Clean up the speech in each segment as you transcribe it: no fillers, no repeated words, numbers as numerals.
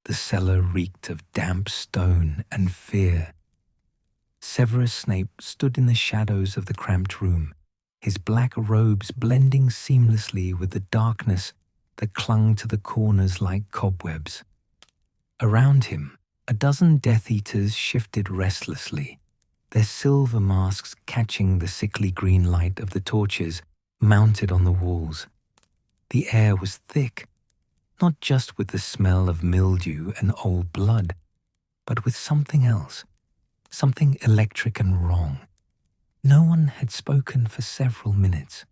The cellar reeked of damp stone and fear. Severus Snape stood in the shadows of the cramped room, his black robes blending seamlessly with the darkness that clung to the corners like cobwebs. Around him, a dozen Death Eaters shifted restlessly, their silver masks catching the sickly green light of the torches mounted on the walls. The air was thick, not just with the smell of mildew and old blood, but with something else, something electric and wrong. No one had spoken for several minutes.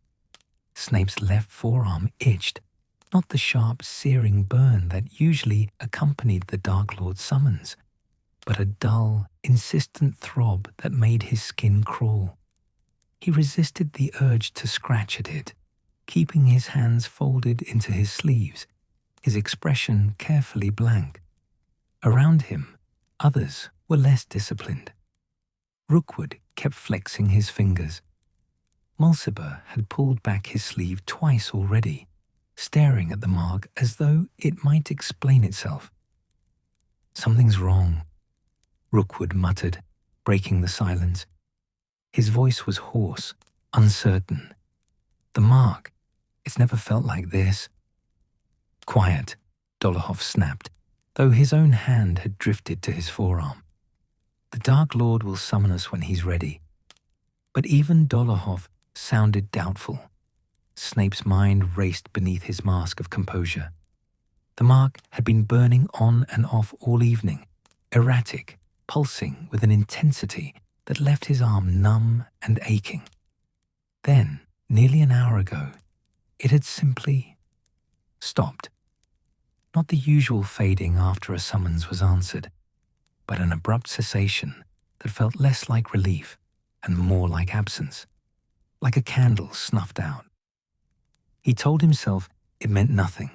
Snape's left forearm itched, not the sharp, searing burn that usually accompanied the Dark Lord's summons, but a dull, insistent throb that made his skin crawl. He resisted the urge to scratch at it, keeping his hands folded into his sleeves, his expression carefully blank. Around him, others were less disciplined. Rookwood kept flexing his fingers. Mulciber had pulled back his sleeve twice already, staring at the mark as though it might explain itself. "Something's wrong," Rookwood muttered, breaking the silence. His voice was hoarse, uncertain. "The mark, it's never felt like this." "Quiet," Dolohov snapped, though his own hand had drifted to his forearm. "The Dark Lord will summon us when he's ready." But even Dolohov sounded doubtful. Snape's mind raced beneath his mask of composure. The mark had been burning on and off all evening, erratic, pulsing with an intensity that left his arm numb and aching. Then, nearly an hour ago, it had simply stopped. Not the usual fading after a summons was answered, but an abrupt cessation that felt less like relief and more like absence, like a candle snuffed out. He told himself it meant nothing.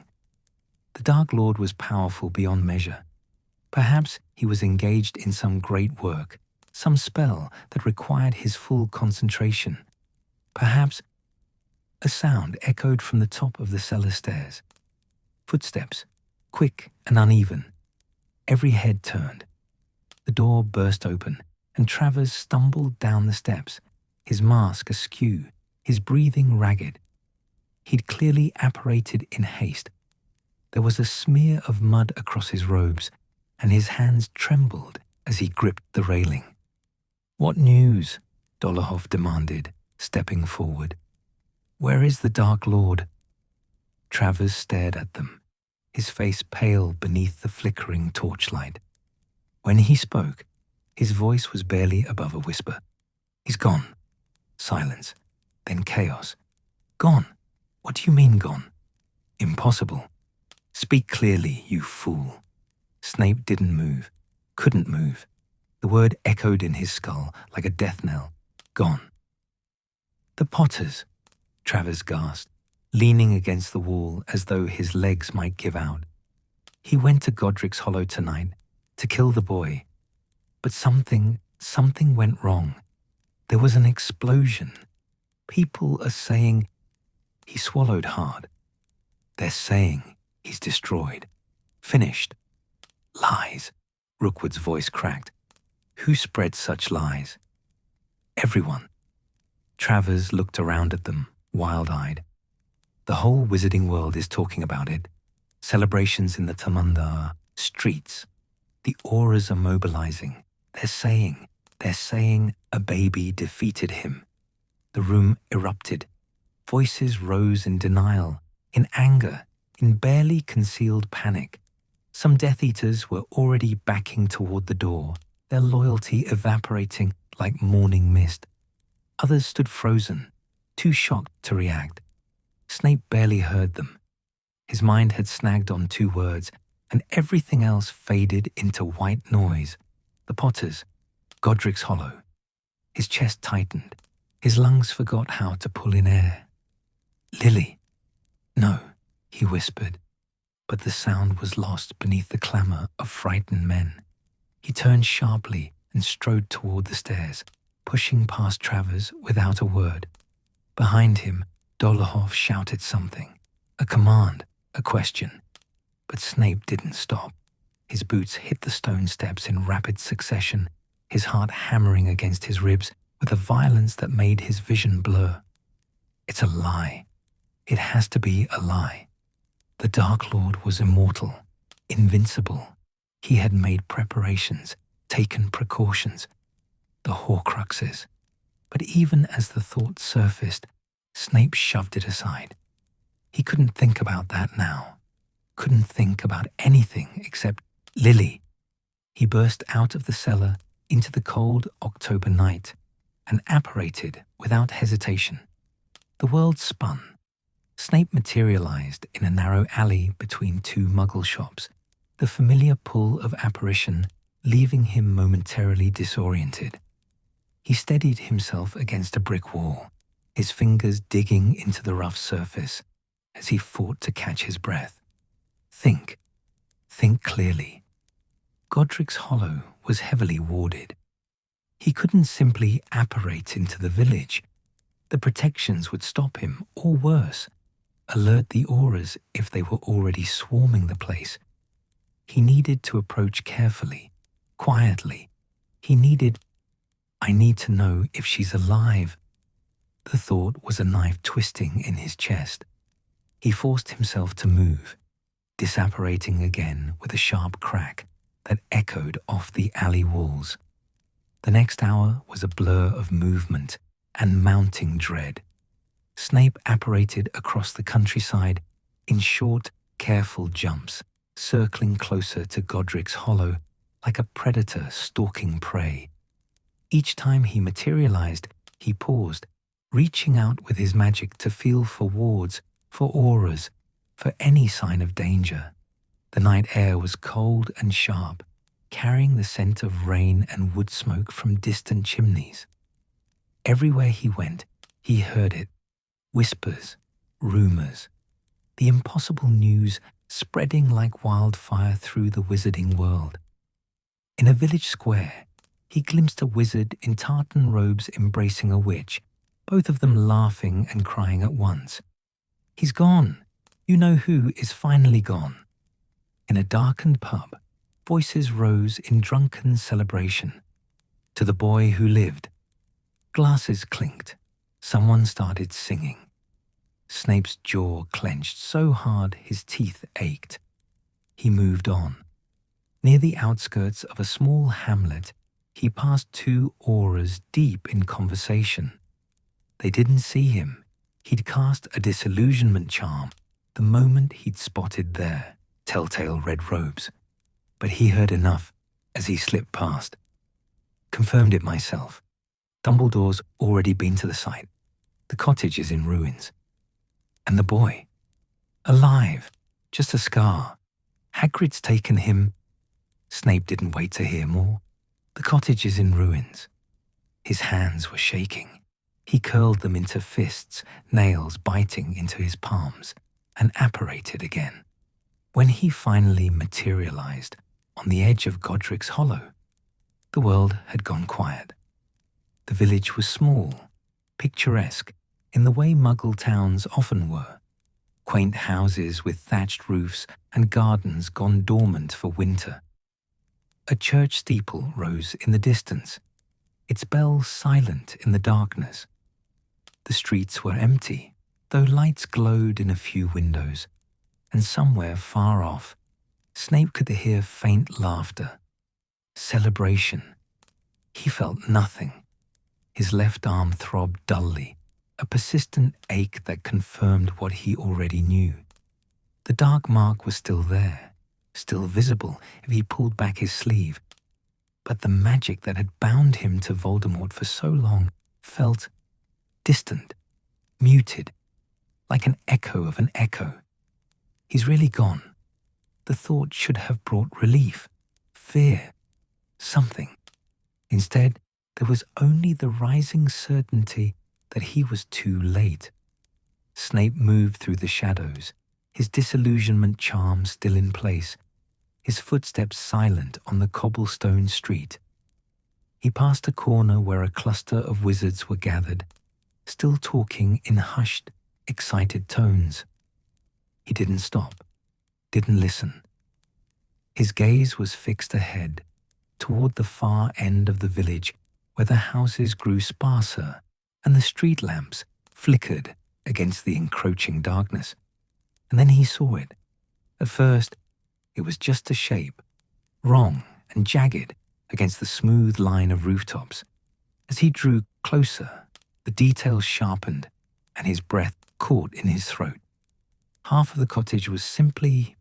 The Dark Lord was powerful beyond measure. Perhaps he was engaged in some great work, some spell that required his full concentration. Perhaps a sound echoed from the top of the cellar stairs. Footsteps, quick and uneven. Every head turned. The door burst open, and Travers stumbled down the steps, his mask askew, his breathing ragged. He'd clearly apparated in haste. There was a smear of mud across his robes, and his hands trembled as he gripped the railing. "What news?" Dolohov demanded, stepping forward. "Where is the Dark Lord?" Travers stared at them, his face pale beneath the flickering torchlight. When he spoke, his voice was barely above a whisper. "He's gone." Silence, then chaos. "Gone? What do you mean gone?" "Impossible. Speak clearly, you fool." Snape didn't move, couldn't move. The word echoed in his skull like a death knell. "Gone." "The Potters," Travers gasped, leaning against the wall as though his legs might give out. "He went to Godric's Hollow tonight to kill the boy. But something went wrong. There was an explosion. People are saying..." He swallowed hard. "They're saying he's destroyed. Finished." "Lies," Rookwood's voice cracked. "Who spread such lies?" "Everyone." Travers looked around at them, wild-eyed. "The whole wizarding world is talking about it. Celebrations in the Tamundar, streets. The auras are mobilizing. They're saying a baby defeated him." The room erupted. Voices rose in denial, in anger, in barely concealed panic. Some Death Eaters were already backing toward the door, their loyalty evaporating like morning mist. Others stood frozen, too shocked to react. Snape barely heard them. His mind had snagged on 2 words, and everything else faded into white noise. The Potters, Godric's Hollow. His chest tightened. His lungs forgot how to pull in air. "Lily." "No," he whispered, but the sound was lost beneath the clamor of frightened men. He turned sharply and strode toward the stairs, pushing past Travers without a word. Behind him, Dolohov shouted something, a command, a question, but Snape didn't stop. His boots hit the stone steps in rapid succession, his heart hammering against his ribs with a violence that made his vision blur. It's a lie. It has to be a lie. The Dark Lord was immortal, invincible. He had made preparations, taken precautions. The Horcruxes. But even as the thought surfaced, Snape shoved it aside. He couldn't think about that now. Couldn't think about anything except Lily. He burst out of the cellar into the cold October night and apparated without hesitation. The world spun. Snape materialized in a narrow alley between two Muggle shops, the familiar pull of apparition leaving him momentarily disoriented. He steadied himself against a brick wall, his fingers digging into the rough surface as he fought to catch his breath. Think clearly. Godric's Hollow was heavily warded. He couldn't simply apparate into the village. The protections would stop him, or worse, alert the auras if they were already swarming the place. He needed to approach carefully, quietly. I need to know if she's alive. The thought was a knife twisting in his chest. He forced himself to move, disapparating again with a sharp crack that echoed off the alley walls. The next hour was a blur of movement and mounting dread. Snape apparated across the countryside in short, careful jumps, circling closer to Godric's Hollow like a predator stalking prey. Each time he materialized, he paused, reaching out with his magic to feel for wards, for auras, for any sign of danger. The night air was cold and sharp, carrying the scent of rain and wood smoke from distant chimneys. Everywhere he went, he heard it. Whispers, rumors, the impossible news spreading like wildfire through the wizarding world. In a village square, he glimpsed a wizard in tartan robes embracing a witch, both of them laughing and crying at once. He's gone. You know who is finally gone. In a darkened pub, voices rose in drunken celebration. To the boy who lived. Glasses clinked. Someone started singing. Snape's jaw clenched so hard his teeth ached. He moved on. Near the outskirts of a small hamlet, he passed two auras deep in conversation. They didn't see him. He'd cast a disillusionment charm the moment he'd spotted their telltale red robes. But he heard enough as he slipped past. Confirmed it myself. Dumbledore's already been to the site. The cottage is in ruins. And the boy? Alive. Just a scar. Hagrid's taken him. Snape didn't wait to hear more. The cottage is in ruins. His hands were shaking. He curled them into fists, nails biting into his palms, and apparated again. When he finally materialized on the edge of Godric's Hollow, the world had gone quiet. The village was small, picturesque, in the way Muggle towns often were. Quaint houses with thatched roofs and gardens gone dormant for winter. A church steeple rose in the distance, its bell silent in the darkness. The streets were empty, though lights glowed in a few windows, and somewhere far off, Snape could hear faint laughter. Celebration. He felt nothing. His left arm throbbed dully, a persistent ache that confirmed what he already knew. The dark mark was still there, still visible if he pulled back his sleeve. But the magic that had bound him to Voldemort for so long felt distant, muted, like an echo of an echo. He's really gone. The thought should have brought relief, fear, something. Instead, there was only the rising certainty that he was too late. Snape moved through the shadows, his disillusionment charm still in place, his footsteps silent on the cobblestone street. He passed a corner where a cluster of wizards were gathered, still talking in hushed, excited tones. He didn't stop, didn't listen. His gaze was fixed ahead, toward the far end of the village where the houses grew sparser and the street lamps flickered against the encroaching darkness. And then he saw it. At first, it was just a shape, wrong and jagged against the smooth line of rooftops. As he drew closer, the details sharpened and his breath caught in his throat. Half of the cottage was simply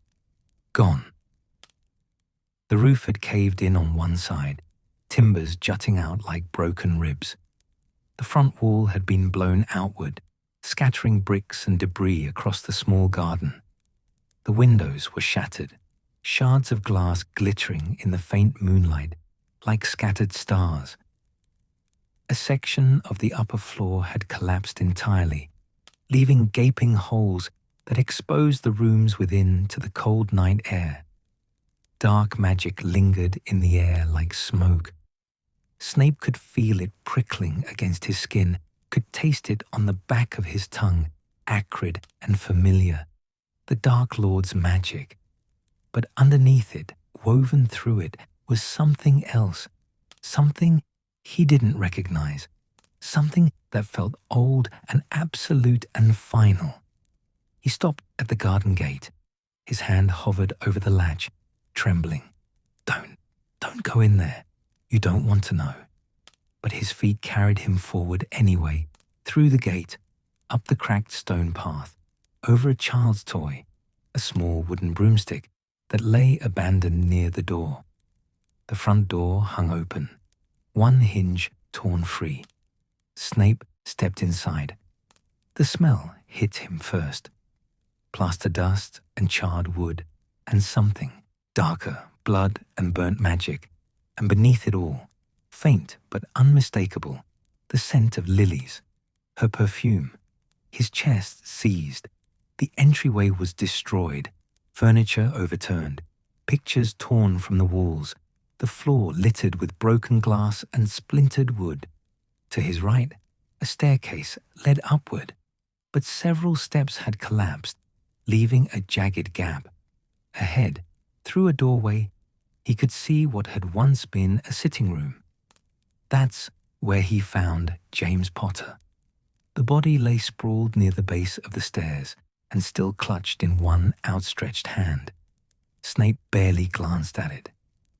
gone. The roof had caved in on one side, timbers jutting out like broken ribs. The front wall had been blown outward, scattering bricks and debris across the small garden. The windows were shattered, shards of glass glittering in the faint moonlight like scattered stars. A section of the upper floor had collapsed entirely, leaving gaping holes that exposed the rooms within to the cold night air. Dark magic lingered in the air like smoke. Snape could feel it prickling against his skin, could taste it on the back of his tongue, acrid and familiar. The Dark Lord's magic. But underneath it, woven through it, was something else. Something he didn't recognize. Something that felt old and absolute and final. He stopped at the garden gate. His hand hovered over the latch, trembling. Don't go in there. You don't want to know. But his feet carried him forward anyway, through the gate, up the cracked stone path, over a child's toy, a small wooden broomstick that lay abandoned near the door. The front door hung open, one hinge torn free. Snape stepped inside. The smell hit him first. Plaster dust and charred wood, and something darker, blood and burnt magic, and beneath it all, faint but unmistakable, the scent of lilies, her perfume. His chest seized. The entryway was destroyed, furniture overturned, pictures torn from the walls, the floor littered with broken glass and splintered wood. To his right, a staircase led upward, but several steps had collapsed, leaving a jagged gap. Ahead, through a doorway, he could see what had once been a sitting room. That's where he found James Potter. The body lay sprawled near the base of the stairs and still clutched in one outstretched hand. Snape barely glanced at it.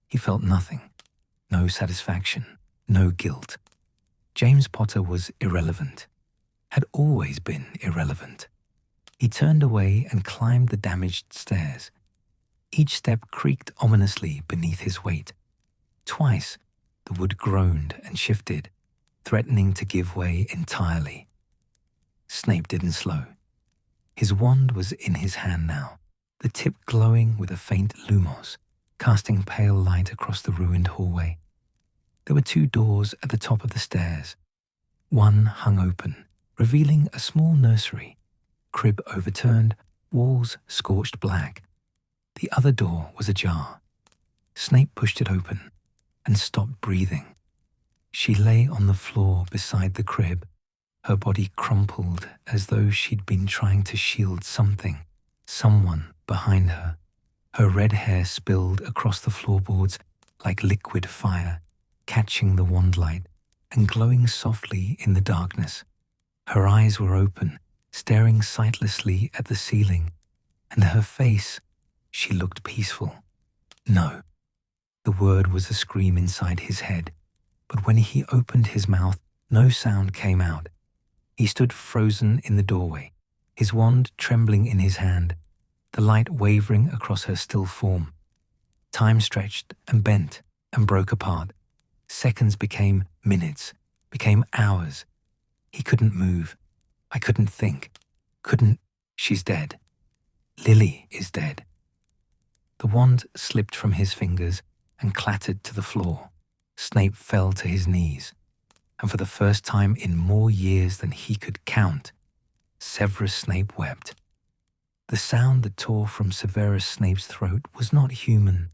He felt nothing. No satisfaction, no guilt. James Potter was irrelevant. Had always been irrelevant. He turned away and climbed the damaged stairs. Each step creaked ominously beneath his weight. Twice, the wood groaned and shifted, threatening to give way entirely. Snape didn't slow. His wand was in his hand now, the tip glowing with a faint lumos, casting pale light across the ruined hallway. There were two doors at the top of the stairs. One hung open, revealing a small nursery, crib overturned, walls scorched black. The other door was ajar. Snape pushed it open and stopped breathing. She lay on the floor beside the crib, her body crumpled as though she'd been trying to shield something, someone behind her. Her red hair spilled across the floorboards like liquid fire, catching the wand light and glowing softly in the darkness. Her eyes were open, staring sightlessly at the ceiling, and her face, she looked peaceful. No. The word was a scream inside his head, but when he opened his mouth, no sound came out. He stood frozen in the doorway, his wand trembling in his hand, the light wavering across her still form. Time stretched and bent and broke apart. Seconds became minutes, became hours. He couldn't move. I couldn't think. She's dead. Lily is dead. The wand slipped from his fingers and clattered to the floor. Snape fell to his knees, and for the first time in more years than he could count, Severus Snape wept. The sound that tore from Severus Snape's throat was not human.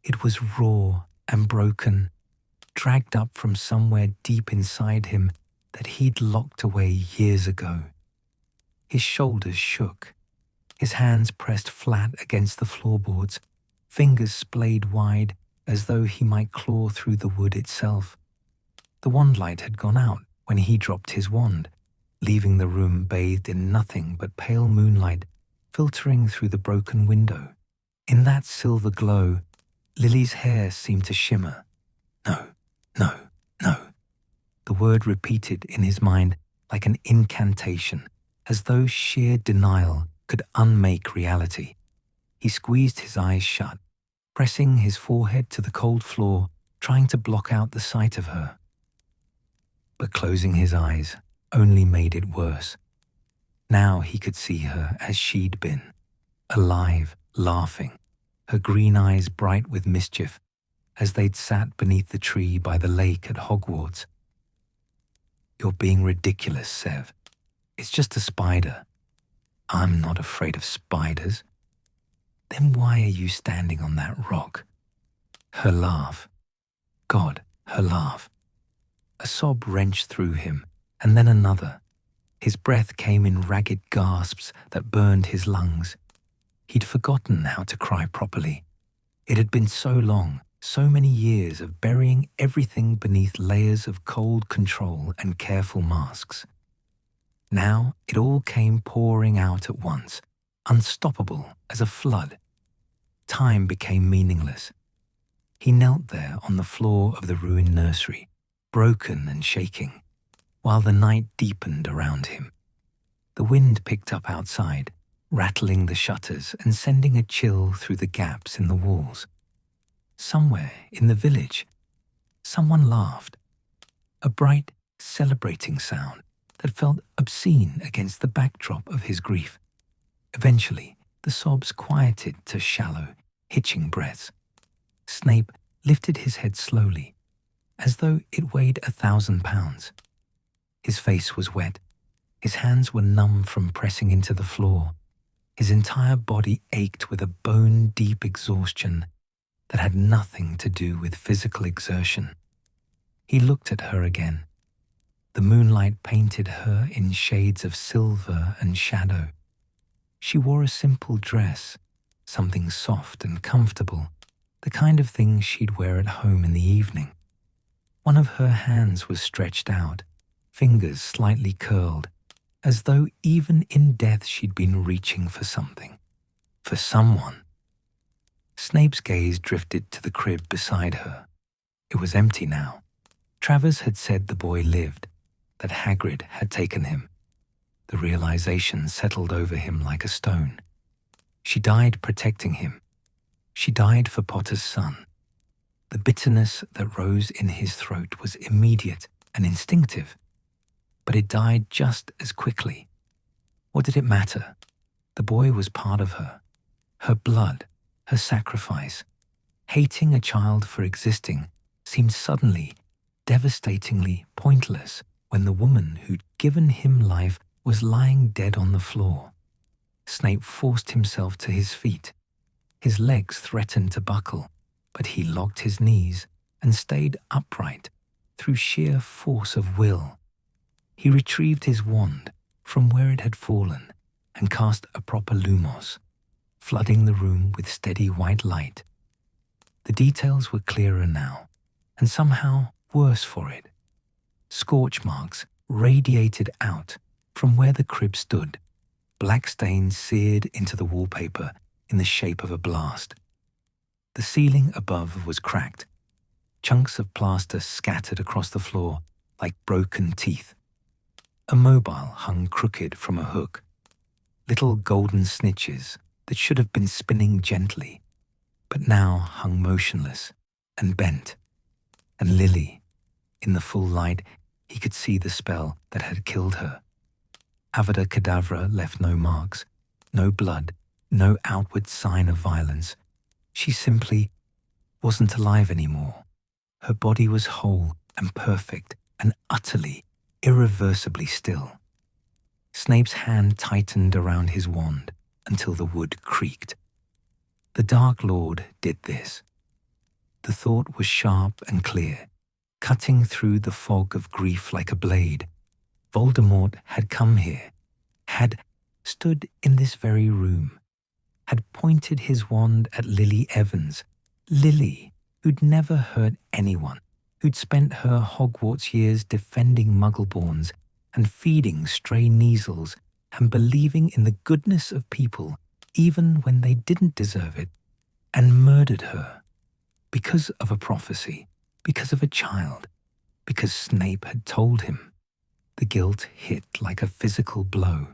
It was raw and broken, dragged up from somewhere deep inside him that he'd locked away years ago. His shoulders shook. His hands pressed flat against the floorboards, fingers splayed wide as though he might claw through the wood itself. The wand light had gone out when he dropped his wand, leaving the room bathed in nothing but pale moonlight filtering through the broken window. In that silver glow, Lily's hair seemed to shimmer. No, no, no. The word repeated in his mind like an incantation, as though sheer denial could unmake reality. He squeezed his eyes shut, pressing his forehead to the cold floor, trying to block out the sight of her. But closing his eyes only made it worse. Now he could see her as she'd been, alive, laughing, her green eyes bright with mischief, as they'd sat beneath the tree by the lake at Hogwarts. "You're being ridiculous, Sev. It's just a spider." "I'm not afraid of spiders." "Then why are you standing on that rock?" Her laugh. God, her laugh. A sob wrenched through him, and then another. His breath came in ragged gasps that burned his lungs. He'd forgotten how to cry properly. It had been so long, so many years of burying everything beneath layers of cold control and careful masks. Now it all came pouring out at once, unstoppable as a flood. Time became meaningless. He knelt there on the floor of the ruined nursery, broken and shaking, while the night deepened around him. The wind picked up outside, rattling the shutters and sending a chill through the gaps in the walls. Somewhere in the village, someone laughed. A bright, celebrating sound that felt obscene against the backdrop of his grief. Eventually, the sobs quieted to shallow, hitching breaths. Snape lifted his head slowly, as though it weighed 1,000 pounds. His face was wet. His hands were numb from pressing into the floor. His entire body ached with a bone-deep exhaustion that had nothing to do with physical exertion. He looked at her again. The moonlight painted her in shades of silver and shadow. She wore a simple dress, something soft and comfortable, the kind of thing she'd wear at home in the evening. One of her hands was stretched out, fingers slightly curled, as though even in death she'd been reaching for something, for someone. Snape's gaze drifted to the crib beside her. It was empty now. Travers had said the boy lived, that Hagrid had taken him. The realization settled over him like a stone. She died protecting him. She died for Potter's son. The bitterness that rose in his throat was immediate and instinctive, but it died just as quickly. What did it matter? The boy was part of her, her blood, her sacrifice. Hating a child for existing seemed suddenly, devastatingly pointless when the woman who'd given him life was lying dead on the floor. Snape forced himself to his feet. His legs threatened to buckle, but he locked his knees and stayed upright through sheer force of will. He retrieved his wand from where it had fallen and cast a proper lumos, flooding the room with steady white light. The details were clearer now, and somehow worse for it. Scorch marks radiated out from where the crib stood, black stains seared into the wallpaper in the shape of a blast. The ceiling above was cracked, chunks of plaster scattered across the floor like broken teeth. A mobile hung crooked from a hook, little golden snitches that should have been spinning gently, but now hung motionless and bent. And Lily, in the full light, he could see the spell that had killed her. Avada Kedavra left no marks, no blood, no outward sign of violence. She simply wasn't alive anymore. Her body was whole and perfect and utterly, irreversibly still. Snape's hand tightened around his wand until the wood creaked. The Dark Lord did this. The thought was sharp and clear, cutting through the fog of grief like a blade. Voldemort had come here, had stood in this very room, had pointed his wand at Lily Evans. Lily, who'd never hurt anyone, who'd spent her Hogwarts years defending Muggleborns and feeding stray Neasels and believing in the goodness of people even when they didn't deserve it, and murdered her because of a prophecy, because of a child, because Snape had told him. The guilt hit like a physical blow.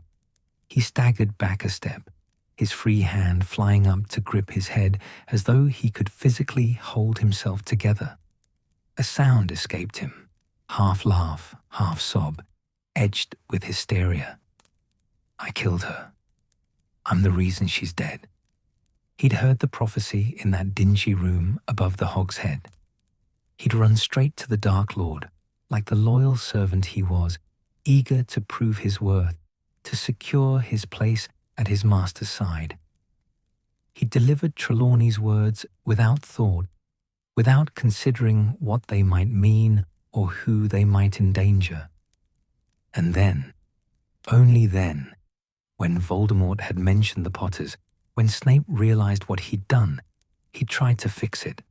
He staggered back a step, his free hand flying up to grip his head as though he could physically hold himself together. A sound escaped him, half laugh, half sob, edged with hysteria. I killed her. I'm the reason she's dead. He'd heard the prophecy in that dingy room above the Hog's Head. He'd run straight to the Dark Lord, like the loyal servant he was, eager to prove his worth, to secure his place at his master's side. He delivered Trelawney's words without thought, without considering what they might mean or who they might endanger. And then, only then, when Voldemort had mentioned the Potters, when Snape realized what he'd done, he tried to fix it.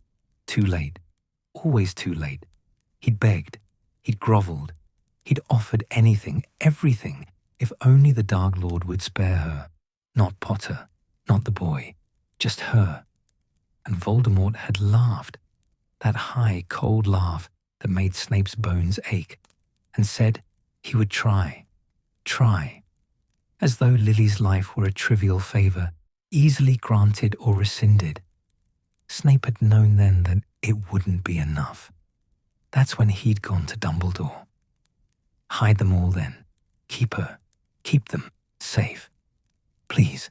Too late. Always too late. He'd begged. He'd groveled. He'd offered anything, everything, if only the Dark Lord would spare her. Not Potter, not the boy, just her. And Voldemort had laughed, that high, cold laugh that made Snape's bones ache, and said he would try, as though Lily's life were a trivial favor, easily granted or rescinded. Snape had known then that it wouldn't be enough. That's when he'd gone to Dumbledore. Hide them all then. Keep her. Keep them safe. Please.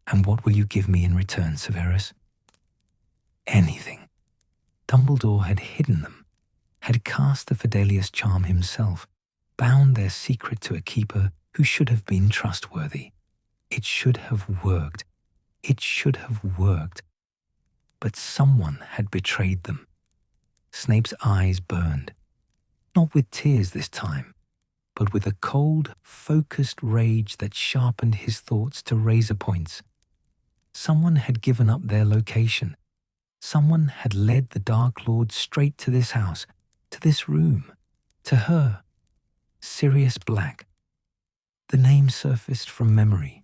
And what will you give me in return, Severus? Anything. Dumbledore had hidden them, had cast the Fidelius charm himself, bound their secret to a keeper who should have been trustworthy. It should have worked. It should have worked. But someone had betrayed them. Snape's eyes burned, not with tears this time, but with a cold, focused rage that sharpened his thoughts to razor points. Someone had given up their location. Someone had led the Dark Lord straight to this house, to this room, to her. Sirius Black. The name surfaced from memory.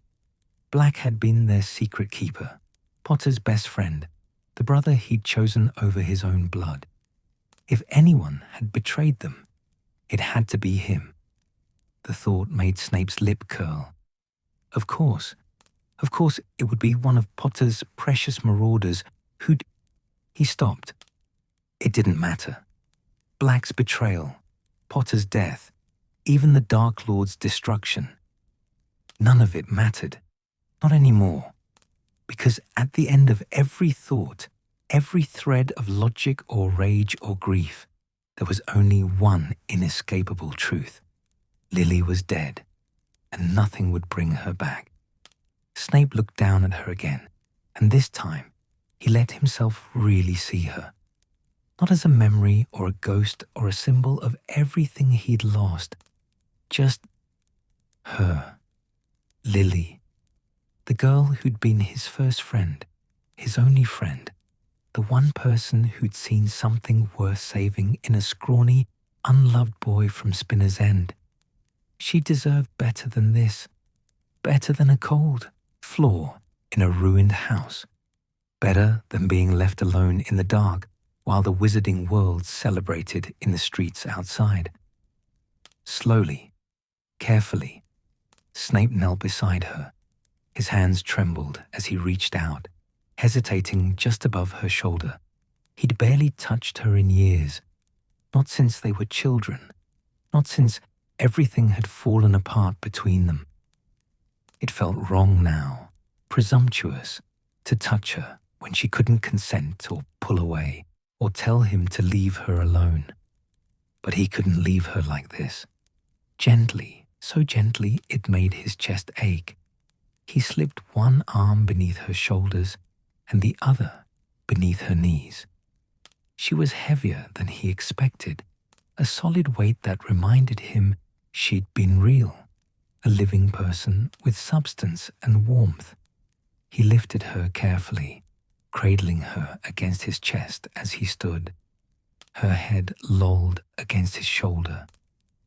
Black had been their secret keeper, Potter's best friend, the brother he'd chosen over his own blood. If anyone had betrayed them, it had to be him. The thought made Snape's lip curl. Of course it would be one of Potter's precious marauders who'd... He stopped. It didn't matter. Black's betrayal, Potter's death, even the Dark Lord's destruction. None of it mattered. Not anymore. Because at the end of every thought, every thread of logic or rage or grief, there was only one inescapable truth. Lily was dead, and nothing would bring her back. Snape looked down at her again, and this time he let himself really see her. Not as a memory or a ghost or a symbol of everything he'd lost. Just her. Lily. The girl who'd been his first friend, his only friend, the one person who'd seen something worth saving in a scrawny, unloved boy from Spinner's End. She deserved better than this, better than a cold floor in a ruined house, better than being left alone in the dark while the wizarding world celebrated in the streets outside. Slowly, carefully, Snape knelt beside her. His hands trembled as he reached out, hesitating just above her shoulder. He'd barely touched her in years, not since they were children, not since everything had fallen apart between them. It felt wrong now, presumptuous, to touch her when she couldn't consent or pull away or tell him to leave her alone. But he couldn't leave her like this. Gently, so gently it made his chest ache. He slipped one arm beneath her shoulders and the other beneath her knees. She was heavier than he expected, a solid weight that reminded him she'd been real, a living person with substance and warmth. He lifted her carefully, cradling her against his chest as he stood. Her head lolled against his shoulder.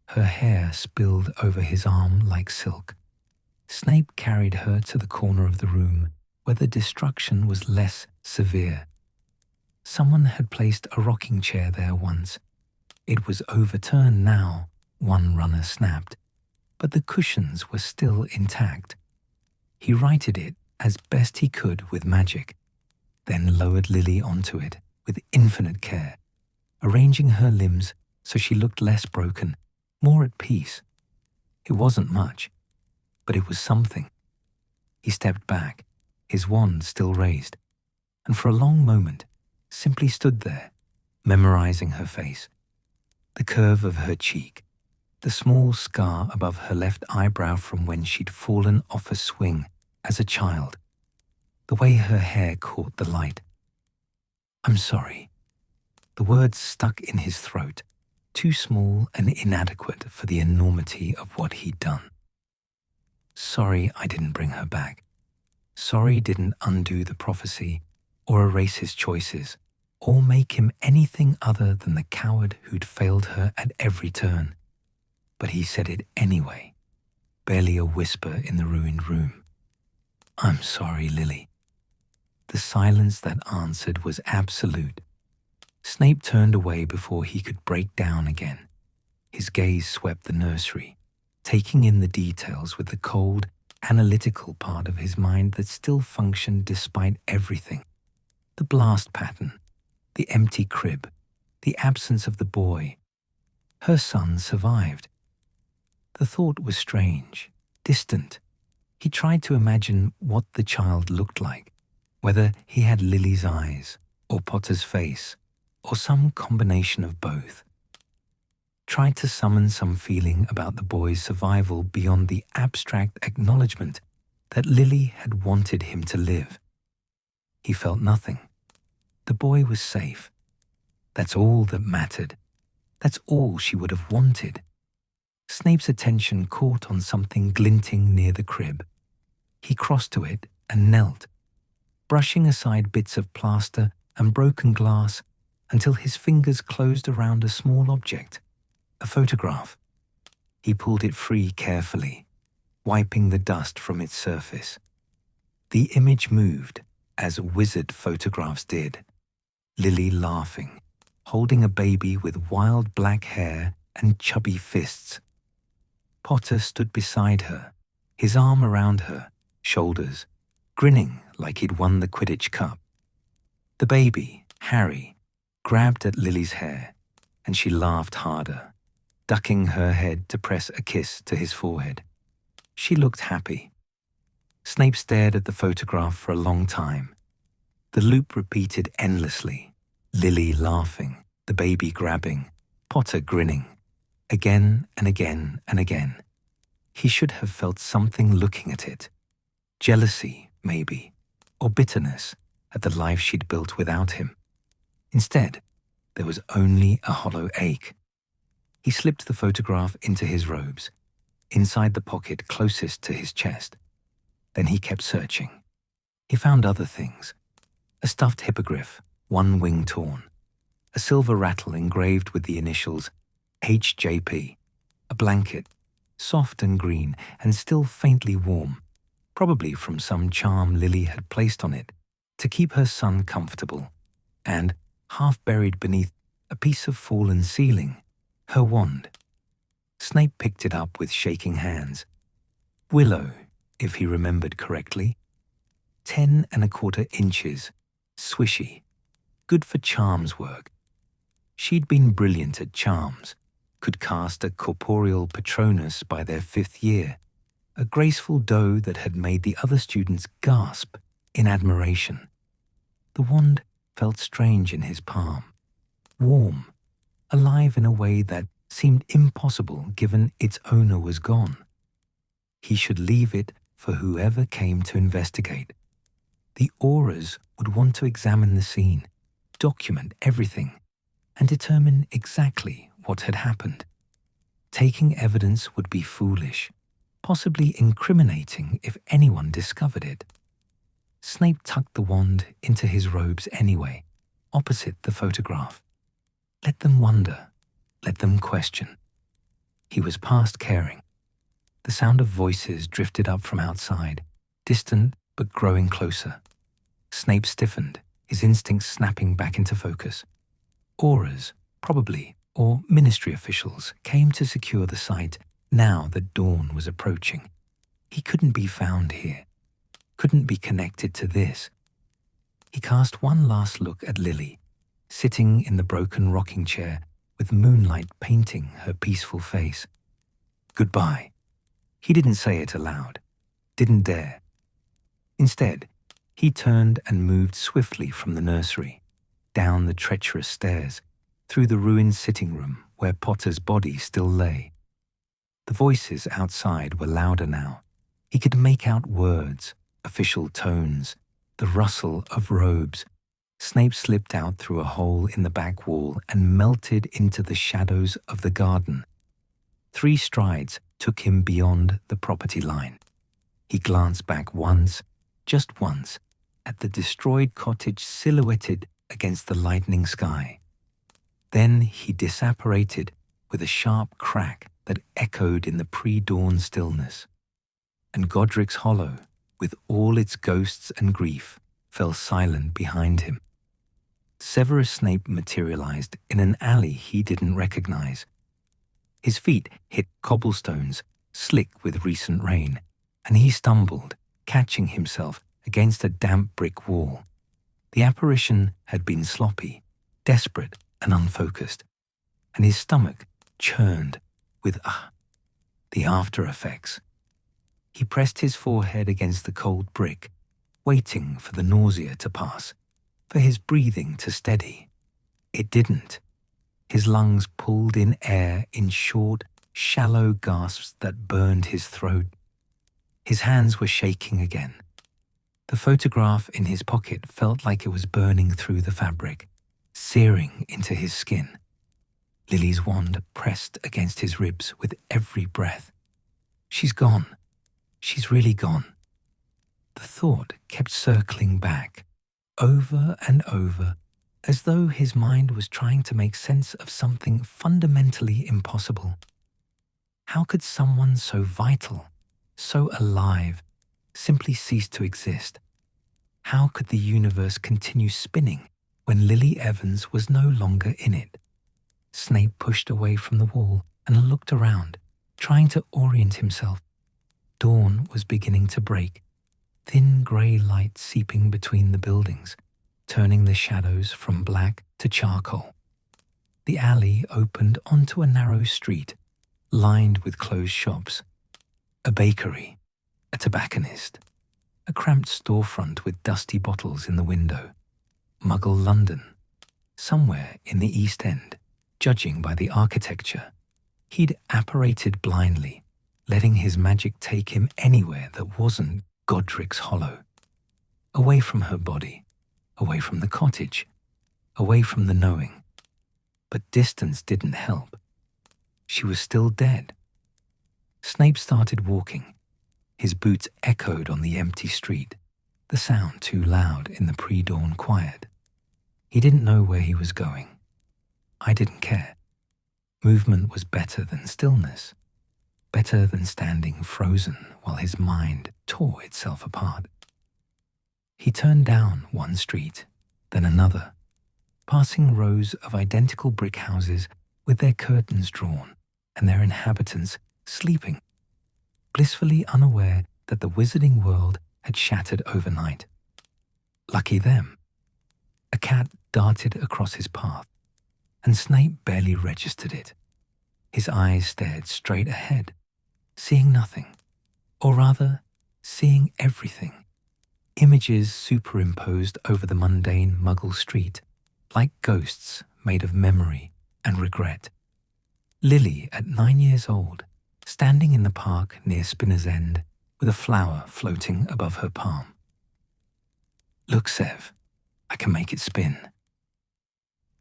Her hair spilled over his arm like silk. Snape carried her to the corner of the room where the destruction was less severe. Someone had placed a rocking chair there once. It was overturned now, one runner snapped, but the cushions were still intact. He righted it as best he could with magic, then lowered Lily onto it with infinite care, arranging her limbs so she looked less broken, more at peace. It wasn't much, but it was something. He stepped back, his wand still raised, and for a long moment simply stood there, memorizing her face, the curve of her cheek, the small scar above her left eyebrow from when she'd fallen off a swing as a child, the way her hair caught the light. "I'm sorry." The words stuck in his throat, too small and inadequate for the enormity of what he'd done. Sorry I didn't bring her back. Sorry didn't undo the prophecy or erase his choices or make him anything other than the coward who'd failed her at every turn. But he said it anyway, barely a whisper in the ruined room. "I'm sorry, Lily." The silence that answered was absolute. Snape turned away before he could break down again. His gaze swept the nursery, taking in the details with the cold, analytical part of his mind that still functioned despite everything. The blast pattern, the empty crib, the absence of the boy. Her son survived. The thought was strange, distant. He tried to imagine what the child looked like, whether he had Lily's eyes, or Potter's face, or some combination of both. Tried to summon some feeling about the boy's survival beyond the abstract acknowledgement that Lily had wanted him to live. He felt nothing. The boy was safe. That's all that mattered. That's all she would have wanted. Snape's attention caught on something glinting near the crib. He crossed to it and knelt, brushing aside bits of plaster and broken glass until his fingers closed around a small object, a photograph. He pulled it free carefully, wiping the dust from its surface. The image moved, as wizard photographs did. Lily laughing, holding a baby with wild black hair and chubby fists. Potter stood beside her, his arm around her shoulders, grinning like he'd won the Quidditch Cup. The baby, Harry, grabbed at Lily's hair, and she laughed harder, ducking her head to press a kiss to his forehead. She looked happy. Snape stared at the photograph for a long time. The loop repeated endlessly, Lily laughing, the baby grabbing, Potter grinning, again and again and again. He should have felt something looking at it. Jealousy, maybe, or bitterness at the life she'd built without him. Instead, there was only a hollow ache. He slipped the photograph into his robes, inside the pocket closest to his chest. Then he kept searching. He found other things. A stuffed hippogriff, one wing torn. A silver rattle engraved with the initials HJP. A blanket, soft and green and still faintly warm, probably from some charm Lily had placed on it to keep her son comfortable. And, half buried beneath a piece of fallen ceiling, her wand. Snape picked it up with shaking hands. Willow, if he remembered correctly. 10 1/4 inches, swishy, good for charms work. She'd been brilliant at charms, could cast a corporeal Patronus by their 5th year, a graceful doe that had made the other students gasp in admiration. The wand felt strange in his palm, warm, alive in a way that seemed impossible given its owner was gone. He should leave it for whoever came to investigate. The Aurors would want to examine the scene, document everything, and determine exactly what had happened. Taking evidence would be foolish, possibly incriminating if anyone discovered it. Snape tucked the wand into his robes anyway, opposite the photograph. Let them wonder. Let them question. He was past caring. The sound of voices drifted up from outside, distant but growing closer. Snape stiffened, his instincts snapping back into focus. Auras, probably, or ministry officials, came to secure the site now that dawn was approaching. He couldn't be found here, couldn't be connected to this. He cast one last look at Lily, sitting in the broken rocking chair with moonlight painting her peaceful face. Goodbye. He didn't say it aloud, didn't dare. Instead, he turned and moved swiftly from the nursery, down the treacherous stairs, through the ruined sitting room where Potter's body still lay. The voices outside were louder now. He could make out words, official tones, the rustle of robes. Snape slipped out through a hole in the back wall and melted into the shadows of the garden. 3 strides took him beyond the property line. He glanced back once, just once, at the destroyed cottage silhouetted against the lightening sky. Then he disapparated with a sharp crack that echoed in the pre-dawn stillness. And Godric's Hollow, with all its ghosts and grief, fell silent behind him. Severus Snape materialized in an alley he didn't recognize. His feet hit cobblestones, slick with recent rain, and he stumbled, catching himself against a damp brick wall. The apparition had been sloppy, desperate and unfocused, and his stomach churned with the after effects. He pressed his forehead against the cold brick, waiting for the nausea to pass, for his breathing to steady. It didn't. His lungs pulled in air in short, shallow gasps that burned his throat. His hands were shaking again. The photograph in his pocket felt like it was burning through the fabric, searing into his skin. Lily's wand pressed against his ribs with every breath. She's gone. She's really gone. The thought kept circling back, over and over, as though his mind was trying to make sense of something fundamentally impossible. How could someone so vital, so alive, simply cease to exist? How could the universe continue spinning when Lily Evans was no longer in it? Snape pushed away from the wall and looked around, trying to orient himself. Dawn was beginning to break, thin grey light seeping between the buildings, turning the shadows from black to charcoal. The alley opened onto a narrow street, lined with closed shops. A bakery, a tobacconist, a cramped storefront with dusty bottles in the window. Muggle London, somewhere in the East End, judging by the architecture. He'd apparated blindly, letting his magic take him anywhere that wasn't Godric's Hollow. Away from her body, away from the cottage, away from the knowing. But distance didn't help. She was still dead. Snape started walking. His boots echoed on the empty street, the sound too loud in the pre-dawn quiet. He didn't know where he was going. I didn't care. Movement was better than stillness, better than standing frozen while his mind tore itself apart. He turned down one street, then another, passing rows of identical brick houses with their curtains drawn and their inhabitants sleeping, blissfully unaware that the wizarding world had shattered overnight. Lucky them. A cat darted across his path, and Snape barely registered it. His eyes stared straight ahead, seeing nothing, or rather, seeing everything. Images superimposed over the mundane Muggle street, like ghosts made of memory and regret. Lily, at 9 years old, standing in the park near Spinner's End, with a flower floating above her palm. Look, Sev, I can make it spin.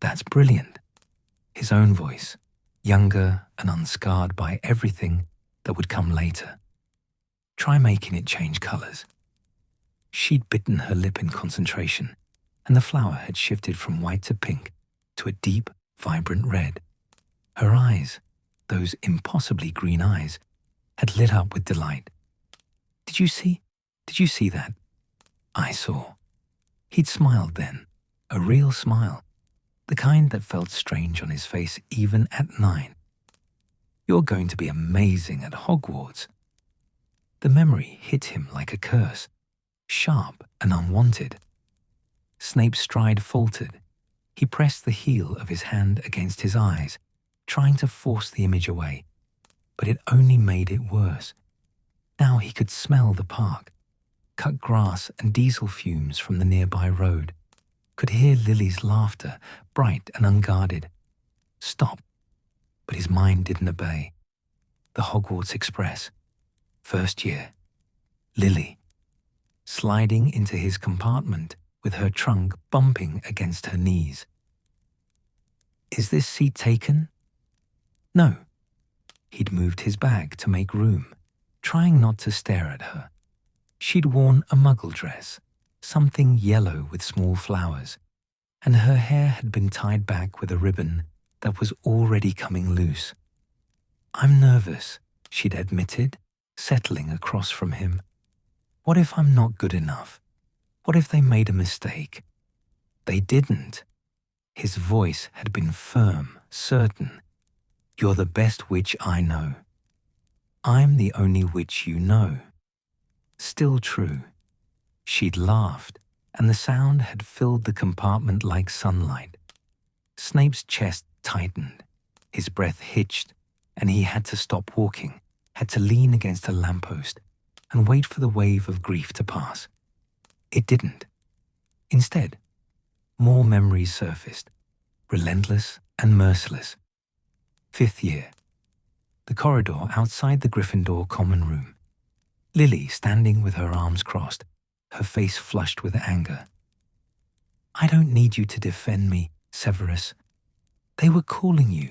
That's brilliant. His own voice, younger and unscarred by everything that would come later. Try making it change colours. She'd bitten her lip in concentration, and the flower had shifted from white to pink to a deep, vibrant red. Her eyes, those impossibly green eyes, had lit up with delight. Did you see that? I saw. He'd smiled then, a real smile, the kind that felt strange on his face even at 9. You're going to be amazing at Hogwarts. The memory hit him like a curse, sharp and unwanted. Snape's stride faltered. He pressed the heel of his hand against his eyes, trying to force the image away, but it only made it worse. Now he could smell the park, cut grass and diesel fumes from the nearby road, could hear Lily's laughter, bright and unguarded. Stop. But his mind didn't obey. The Hogwarts Express. First year. Lily. Sliding into his compartment with her trunk bumping against her knees. Is this seat taken? No. He'd moved his bag to make room, trying not to stare at her. She'd worn a muggle dress, something yellow with small flowers, and her hair had been tied back with a ribbon that was already coming loose. I'm nervous, she'd admitted, settling across from him. What if I'm not good enough? What if they made a mistake? They didn't. His voice had been firm, certain. You're the best witch I know. I'm the only witch you know. Still true. She'd laughed, and the sound had filled the compartment like sunlight. Snape's chest tightened, his breath hitched, and he had to stop walking, had to lean against a lamppost and wait for the wave of grief to pass. It didn't. Instead, more memories surfaced, relentless and merciless. 5th year. The corridor outside the Gryffindor common room. Lily standing with her arms crossed, her face flushed with anger. I don't need you to defend me, Severus. They were calling you.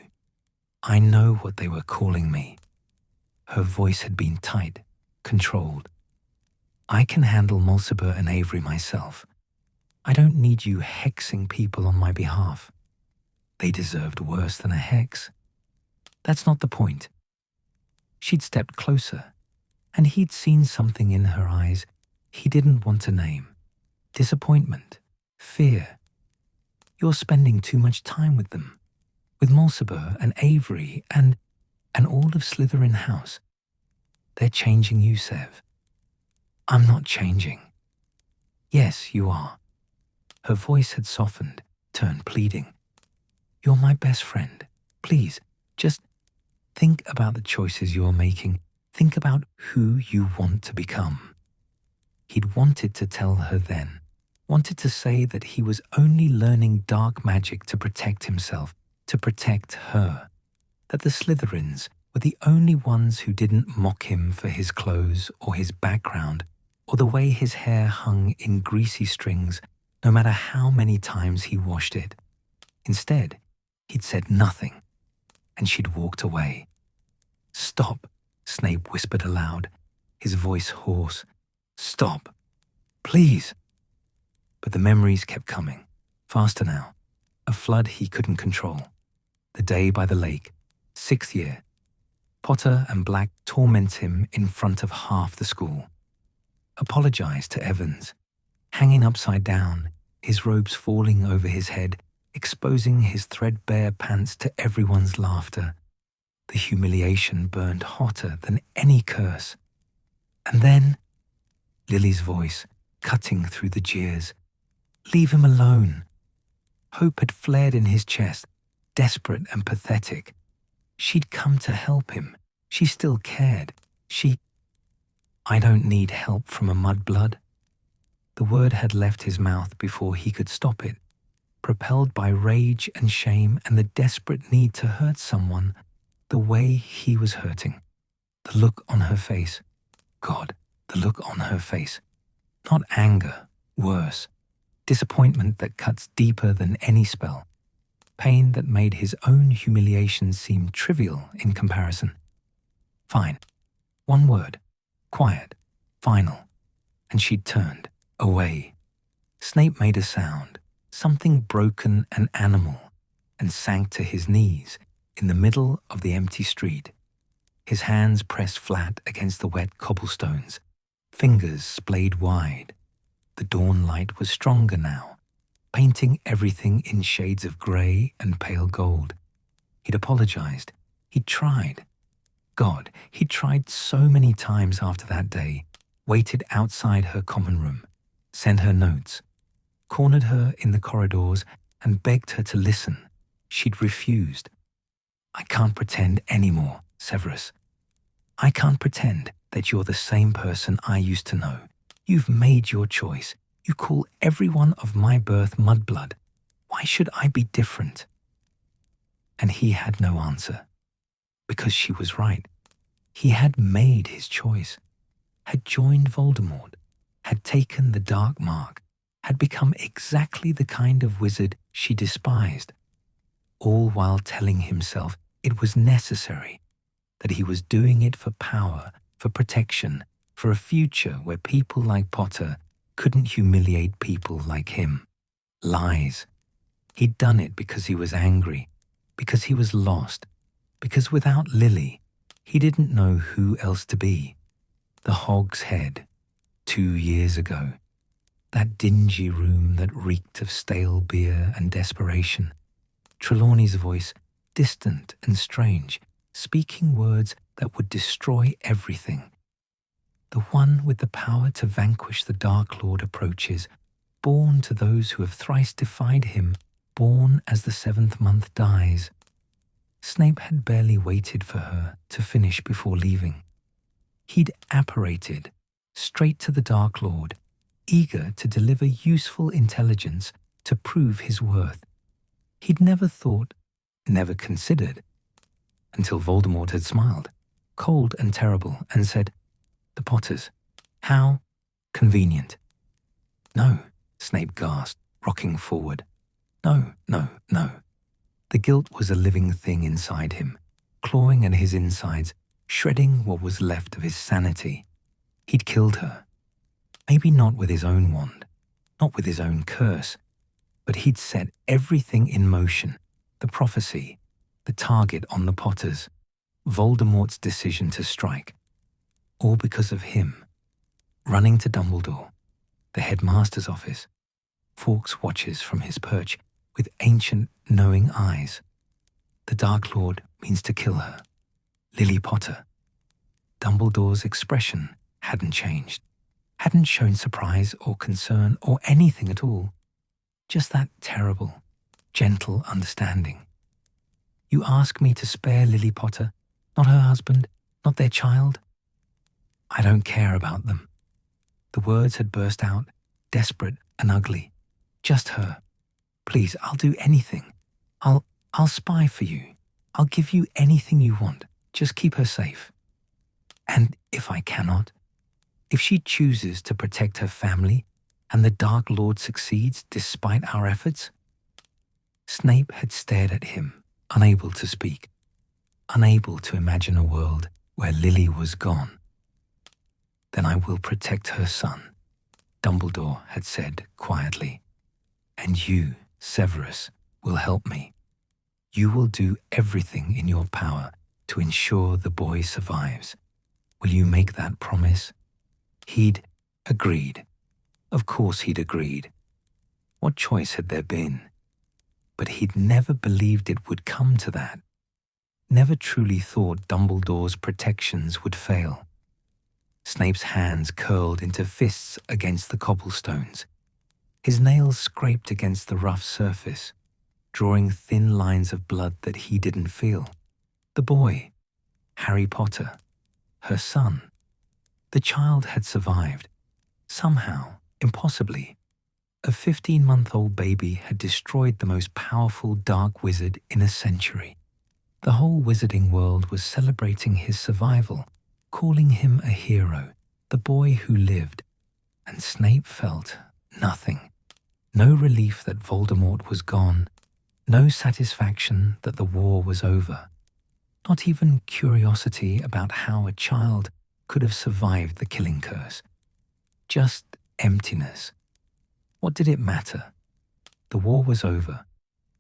I know what they were calling me. Her voice had been tight, controlled. I can handle Mulciber and Avery myself. I don't need you hexing people on my behalf. They deserved worse than a hex. That's not the point. She'd stepped closer, and he'd seen something in her eyes he didn't want to name. Disappointment, fear. You're spending too much time with them, with Mulciber and Avery and all of Slytherin House. They're changing you, Sev. I'm not changing. Yes, you are. Her voice had softened, turned pleading. You're my best friend. Please, just think about the choices you're making. Think about who you want to become. He'd wanted to tell her then, wanted to say that he was only learning dark magic to protect himself, to protect her, that the Slytherins were the only ones who didn't mock him for his clothes or his background or the way his hair hung in greasy strings no matter how many times he washed it. Instead, he'd said nothing, and she'd walked away. Stop, Snape whispered aloud, his voice hoarse. Stop, please. But the memories kept coming, faster now, a flood he couldn't control. The day by the lake, 6th year. Potter and Black torment him in front of half the school. Apologized to Evans, hanging upside down, his robes falling over his head, exposing his threadbare pants to everyone's laughter. The humiliation burned hotter than any curse. And then, Lily's voice, cutting through the jeers. Leave him alone. Hope had flared in his chest, desperate and pathetic. She'd come to help him. She still cared. I don't need help from a mudblood. The word had left his mouth before he could stop it, propelled by rage and shame and the desperate need to hurt someone the way he was hurting. The look on her face. God, the look on her face. Not anger, worse. Disappointment that cuts deeper than any spell. Pain that made his own humiliation seem trivial in comparison. Fine. One word. Quiet. Final. And she'd turned. Away. Snape made a sound, something broken and animal, and sank to his knees in the middle of the empty street. His hands pressed flat against the wet cobblestones, fingers splayed wide. The dawn light was stronger now, painting everything in shades of grey and pale gold. He'd apologized. He'd tried. God, he'd tried so many times after that day, waited outside her common room, sent her notes, cornered her in the corridors and begged her to listen. She'd refused. I can't pretend anymore, Severus. I can't pretend that you're the same person I used to know. You've made your choice. You call everyone of my birth mudblood. Why should I be different? And he had no answer. Because she was right. He had made his choice, had joined Voldemort, had taken the dark mark, had become exactly the kind of wizard she despised, all while telling himself it was necessary, that he was doing it for power, for protection, for a future where people like Potter couldn't humiliate people like him. Lies. He'd done it because he was angry, because he was lost, because without Lily, he didn't know who else to be. The Hog's Head, 2 years ago. That dingy room that reeked of stale beer and desperation. Trelawney's voice, distant and strange, speaking words that would destroy everything. The one with the power to vanquish the Dark Lord approaches, born to those who have thrice defied him, born as the 7th month dies. Snape had barely waited for her to finish before leaving. He'd apparated straight to the Dark Lord, eager to deliver useful intelligence to prove his worth. He'd never thought, never considered, until Voldemort had smiled, cold and terrible, and said, "The Potters. How convenient." "No," Snape gasped, rocking forward. "No, no, no." The guilt was a living thing inside him, clawing at his insides, shredding what was left of his sanity. He'd killed her. Maybe not with his own wand, not with his own curse, but he'd set everything in motion, the prophecy, the target on the Potters, Voldemort's decision to strike, all because of him. Running to Dumbledore, the headmaster's office, Fawkes watches from his perch with ancient, knowing eyes. The Dark Lord means to kill her. Lily Potter. Dumbledore's expression hadn't changed, hadn't shown surprise or concern or anything at all. Just that terrible, gentle understanding. "You ask me to spare Lily Potter, not her husband, not their child? I don't care about them." The words had burst out, desperate and ugly. "Just her. Please, I'll do anything. I'll spy for you. I'll give you anything you want. Just keep her safe. And if I cannot, if she chooses to protect her family and the Dark Lord succeeds despite our efforts?" Snape had stared at him, unable to speak, unable to imagine a world where Lily was gone. "Then I will protect her son," Dumbledore had said quietly. "And you, Severus, will help me. You will do everything in your power to ensure the boy survives. Will you make that promise?" He'd agreed. Of course he'd agreed. What choice had there been? But he'd never believed it would come to that. Never truly thought Dumbledore's protections would fail. Snape's hands curled into fists against the cobblestones. His nails scraped against the rough surface, drawing thin lines of blood that he didn't feel. The boy, Harry Potter, her son. The child had survived. Somehow, impossibly. A 15-month-old baby had destroyed the most powerful dark wizard in a century. The whole wizarding world was celebrating his survival, calling him a hero, the boy who lived. And Snape felt nothing. No relief that Voldemort was gone, no satisfaction that the war was over. Not even curiosity about how a child could have survived the killing curse. Just emptiness. What did it matter? The war was over,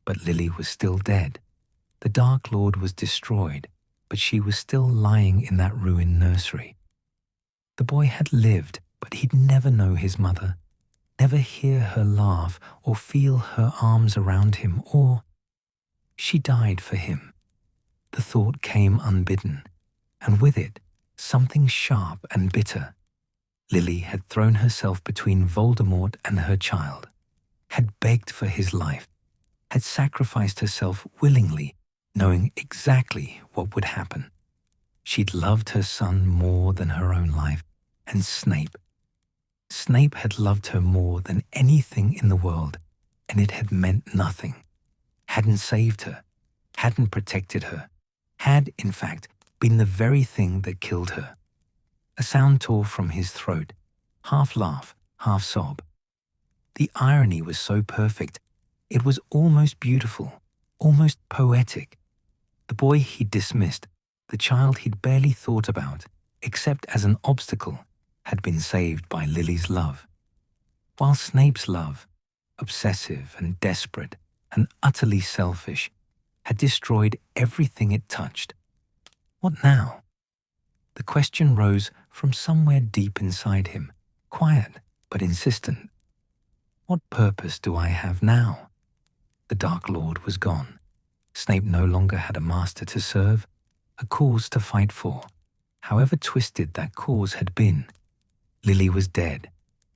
but Lily was still dead. The Dark Lord was destroyed, but she was still lying in that ruined nursery. The boy had lived, but he'd never know his mother, never hear her laugh or feel her arms around him, or she died for him. The thought came unbidden, and with it, something sharp and bitter. Lily had thrown herself between Voldemort and her child, had begged for his life, had sacrificed herself willingly, knowing exactly what would happen. She'd loved her son more than her own life, and Snape had loved her more than anything in the world, and it had meant nothing. Hadn't saved her, hadn't protected her, had, in fact, been the very thing that killed her. A sound tore from his throat, half laugh, half sob. The irony was so perfect, it was almost beautiful, almost poetic. The boy he'd dismissed, the child he'd barely thought about, except as an obstacle, had been saved by Lily's love. While Snape's love, obsessive and desperate and utterly selfish, had destroyed everything it touched. What now? The question rose from somewhere deep inside him, quiet but insistent. What purpose do I have now? The Dark Lord was gone. Snape no longer had a master to serve, a cause to fight for, however twisted that cause had been. Lily was dead.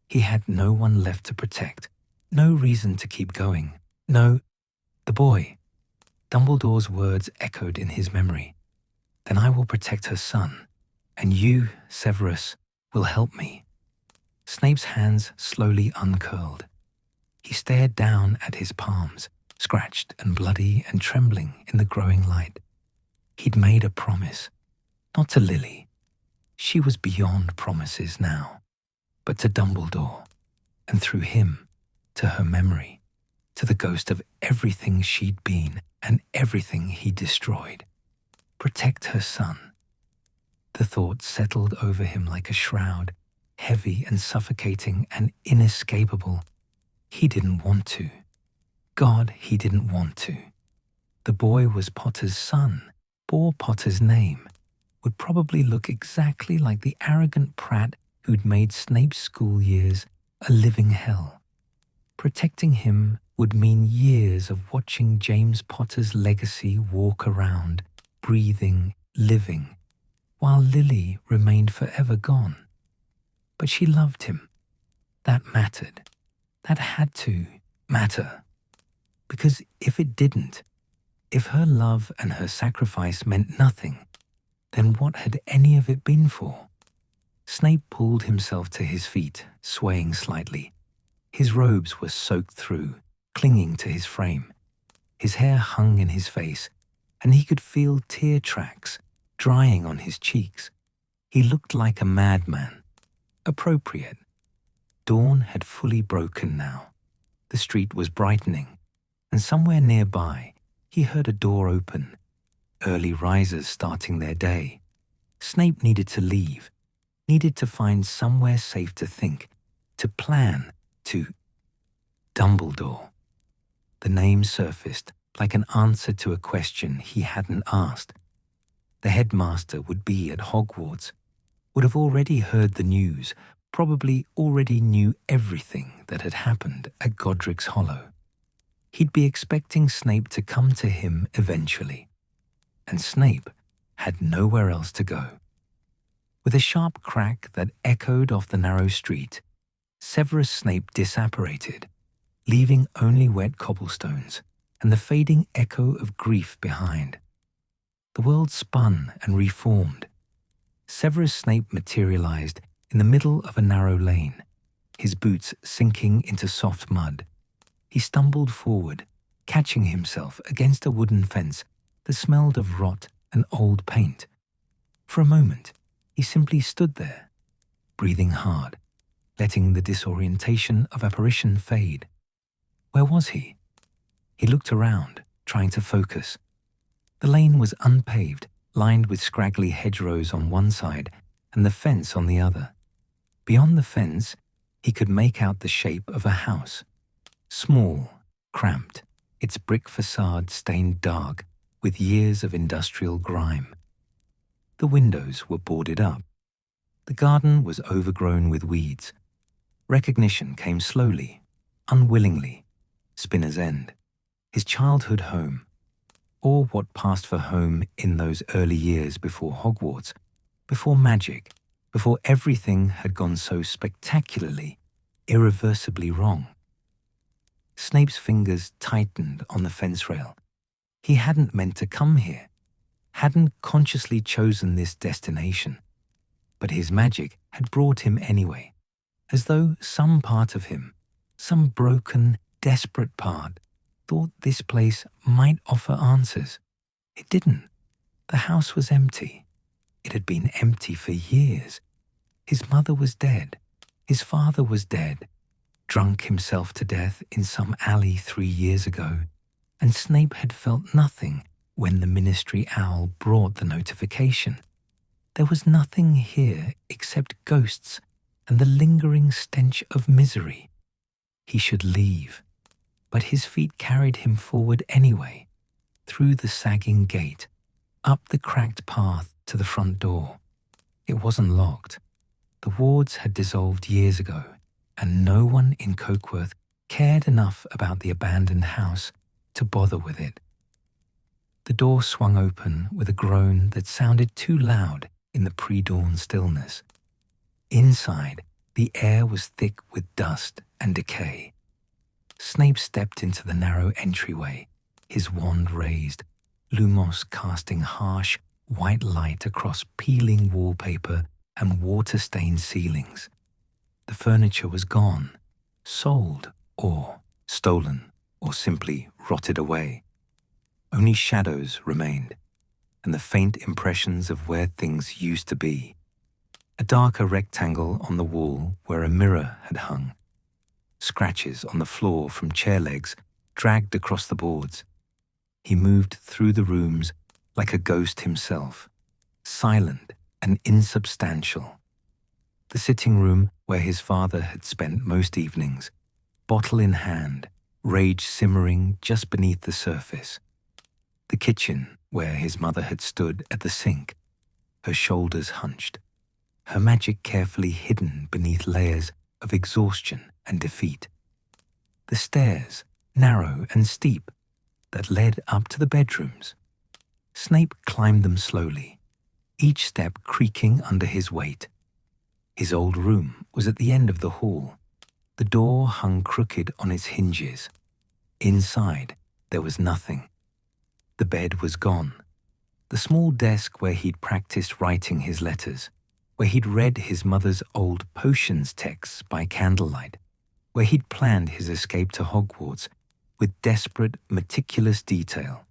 He had no one left to protect, no reason to keep going. No, the boy. Dumbledore's words echoed in his memory. Then I will protect her son, and you, Severus, will help me. Snape's hands slowly uncurled. He stared down at his palms, scratched and bloody and trembling in the growing light. He'd made a promise, not to Lily. She was beyond promises now, but to Dumbledore, and through him, to her memory, to the ghost of everything she'd been and everything he destroyed. Protect her son. The thought settled over him like a shroud, heavy and suffocating and inescapable. He didn't want to. God, he didn't want to. The boy was Potter's son, bore Potter's name, would probably look exactly like the arrogant prat who'd made Snape's school years a living hell. Protecting him would mean years of watching James Potter's legacy walk around, breathing, living, while Lily remained forever gone. But she loved him. That mattered. That had to matter. Because if it didn't, if her love and her sacrifice meant nothing, then what had any of it been for? Snape pulled himself to his feet, swaying slightly. His robes were soaked through, clinging to his frame. His hair hung in his face, and he could feel tear tracks drying on his cheeks. He looked like a madman. Appropriate. Dawn had fully broken now. The street was brightening, and somewhere nearby he heard a door open. Early risers starting their day. Snape needed to leave, needed to find somewhere safe to think, to plan, to... Dumbledore. The name surfaced like an answer to a question he hadn't asked. The headmaster would be at Hogwarts, would have already heard the news, probably already knew everything that had happened at Godric's Hollow. He'd be expecting Snape to come to him eventually, and Snape had nowhere else to go. With a sharp crack that echoed off the narrow street, Severus Snape disapparated, leaving only wet cobblestones and the fading echo of grief behind. The world spun and reformed. Severus Snape materialized in the middle of a narrow lane, his boots sinking into soft mud. He stumbled forward, catching himself against a wooden fence that smelled of rot and old paint. For a moment, he simply stood there, breathing hard, letting the disorientation of apparition fade. Where was he? He looked around, trying to focus. The lane was unpaved, lined with scraggly hedgerows on one side and the fence on the other. Beyond the fence, He could make out the shape of a house, small, cramped, its brick facade stained dark with years of industrial grime. The windows were boarded up. The garden was overgrown with weeds. Recognition came slowly, unwillingly. Spinner's End, his childhood home, or what passed for home in those early years before Hogwarts, before magic, before everything had gone so spectacularly, irreversibly wrong. Snape's fingers tightened on the fence rail. He hadn't meant to come here, hadn't consciously chosen this destination, but his magic had brought him anyway, as though some part of him, some broken, desperate part, thought this place might offer answers. It didn't. The house was empty. It had been empty for years. His mother was dead. His father was dead, drunk himself to death in some alley 3 years ago, and Snape had felt nothing when the Ministry Owl brought the notification. There was nothing here except ghosts and the lingering stench of misery. He should leave, but his feet carried him forward anyway, through the sagging gate, up the cracked path to the front door. It wasn't locked. The wards had dissolved years ago, and no one in Cokeworth cared enough about the abandoned house to bother with it. The door swung open with a groan that sounded too loud in the pre-dawn stillness. Inside, the air was thick with dust and decay. Snape stepped into the narrow entryway, his wand raised, Lumos casting harsh, white light across peeling wallpaper and water-stained ceilings. The furniture was gone, sold, or stolen, or simply rotted away. Only shadows remained, and the faint impressions of where things used to be. A darker rectangle on the wall where a mirror had hung. Scratches on the floor from chair legs dragged across the boards. He moved through the rooms like a ghost himself, silent and insubstantial. The sitting room where his father had spent most evenings, bottle in hand, rage simmering just beneath the surface. The kitchen where his mother had stood at the sink, her shoulders hunched, her magic carefully hidden beneath layers of exhaustion and defeat. The stairs, narrow and steep, that led up to the bedrooms. Snape climbed them slowly, each step creaking under his weight. His old room was at the end of the hall. The door hung crooked on its hinges. Inside, there was nothing. The bed was gone. The small desk where he'd practiced writing his letters, where he'd read his mother's old potions texts by candlelight, where he'd planned his escape to Hogwarts with desperate, meticulous detail.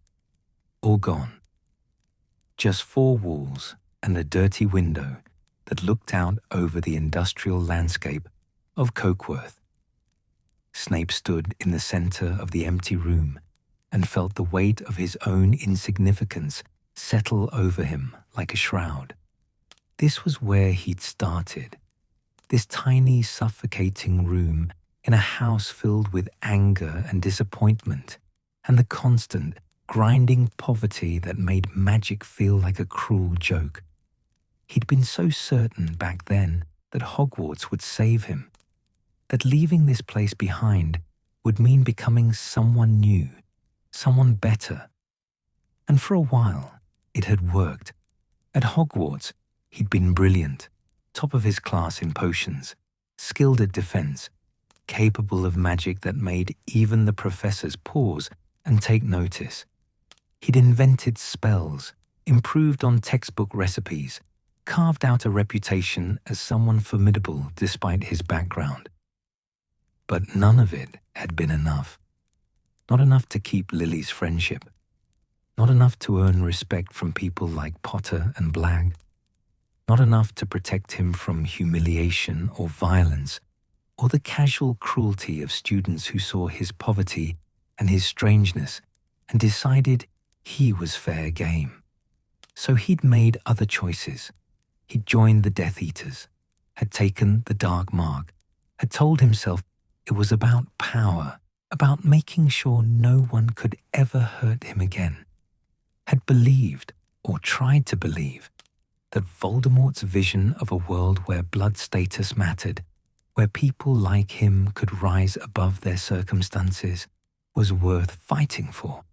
All gone. Just 4 walls and a dirty window that looked out over the industrial landscape of Cokeworth. Snape stood in the center of the empty room and felt the weight of his own insignificance settle over him like a shroud. This was where he'd started, this tiny, suffocating room in a house filled with anger and disappointment, and the constant, grinding poverty that made magic feel like a cruel joke. He'd been so certain back then that Hogwarts would save him, that leaving this place behind would mean becoming someone new, someone better. And for a while, it had worked. At Hogwarts, he'd been brilliant, top of his class in potions, skilled at defense, capable of magic that made even the professors pause and take notice. He'd invented spells, improved on textbook recipes, carved out a reputation as someone formidable despite his background. But none of it had been enough. Not enough to keep Lily's friendship. Not enough to earn respect from people like Potter and Blagg. Not enough to protect him from humiliation or violence, or the casual cruelty of students who saw his poverty and his strangeness and decided he was fair game. So he'd made other choices. He'd joined the Death Eaters, had taken the Dark Mark, had told himself it was about power, about making sure no one could ever hurt him again, had believed, or tried to believe, that Voldemort's vision of a world where blood status mattered, where people like him could rise above their circumstances, was worth fighting for.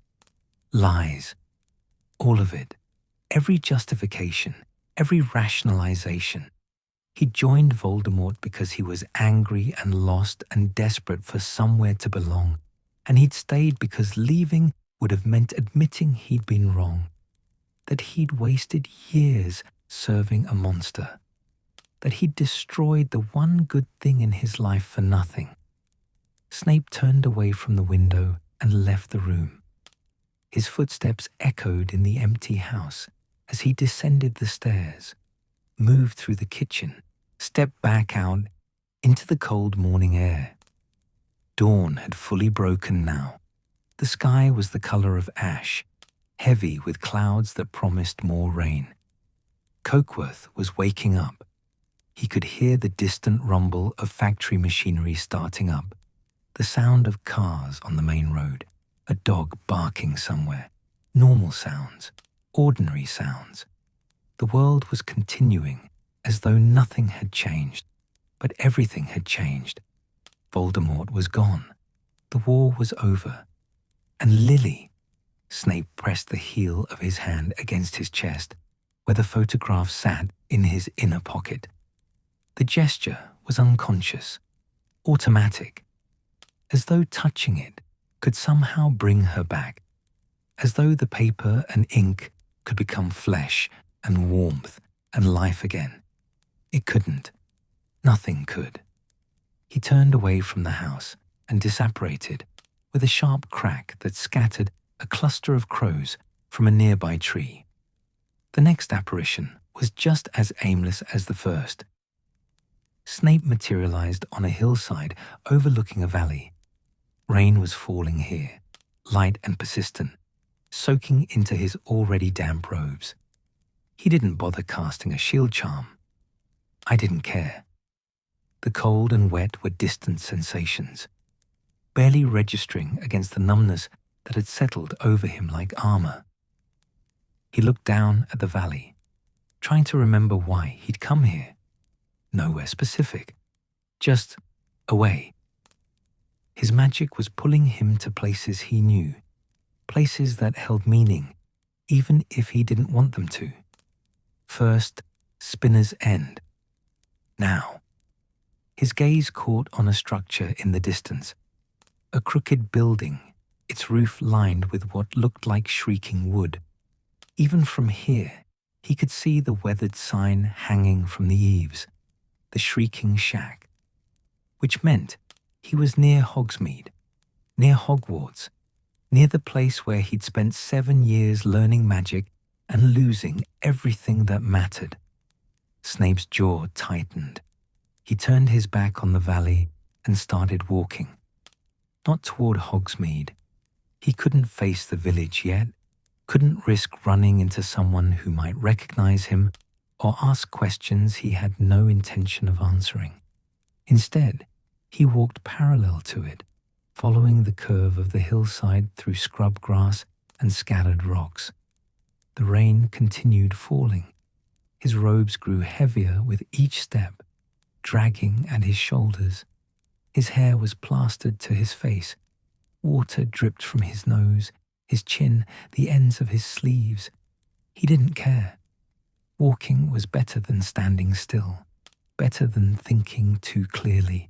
Lies. All of it. Every justification, every rationalization. He joined Voldemort because he was angry and lost and desperate for somewhere to belong, and he'd stayed because leaving would have meant admitting he'd been wrong, that he'd wasted years serving a monster, that he'd destroyed the one good thing in his life for nothing. Snape turned away from the window and left the room. His footsteps echoed in the empty house as he descended the stairs, moved through the kitchen, stepped back out into the cold morning air. Dawn had fully broken now. The sky was the color of ash, heavy with clouds that promised more rain. Cokeworth was waking up. He could hear the distant rumble of factory machinery starting up, the sound of cars on the main road, a dog barking somewhere, normal sounds, ordinary sounds. The world was continuing as though nothing had changed, but everything had changed. Voldemort was gone. The war was over. And Lily, Snape pressed the heel of his hand against his chest, where the photograph sat in his inner pocket. The gesture was unconscious, automatic, as though touching it could somehow bring her back, as though the paper and ink could become flesh and warmth and life again. It couldn't. Nothing could. He turned away from the house and disapparated with a sharp crack that scattered a cluster of crows from a nearby tree. The next apparition was just as aimless as the first. Snape materialized on a hillside overlooking a valley. Rain was falling here, light and persistent, soaking into his already damp robes. He didn't bother casting a shield charm. I didn't care. The cold and wet were distant sensations, barely registering against the numbness that had settled over him like armor. He looked down at the valley, trying to remember why he'd come here. Nowhere specific, just away. His magic was pulling him to places he knew, places that held meaning, even if he didn't want them to. First, Spinner's End. Now, his gaze caught on a structure in the distance, a crooked building, its roof lined with what looked like shrieking wood. Even from here, he could see the weathered sign hanging from the eaves, the shrieking shack, which meant he was near Hogsmeade, near Hogwarts, near the place where he'd spent 7 years learning magic and losing everything that mattered. Snape's jaw tightened. He turned his back on the valley and started walking. Not toward Hogsmeade. He couldn't face the village yet, couldn't risk running into someone who might recognize him or ask questions he had no intention of answering. Instead, he walked parallel to it, following the curve of the hillside through scrub grass and scattered rocks. The rain continued falling. His robes grew heavier with each step, dragging at his shoulders. His hair was plastered to his face. Water dripped from his nose, his chin, the ends of his sleeves. He didn't care. Walking was better than standing still, better than thinking too clearly.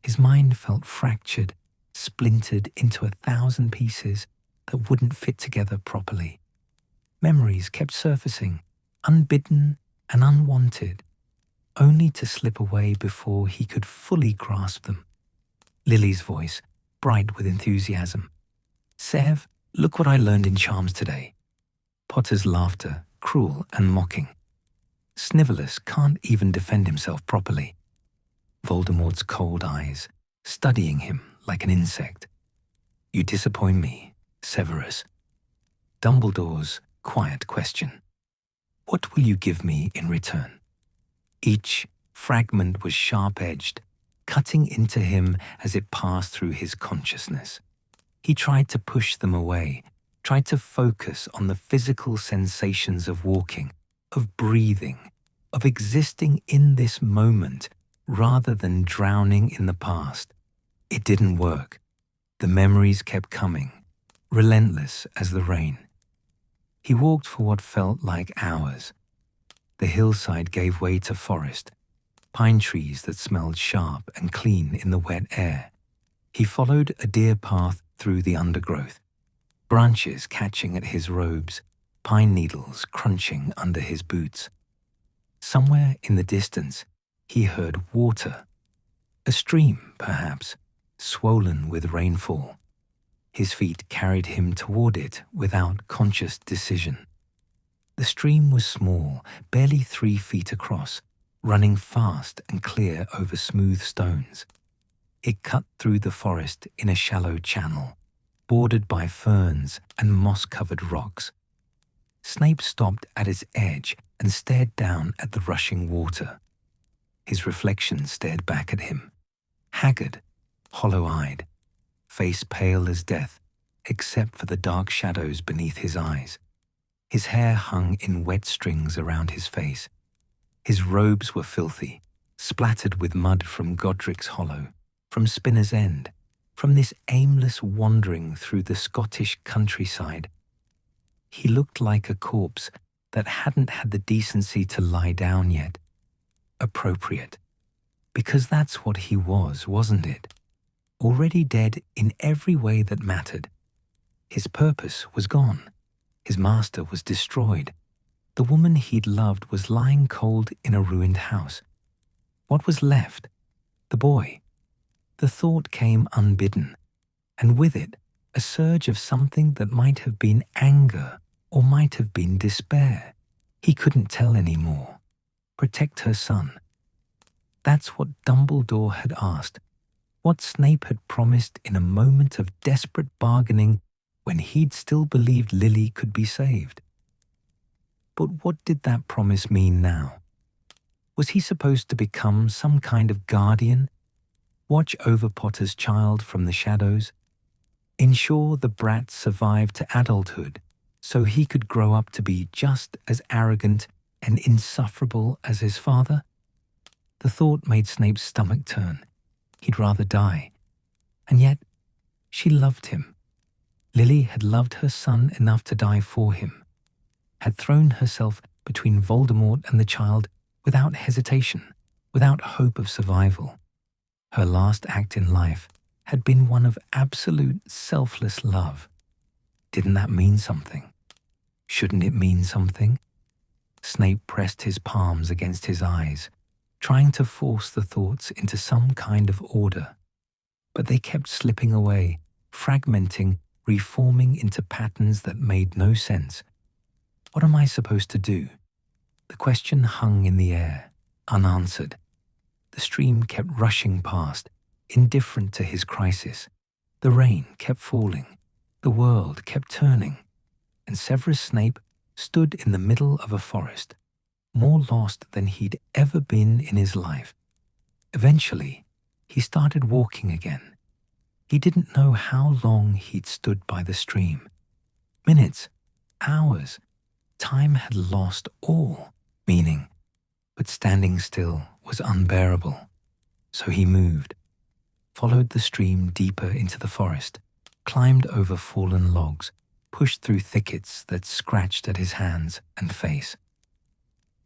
His mind felt fractured, splintered into 1,000 pieces that wouldn't fit together properly. Memories kept surfacing, unbidden and unwanted, only to slip away before he could fully grasp them. Lily's voice, bright with enthusiasm. "Sev, look what I learned in charms today." Potter's laughter, cruel and mocking. Snivelus can't even defend himself properly. Voldemort's cold eyes, studying him like an insect. "You disappoint me, Severus." Dumbledore's quiet question. "What will you give me in return?" Each fragment was sharp-edged, cutting into him as it passed through his consciousness. He tried to push them away, tried to focus on the physical sensations of walking, of breathing, of existing in this moment rather than drowning in the past. It didn't work. The memories kept coming, relentless as the rain. He walked for what felt like hours. The hillside gave way to forest, pine trees that smelled sharp and clean in the wet air. He followed a deer path through the undergrowth, branches catching at his robes, pine needles crunching under his boots. Somewhere in the distance, he heard water, a stream, perhaps, swollen with rainfall. His feet carried him toward it without conscious decision. The stream was small, barely 3 feet across, running fast and clear over smooth stones. It cut through the forest in a shallow channel, bordered by ferns and moss-covered rocks. Snape stopped at its edge and stared down at the rushing water. His reflection stared back at him, haggard, hollow-eyed, face pale as death, except for the dark shadows beneath his eyes. His hair hung in wet strings around his face. His robes were filthy, splattered with mud from Godric's Hollow, from Spinner's End, from this aimless wandering through the Scottish countryside. He looked like a corpse that hadn't had the decency to lie down yet. Appropriate. Because that's what he was, wasn't it? Already dead in every way that mattered. His purpose was gone. His master was destroyed. The woman he'd loved was lying cold in a ruined house. What was left? The boy. The thought came unbidden, and with it, a surge of something that might have been anger or might have been despair. He couldn't tell anymore. Protect her son. That's what Dumbledore had asked, what Snape had promised in a moment of desperate bargaining when he'd still believed Lily could be saved. But what did that promise mean now? Was he supposed to become some kind of guardian? Watch over Potter's child from the shadows? Ensure the brat survived to adulthood so he could grow up to be just as arrogant and insufferable as his father? The thought made Snape's stomach turn. He'd rather die. And yet, she loved him. Lily had loved her son enough to die for him, had thrown herself between Voldemort and the child without hesitation, without hope of survival. Her last act in life had been one of absolute selfless love. Didn't that mean something? Shouldn't it mean something? Snape pressed his palms against his eyes, trying to force the thoughts into some kind of order. But they kept slipping away, fragmenting, reforming into patterns that made no sense. What am I supposed to do? The question hung in the air, unanswered. The stream kept rushing past, indifferent to his crisis. The rain kept falling. The world kept turning. And Severus Snape stood in the middle of a forest, more lost than he'd ever been in his life. Eventually, he started walking again. He didn't know how long he'd stood by the stream. Minutes, hours. Time had lost all meaning, but standing still was unbearable. So he moved, followed the stream deeper into the forest, climbed over fallen logs, pushed through thickets that scratched at his hands and face.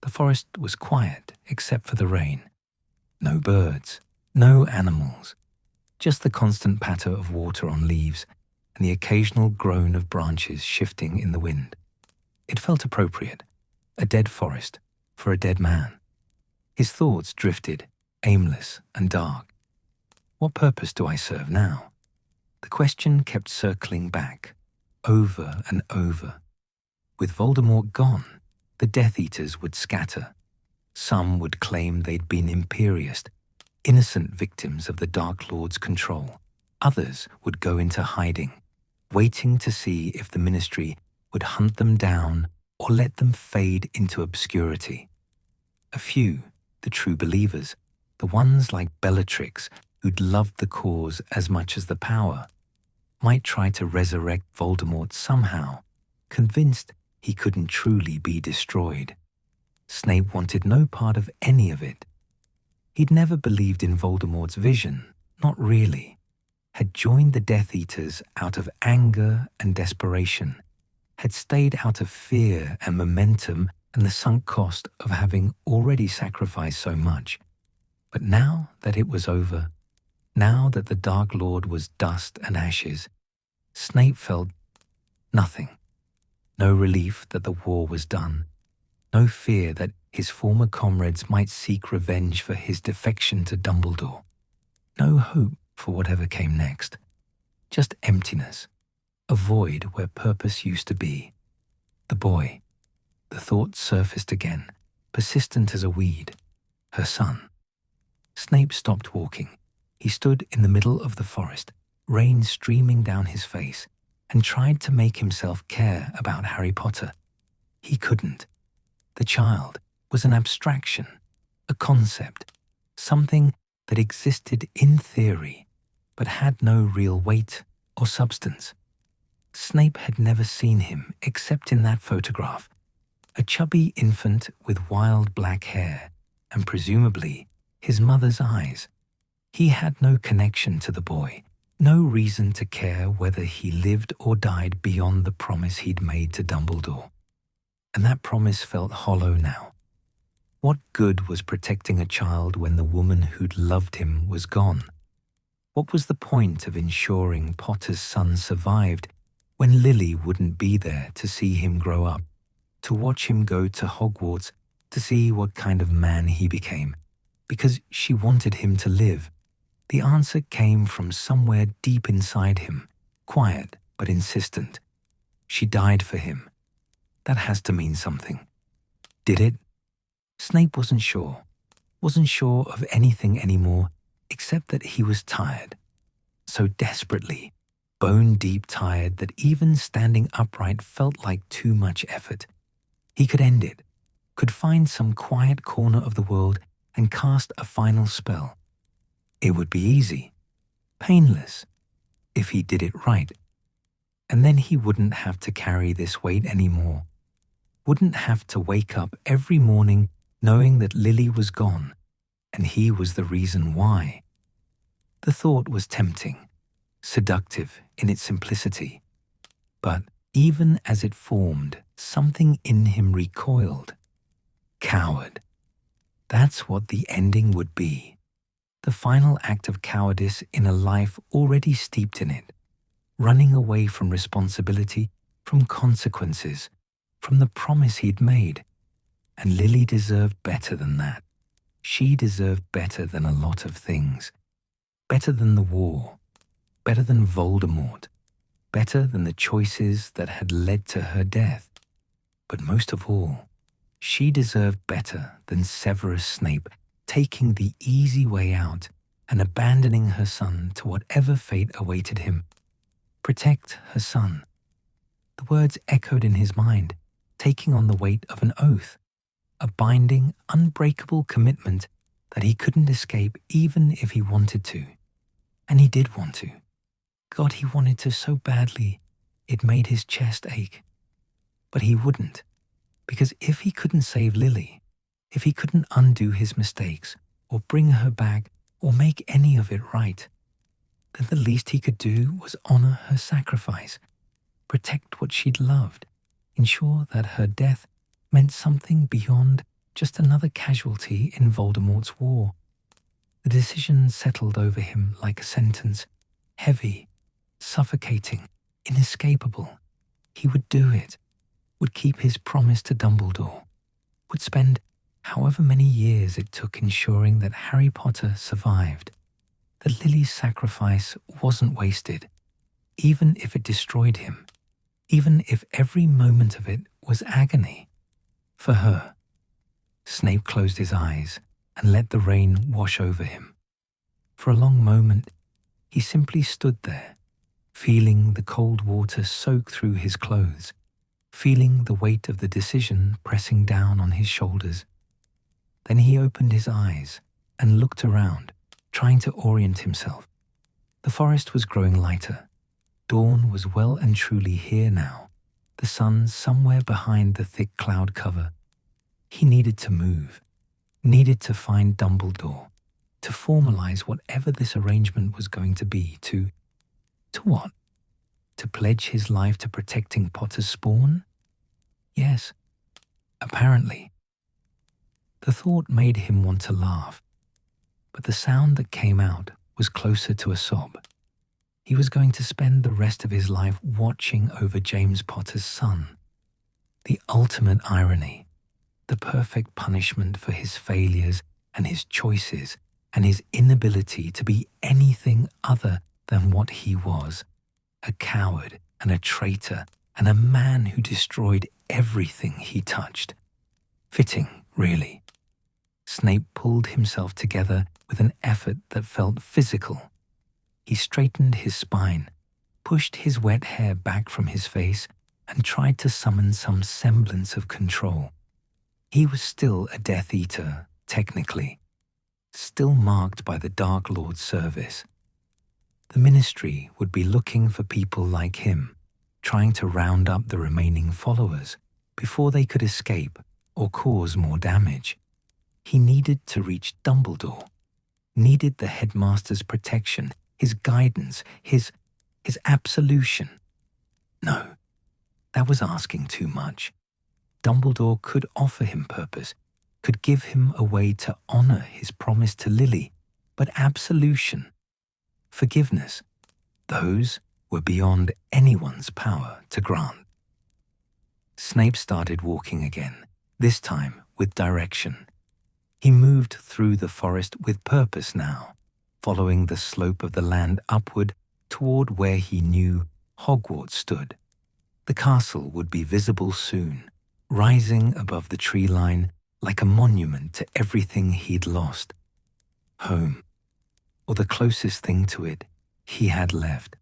The forest was quiet except for the rain. No birds, no animals, just the constant patter of water on leaves and the occasional groan of branches shifting in the wind. It felt appropriate, a dead forest for a dead man. His thoughts drifted, aimless and dark. What purpose do I serve now? The question kept circling back, over and over. With Voldemort gone, the Death Eaters would scatter. Some would claim they'd been imperious, innocent victims of the Dark Lord's control. Others would go into hiding, waiting to see if the Ministry would hunt them down or let them fade into obscurity. A few, the true believers, The ones like Bellatrix, who'd loved the cause as much as the power, might try to resurrect Voldemort somehow, convinced he couldn't truly be destroyed. Snape wanted no part of any of it. He'd never believed in Voldemort's vision, not really. Had joined the Death Eaters out of anger and desperation, had stayed out of fear and momentum and the sunk cost of having already sacrificed so much. But now that it was over, now that the Dark Lord was dust and ashes, Snape felt nothing. No relief that the war was done, no fear that his former comrades might seek revenge for his defection to Dumbledore, no hope for whatever came next. Just emptiness, a void where purpose used to be. The boy. The thought surfaced again, persistent as a weed. Her son. Snape stopped walking. He stood in the middle of the forest, rain streaming down his face, and tried to make himself care about Harry Potter. He couldn't. The child was an abstraction, a concept, something that existed in theory, but had no real weight or substance. Snape had never seen him except in that photograph, a chubby infant with wild black hair, and presumably his mother's eyes. He had no connection to the boy, no reason to care whether he lived or died beyond the promise he'd made to Dumbledore. And that promise felt hollow now. What good was protecting a child when the woman who'd loved him was gone? What was the point of ensuring Potter's son survived when Lily wouldn't be there to see him grow up, to watch him go to Hogwarts, to see what kind of man he became, because she wanted him to live? The answer came from somewhere deep inside him, quiet but insistent. She died for him. That has to mean something. Did it? Snape wasn't sure of anything anymore except that he was tired. So desperately, bone-deep tired that even standing upright felt like too much effort. He could end it, could find some quiet corner of the world and cast a final spell. It would be easy, painless, if he did it right. And then he wouldn't have to carry this weight anymore, wouldn't have to wake up every morning knowing that Lily was gone, and he was the reason why. The thought was tempting, seductive in its simplicity. But even as it formed, something in him recoiled. Coward. That's what the ending would be. The final act of cowardice in a life already steeped in it, running away from responsibility, from consequences, from the promise he'd made. And Lily deserved better than that. She deserved better than a lot of things. Better than the war. Better than Voldemort. Better than the choices that had led to her death. But most of all, she deserved better than Severus Snape taking the easy way out and abandoning her son to whatever fate awaited him. Protect her son. The words echoed in his mind, taking on the weight of an oath, a binding, unbreakable commitment that he couldn't escape even if he wanted to. And he did want to. God, he wanted to so badly, it made his chest ache. But he wouldn't, because if he couldn't save Lily, if he couldn't undo his mistakes, or bring her back, or make any of it right, then the least he could do was honor her sacrifice, protect what she'd loved, ensure that her death meant something beyond just another casualty in Voldemort's war. The decision settled over him like a sentence, heavy, suffocating, inescapable. He would do it, would keep his promise to Dumbledore, would spend however many years it took ensuring that Harry Potter survived, that Lily's sacrifice wasn't wasted, even if it destroyed him, even if every moment of it was agony. For her. Snape closed his eyes and let the rain wash over him. For a long moment, he simply stood there, feeling the cold water soak through his clothes, feeling the weight of the decision pressing down on his shoulders. Then he opened his eyes, and looked around, trying to orient himself. The forest was growing lighter. Dawn was well and truly here now, the sun somewhere behind the thick cloud cover. He needed to move, needed to find Dumbledore, to formalize whatever this arrangement was going to be, to what? To pledge his life to protecting Potter's spawn? Yes, apparently. The thought made him want to laugh, but the sound that came out was closer to a sob. He was going to spend the rest of his life watching over James Potter's son. The ultimate irony, the perfect punishment for his failures and his choices and his inability to be anything other than what he was, a coward and a traitor and a man who destroyed everything he touched. Fitting, really. Snape pulled himself together with an effort that felt physical. He straightened his spine, pushed his wet hair back from his face, and tried to summon some semblance of control. He was still a Death Eater, technically, still marked by the Dark Lord's service. The Ministry would be looking for people like him, trying to round up the remaining followers before they could escape or cause more damage. He needed to reach Dumbledore, needed the headmaster's protection, his guidance, his absolution. No, that was asking too much. Dumbledore could offer him purpose, could give him a way to honor his promise to Lily, but absolution, forgiveness, those were beyond anyone's power to grant. Snape started walking again, this time with direction. He moved through the forest with purpose now, following the slope of the land upward toward where he knew Hogwarts stood. The castle would be visible soon, rising above the tree line like a monument to everything he'd lost. Home, or the closest thing to it he had left.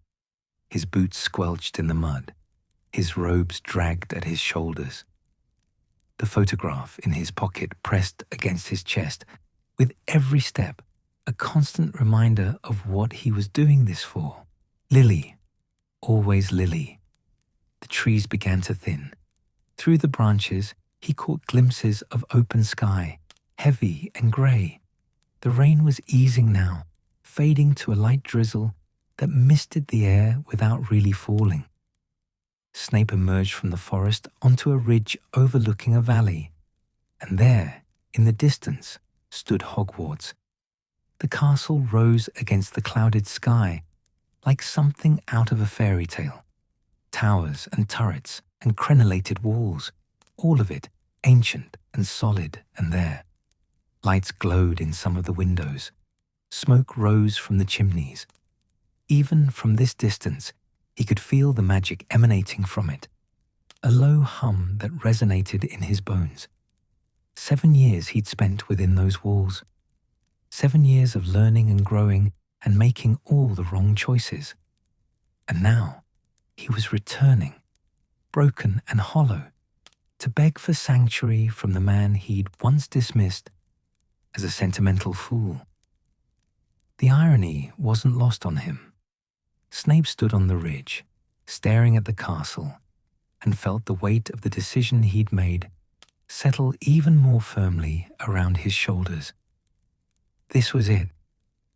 His boots squelched in the mud, his robes dragged at his shoulders. The photograph in his pocket pressed against his chest, with every step a constant reminder of what he was doing this for. Lily, always Lily. The trees began to thin. Through the branches, he caught glimpses of open sky, heavy and grey. The rain was easing now, fading to a light drizzle that misted the air without really falling. Snape emerged from the forest onto a ridge overlooking a valley, and there, in the distance, stood Hogwarts. The castle rose against the clouded sky, like something out of a fairy tale. Towers and turrets and crenellated walls, all of it ancient and solid and there. Lights glowed in some of the windows. Smoke rose from the chimneys. Even from this distance, he could feel the magic emanating from it, a low hum that resonated in his bones. 7 years he'd spent within those walls. 7 years of learning and growing and making all the wrong choices. And now he was returning, broken and hollow, to beg for sanctuary from the man he'd once dismissed as a sentimental fool. The irony wasn't lost on him. Snape stood on the ridge, staring at the castle, and felt the weight of the decision he'd made settle even more firmly around his shoulders. This was it,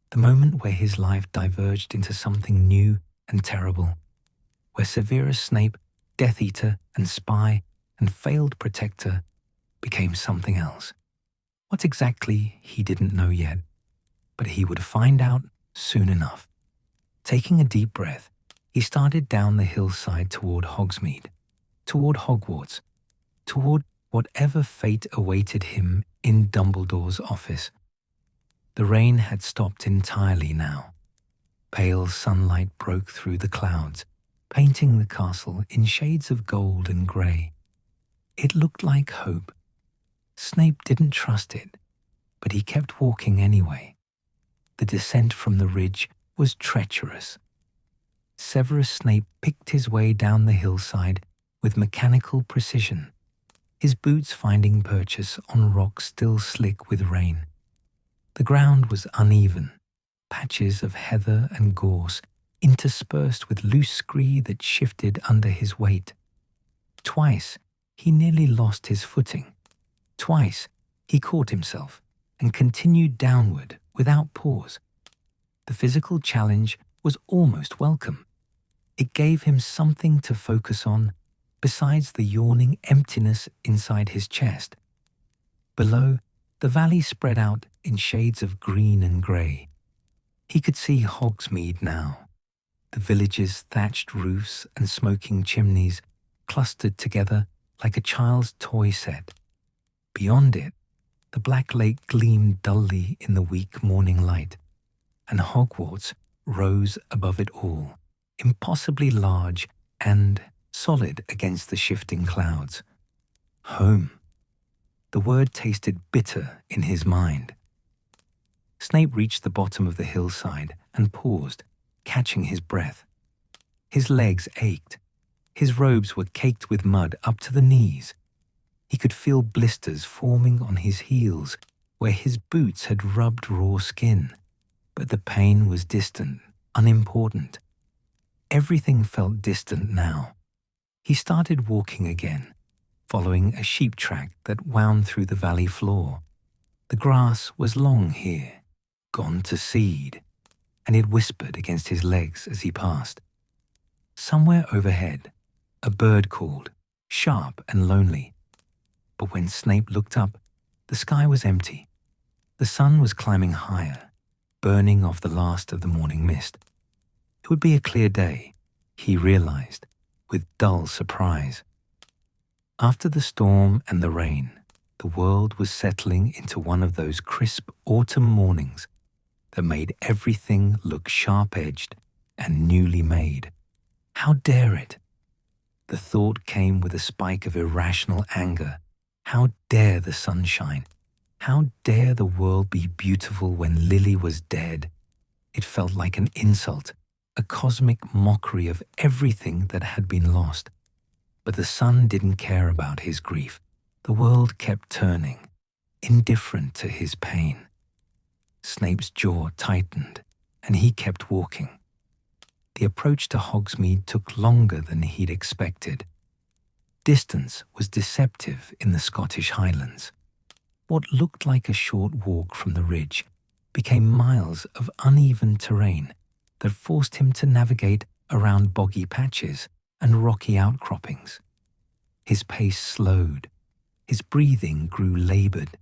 the moment where his life diverged into something new and terrible, where Severus Snape, Death Eater and spy and failed protector, became something else. What exactly, he didn't know yet, but he would find out soon enough. Taking a deep breath, he started down the hillside toward Hogsmeade, toward Hogwarts, toward whatever fate awaited him in Dumbledore's office. The rain had stopped entirely now. Pale sunlight broke through the clouds, painting the castle in shades of gold and grey. It looked like hope. Snape didn't trust it, but he kept walking anyway. The descent from the ridge was treacherous. Severus Snape picked his way down the hillside with mechanical precision, his boots finding purchase on rock still slick with rain. The ground was uneven, patches of heather and gorse interspersed with loose scree that shifted under his weight. Twice he nearly lost his footing. Twice he caught himself and continued downward without pause. The physical challenge was almost welcome. It gave him something to focus on besides the yawning emptiness inside his chest. Below, the valley spread out in shades of green and grey. He could see Hogsmeade now, the village's thatched roofs and smoking chimneys clustered together like a child's toy set. Beyond it, the black lake gleamed dully in the weak morning light, and Hogwarts rose above it all, impossibly large and solid against the shifting clouds. Home. The word tasted bitter in his mind. Snape reached the bottom of the hillside and paused, catching his breath. His legs ached. His robes were caked with mud up to the knees. He could feel blisters forming on his heels where his boots had rubbed raw skin. But the pain was distant, unimportant. Everything felt distant now. He started walking again, following a sheep track that wound through the valley floor. The grass was long here, gone to seed, and it whispered against his legs as he passed. Somewhere overhead, a bird called, sharp and lonely. But when Snape looked up, the sky was empty. The sun was climbing higher, burning off the last of the morning mist. It would be a clear day, he realized, with dull surprise. After the storm and the rain, the world was settling into one of those crisp autumn mornings that made everything look sharp-edged and newly made. How dare it? The thought came with a spike of irrational anger. How dare the sunshine? How dare the world be beautiful when Lily was dead? It felt like an insult, a cosmic mockery of everything that had been lost. But the sun didn't care about his grief. The world kept turning, indifferent to his pain. Snape's jaw tightened, and he kept walking. The approach to Hogsmeade took longer than he'd expected. Distance was deceptive in the Scottish Highlands. What looked like a short walk from the ridge became miles of uneven terrain that forced him to navigate around boggy patches and rocky outcroppings. His pace slowed. His breathing grew labored.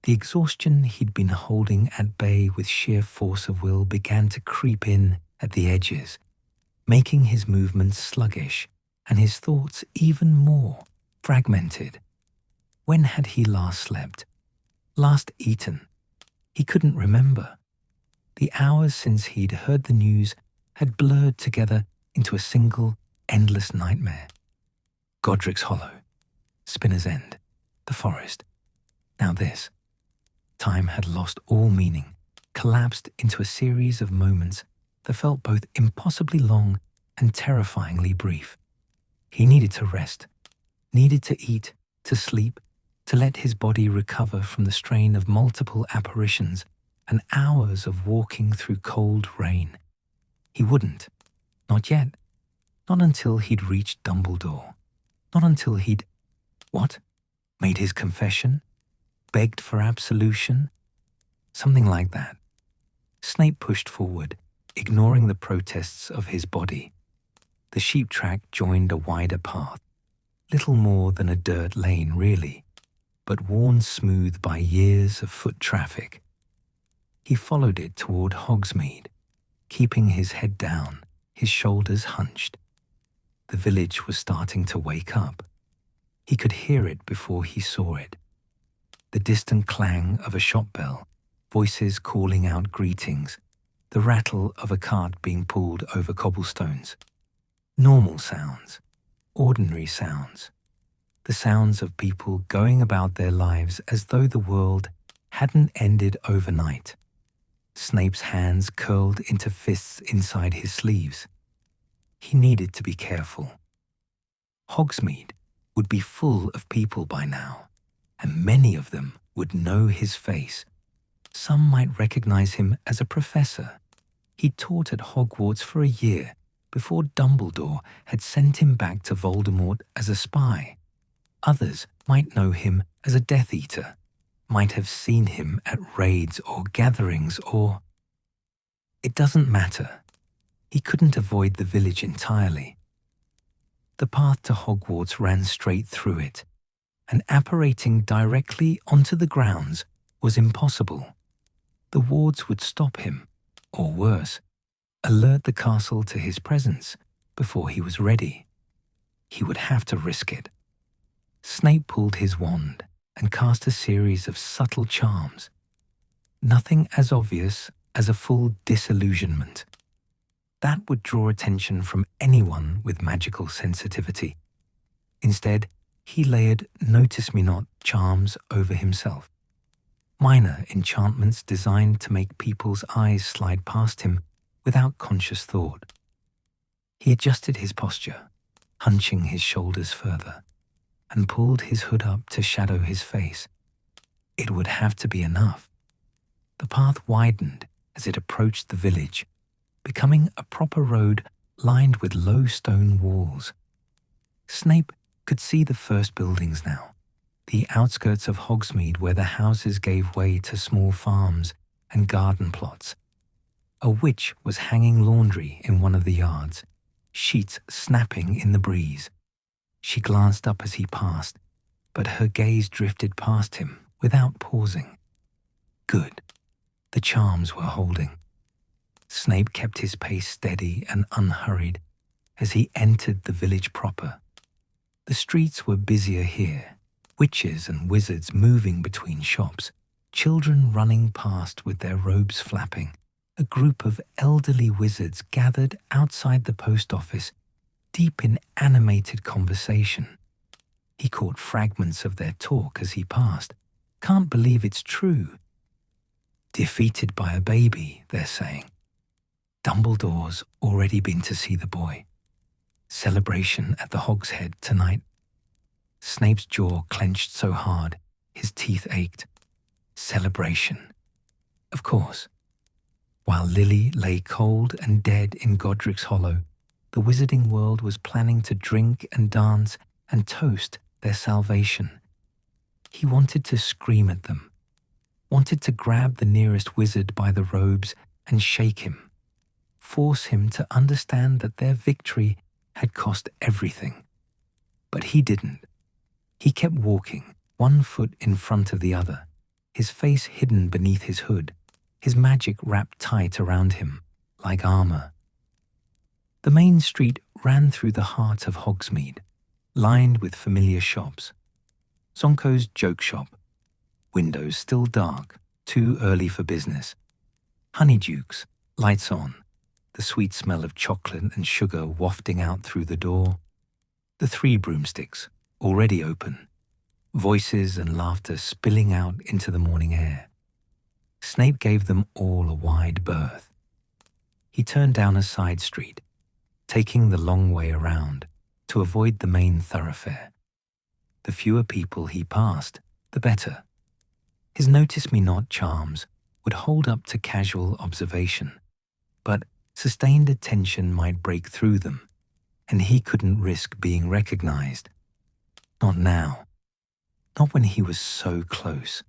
The exhaustion he'd been holding at bay with sheer force of will began to creep in at the edges, making his movements sluggish and his thoughts even more fragmented. When had he last slept? Last eaten? He couldn't remember. The hours since he'd heard the news had blurred together into a single, endless nightmare. Godric's Hollow, Spinner's End, the forest. Now this. Time had lost all meaning, collapsed into a series of moments that felt both impossibly long and terrifyingly brief. He needed to rest, needed to eat, to sleep, to let his body recover from the strain of multiple apparitions and hours of walking through cold rain. He wouldn't. Not yet. Not until he'd reached Dumbledore. Not until he'd... What? Made his confession? Begged for absolution? Something like that. Snape pushed forward, ignoring the protests of his body. The sheep track joined a wider path, little more than a dirt lane really, but worn smooth by years of foot traffic. He followed it toward Hogsmeade, keeping his head down, his shoulders hunched. The village was starting to wake up. He could hear it before he saw it. The distant clang of a shop bell, voices calling out greetings, the rattle of a cart being pulled over cobblestones. Normal sounds, ordinary sounds, the sounds of people going about their lives as though the world hadn't ended overnight. Snape's hands curled into fists inside his sleeves. He needed to be careful. Hogsmeade would be full of people by now, and many of them would know his face. Some might recognize him as a professor. He taught at Hogwarts for a year before Dumbledore had sent him back to Voldemort as a spy. Others might know him as a Death Eater, might have seen him at raids or gatherings or… It doesn't matter. He couldn't avoid the village entirely. The path to Hogwarts ran straight through it, and apparating directly onto the grounds was impossible. The wards would stop him, or worse, alert the castle to his presence before he was ready. He would have to risk it. Snape pulled his wand and cast a series of subtle charms. Nothing as obvious as a full disillusionment. That would draw attention from anyone with magical sensitivity. Instead, he layered notice-me-not charms over himself. Minor enchantments designed to make people's eyes slide past him without conscious thought. He adjusted his posture, hunching his shoulders further, and pulled his hood up to shadow his face. It would have to be enough. The path widened as it approached the village, becoming a proper road lined with low stone walls. Snape could see the first buildings now, the outskirts of Hogsmeade where the houses gave way to small farms and garden plots. A witch was hanging laundry in one of the yards, sheets snapping in the breeze. She glanced up as he passed, but her gaze drifted past him without pausing. Good. The charms were holding. Snape kept his pace steady and unhurried as he entered the village proper. The streets were busier here, witches and wizards moving between shops, children running past with their robes flapping. A group of elderly wizards gathered outside the post office, deep in animated conversation. He caught fragments of their talk as he passed. Can't believe it's true. Defeated by a baby, they're saying. Dumbledore's already been to see the boy. Celebration at the Hog's Head tonight. Snape's jaw clenched so hard, his teeth ached. Celebration. Of course. While Lily lay cold and dead in Godric's Hollow, the wizarding world was planning to drink and dance and toast their salvation. He wanted to scream at them, wanted to grab the nearest wizard by the robes and shake him, force him to understand that their victory had cost everything. But he didn't. He kept walking, one foot in front of the other, his face hidden beneath his hood, his magic wrapped tight around him, like armor. The main street ran through the heart of Hogsmeade, lined with familiar shops. Zonko's joke shop, windows still dark, too early for business. Honeydukes, lights on, the sweet smell of chocolate and sugar wafting out through the door. The Three Broomsticks, already open, voices and laughter spilling out into the morning air. Snape gave them all a wide berth. He turned down a side street, taking the long way around to avoid the main thoroughfare. The fewer people he passed, the better. His notice-me-not charms would hold up to casual observation, but sustained attention might break through them, and he couldn't risk being recognized. Not now. Not when he was so close.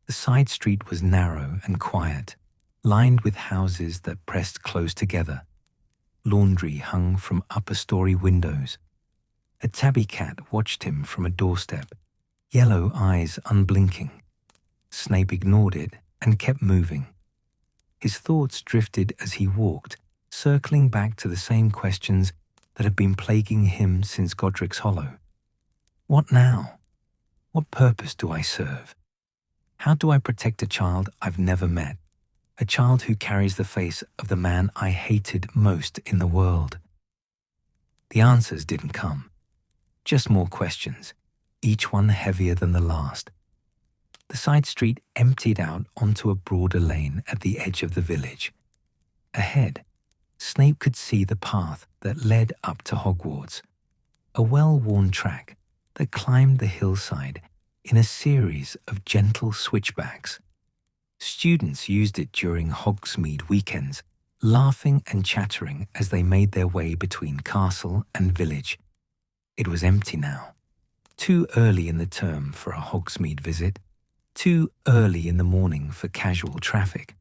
The side street was narrow and quiet, lined with houses that pressed close together. Laundry hung from upper-story windows. A tabby cat watched him from a doorstep, yellow eyes unblinking. Snape ignored it and kept moving. His thoughts drifted as he walked, circling back to the same questions that had been plaguing him since Godric's Hollow. What now? What purpose do I serve? How do I protect a child I've never met? A child who carries the face of the man I hated most in the world. The answers didn't come. Just more questions, each one heavier than the last. The side street emptied out onto a broader lane at the edge of the village. Ahead, Snape could see the path that led up to Hogwarts, a well-worn track that climbed the hillside in a series of gentle switchbacks. Students used it during Hogsmeade weekends, laughing and chattering as they made their way between castle and village. It was empty now. Too early in the term for a Hogsmeade visit. Too early in the morning for casual traffic.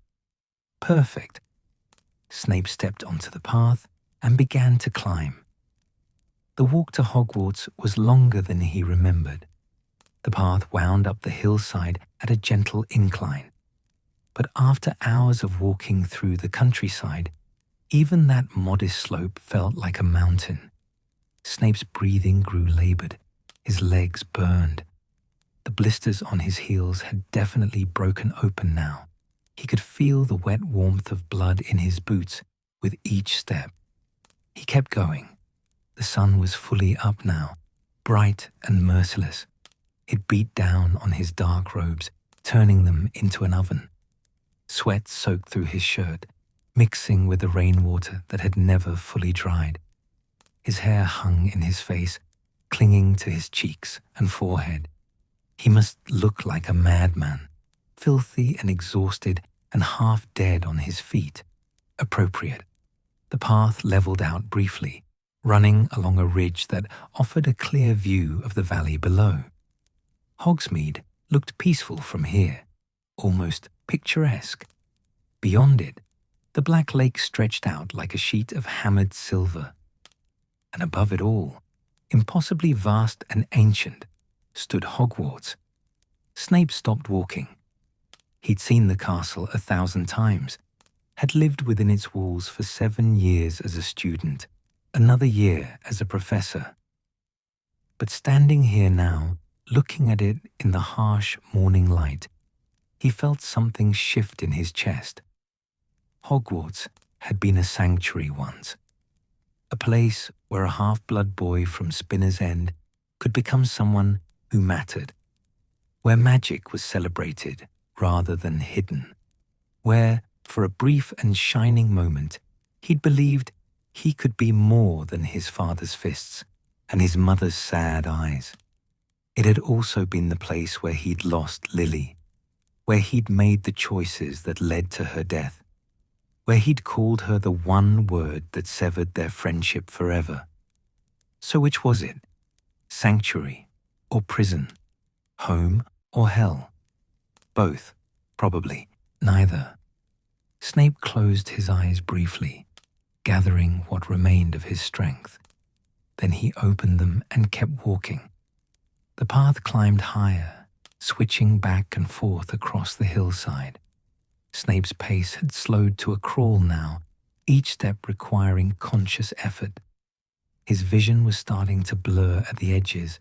Perfect. Snape stepped onto the path and began to climb. The walk to Hogwarts was longer than he remembered. The path wound up the hillside at a gentle incline. But after hours of walking through the countryside, even that modest slope felt like a mountain. Snape's breathing grew labored. His legs burned. The blisters on his heels had definitely broken open now. He could feel the wet warmth of blood in his boots with each step. He kept going. The sun was fully up now, bright and merciless. It beat down on his dark robes, turning them into an oven. Sweat soaked through his shirt, mixing with the rainwater that had never fully dried. His hair hung in his face, clinging to his cheeks and forehead. He must look like a madman, filthy and exhausted and half dead on his feet. Appropriate. The path leveled out briefly, running along a ridge that offered a clear view of the valley below. Hogsmeade looked peaceful from here, almost picturesque. Beyond it, the black lake stretched out like a sheet of hammered silver. And above it all, impossibly vast and ancient, stood Hogwarts. Snape stopped walking. He'd seen the castle 1,000 times, had lived within its walls for 7 years as a student, another year as a professor. But standing here now, looking at it in the harsh morning light, he felt something shift in his chest. Hogwarts had been a sanctuary once, a place where a half-blood boy from Spinner's End could become someone who mattered, where magic was celebrated rather than hidden, where, for a brief and shining moment, he'd believed he could be more than his father's fists and his mother's sad eyes. It had also been the place where he'd lost Lily, where he'd made the choices that led to her death, where he'd called her the one word that severed their friendship forever. So which was it? Sanctuary or prison? Home or hell? Both, probably. Neither. Snape closed his eyes briefly, gathering what remained of his strength. Then he opened them and kept walking. The path climbed higher, switching back and forth across the hillside. Snape's pace had slowed to a crawl now, each step requiring conscious effort. His vision was starting to blur at the edges,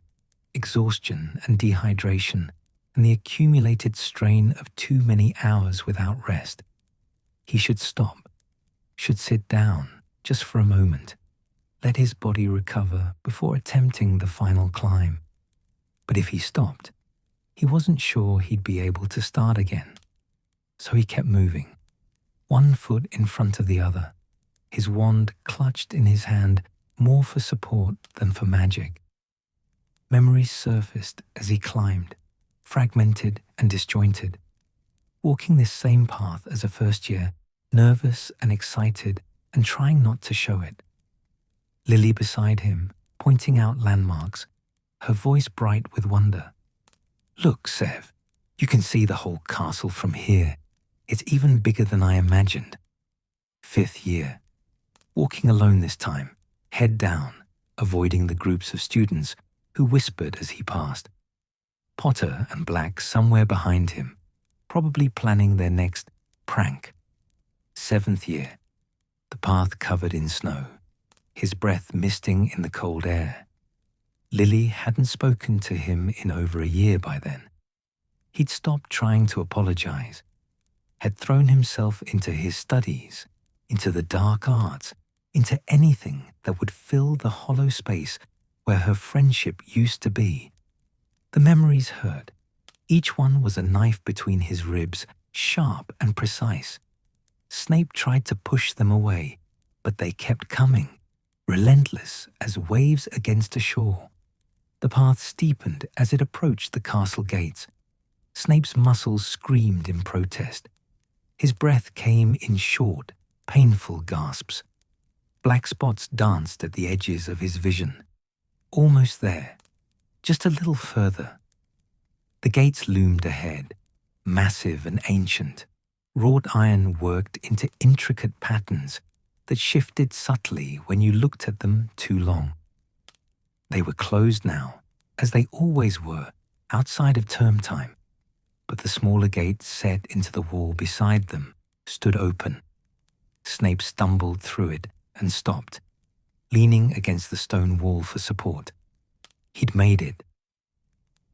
exhaustion and dehydration, and the accumulated strain of too many hours without rest. He should stop, should sit down, just for a moment, let his body recover before attempting the final climb. But if he stopped, he wasn't sure he'd be able to start again. So he kept moving, one foot in front of the other, his wand clutched in his hand more for support than for magic. Memories surfaced as he climbed, fragmented and disjointed, walking this same path as a first year, nervous and excited and trying not to show it. Lily beside him, pointing out landmarks, her voice bright with wonder. "Look, Sev, you can see the whole castle from here. It's even bigger than I imagined." 5th year. Walking alone this time, head down, avoiding the groups of students who whispered as he passed. Potter and Black somewhere behind him, probably planning their next prank. 7th year. The path covered in snow, his breath misting in the cold air. Lily hadn't spoken to him in over a year by then. He'd stopped trying to apologize, had thrown himself into his studies, into the dark arts, into anything that would fill the hollow space where her friendship used to be. The memories hurt. Each one was a knife between his ribs, sharp and precise. Snape tried to push them away, but they kept coming, relentless as waves against a shore. The path steepened as it approached the castle gates. Snape's muscles screamed in protest. His breath came in short, painful gasps. Black spots danced at the edges of his vision. Almost there, just a little further. The gates loomed ahead, massive and ancient. Wrought iron worked into intricate patterns that shifted subtly when you looked at them too long. They were closed now, as they always were, outside of term time, but the smaller gate set into the wall beside them stood open. Snape stumbled through it and stopped, leaning against the stone wall for support. He'd made it.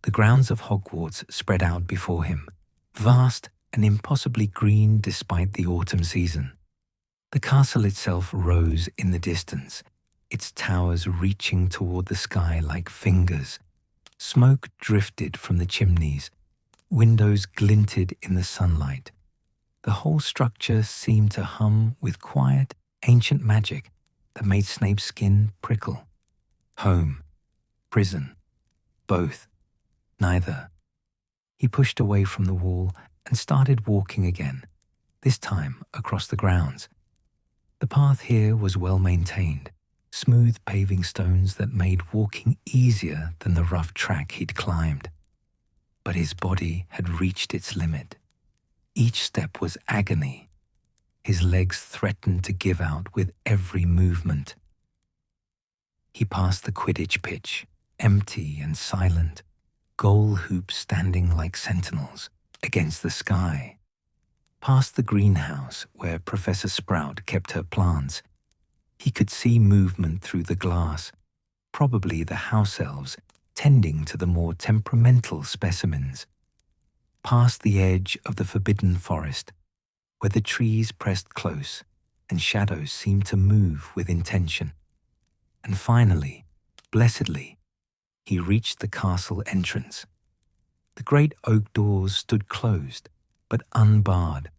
The grounds of Hogwarts spread out before him, vast and impossibly green despite the autumn season. The castle itself rose in the distance, its towers reaching toward the sky like fingers. Smoke drifted from the chimneys. Windows glinted in the sunlight. The whole structure seemed to hum with quiet, ancient magic that made Snape's skin prickle. Home, prison, both, neither. He pushed away from the wall and started walking again, this time across the grounds. The path here was well maintained, smooth paving stones that made walking easier than the rough track he'd climbed. But his body had reached its limit. Each step was agony. His legs threatened to give out with every movement. He passed the Quidditch pitch, empty and silent, goal hoops standing like sentinels against the sky. Past the greenhouse where Professor Sprout kept her plants. He could see movement through the glass, probably the house elves tending to the more temperamental specimens. Past the edge of the forbidden forest, where the trees pressed close and shadows seemed to move with intention. And finally, blessedly, he reached the castle entrance. The great oak doors stood closed, but unbarred.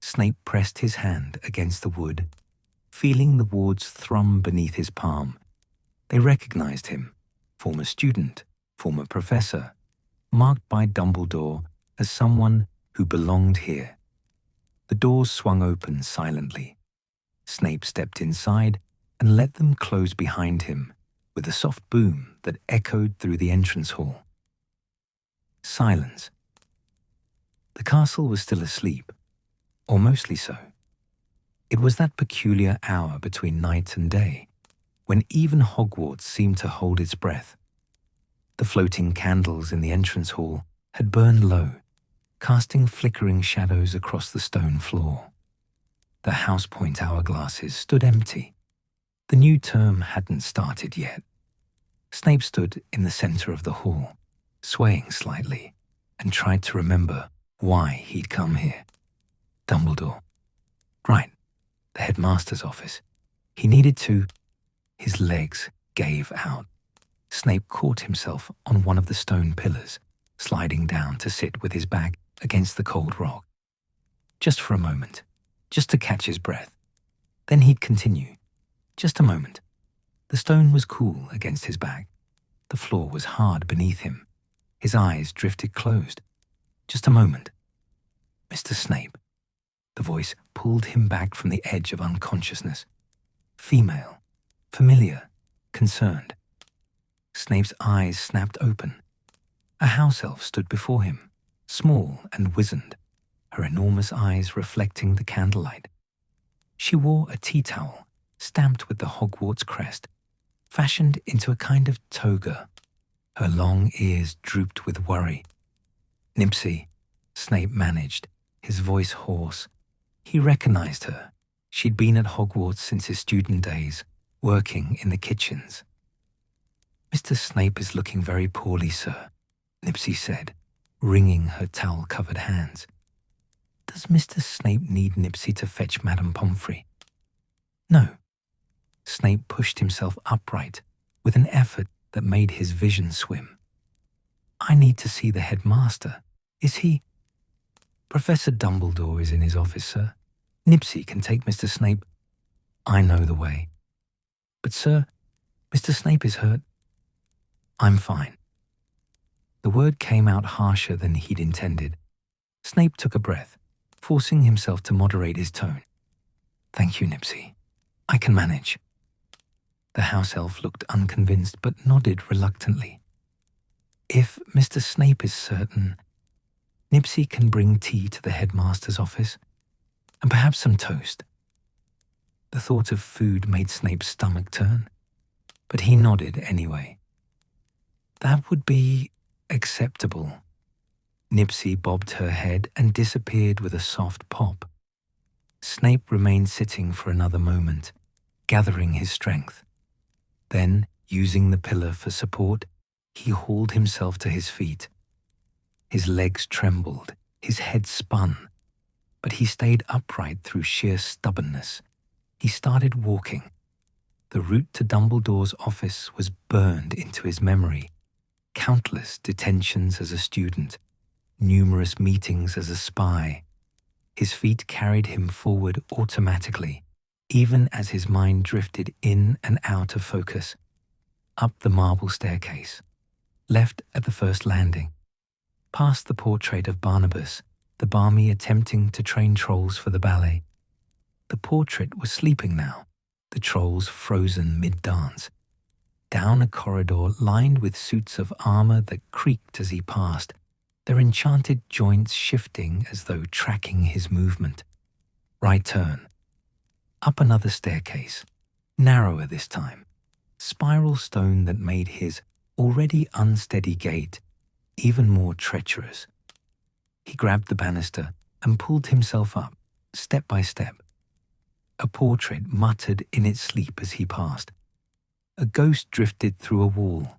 Snape pressed his hand against the wood, feeling the wards thrum beneath his palm. They recognized him, former student, former professor, marked by Dumbledore as someone who belonged here. The doors swung open silently. Snape stepped inside and let them close behind him with a soft boom that echoed through the entrance hall. Silence. The castle was still asleep, or mostly so. It was that peculiar hour between night and day, when even Hogwarts seemed to hold its breath. The floating candles in the entrance hall had burned low, casting flickering shadows across the stone floor. The house point hourglasses stood empty. The new term hadn't started yet. Snape stood in the center of the hall, swaying slightly, and tried to remember why he'd come here. Dumbledore. Right, the headmaster's office. He needed to... His legs gave out. Snape caught himself on one of the stone pillars, sliding down to sit with his back against the cold rock. Just for a moment, just to catch his breath. Then he'd continue. Just a moment. The stone was cool against his back. The floor was hard beneath him. His eyes drifted closed. Just a moment. Mr. Snape. The voice pulled him back from the edge of unconsciousness. Female, familiar, concerned. Snape's eyes snapped open. A house elf stood before him, small and wizened, her enormous eyes reflecting the candlelight. She wore a tea towel, stamped with the Hogwarts crest, fashioned into a kind of toga. Her long ears drooped with worry. Nipsey, Snape managed, his voice hoarse. He recognized her. She'd been at Hogwarts since his student days, working in the kitchens. Mr. Snape is looking very poorly, sir, Nipsey said, wringing her towel-covered hands. Does Mr. Snape need Nipsey to fetch Madame Pomfrey? No. Snape pushed himself upright with an effort that made his vision swim. I need to see the headmaster. Is he... Professor Dumbledore is in his office, sir. Nipsey can take Mr. Snape. I know the way. But, sir, Mr. Snape is hurt. I'm fine. The word came out harsher than he'd intended. Snape took a breath, forcing himself to moderate his tone. "Thank you, Nipsey. I can manage." The house elf looked unconvinced but nodded reluctantly. "If Mr. Snape is certain, Nipsey can bring tea to the headmaster's office, and perhaps some toast." The thought of food made Snape's stomach turn, but he nodded anyway. "That would be acceptable." Nipsey bobbed her head and disappeared with a soft pop. Snape remained sitting for another moment, gathering his strength. Then, using the pillar for support, he hauled himself to his feet. His legs trembled, his head spun, but he stayed upright through sheer stubbornness. He started walking. The route to Dumbledore's office was burned into his memory. Countless detentions as a student, numerous meetings as a spy. His feet carried him forward automatically, even as his mind drifted in and out of focus. Up the marble staircase, left at the first landing, past the portrait of Barnabas, the barmy attempting to train trolls for the ballet. The portrait was sleeping now, the trolls frozen mid-dance. Down a corridor lined with suits of armor that creaked as he passed, their enchanted joints shifting as though tracking his movement. Right turn. Up another staircase, narrower this time, spiral stone that made his already unsteady gait even more treacherous. He grabbed the banister and pulled himself up, step by step. A portrait muttered in its sleep as he passed. A ghost drifted through a wall,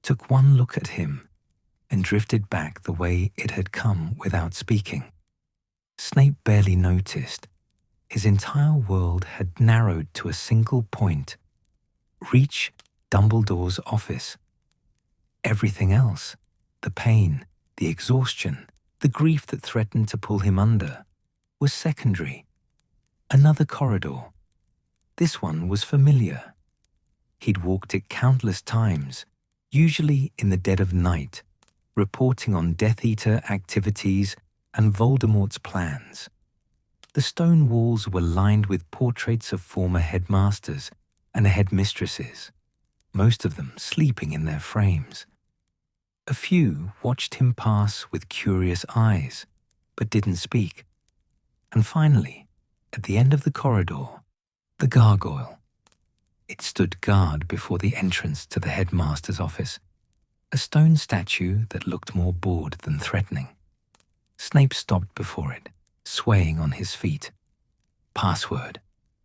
took one look at him, and drifted back the way it had come without speaking. Snape barely noticed. His entire world had narrowed to a single point. Reach Dumbledore's office. Everything else, the pain, the exhaustion, the grief that threatened to pull him under, was secondary. Another corridor. This one was familiar. He'd walked it countless times, usually in the dead of night, reporting on Death Eater activities and Voldemort's plans. The stone walls were lined with portraits of former headmasters and headmistresses, most of them sleeping in their frames. A few watched him pass with curious eyes, but didn't speak. And finally, at the end of the corridor, the gargoyle. It stood guard before the entrance to the headmaster's office, a stone statue that looked more bored than threatening. Snape stopped before it, swaying on his feet. "Password,"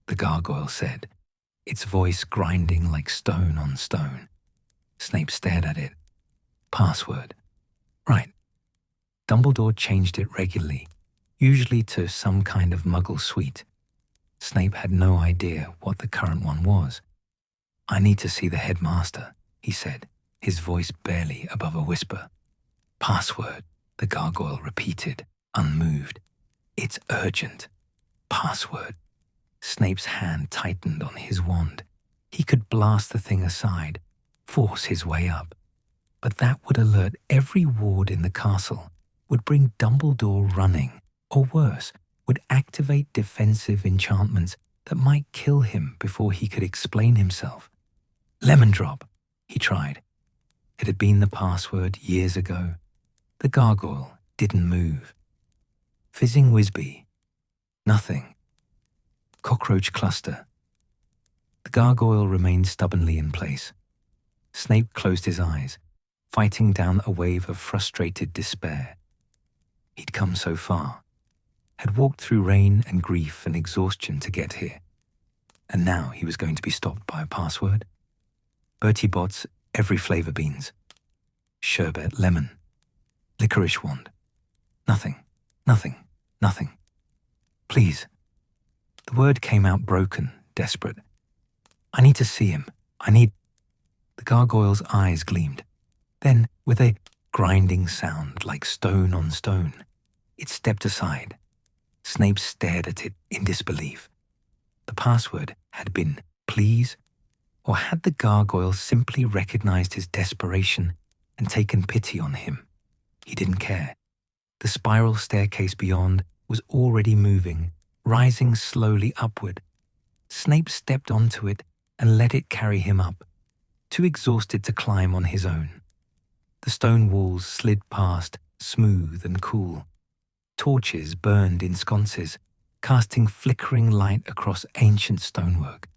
the gargoyle said, its voice grinding like stone on stone. Snape stared at it. "Password. Right." Dumbledore changed it regularly, usually to some kind of muggle suite. Snape had no idea what the current one was. "I need to see the headmaster," he said, his voice barely above a whisper. "Password," the gargoyle repeated, unmoved. "It's urgent. Password." Snape's hand tightened on his wand. He could blast the thing aside, force his way up. But that would alert every ward in the castle, would bring Dumbledore running, or worse, would activate defensive enchantments that might kill him before he could explain himself. "Lemon drop," he tried. It had been the password years ago. The gargoyle didn't move. Fizzing Whizbee. Nothing. Cockroach cluster. The gargoyle remained stubbornly in place. Snape closed his eyes, fighting down a wave of frustrated despair. He'd come so far, had walked through rain and grief and exhaustion to get here, and now he was going to be stopped by a password. Bertie Bott's every flavor beans. Sherbet lemon. Licorice wand. Nothing, nothing, nothing. "Please." The word came out broken, desperate. "I need to see him. I need—" The gargoyle's eyes gleamed. Then, with a grinding sound like stone on stone, it stepped aside. Snape stared at it in disbelief. The password had been "please," or had the gargoyle simply recognized his desperation and taken pity on him. He didn't care. The spiral staircase beyond was already moving, rising slowly upward. Snape stepped onto it and let it carry him up, too exhausted to climb on his own. The stone walls slid past, smooth and cool. Torches burned in sconces, casting flickering light across ancient stonework,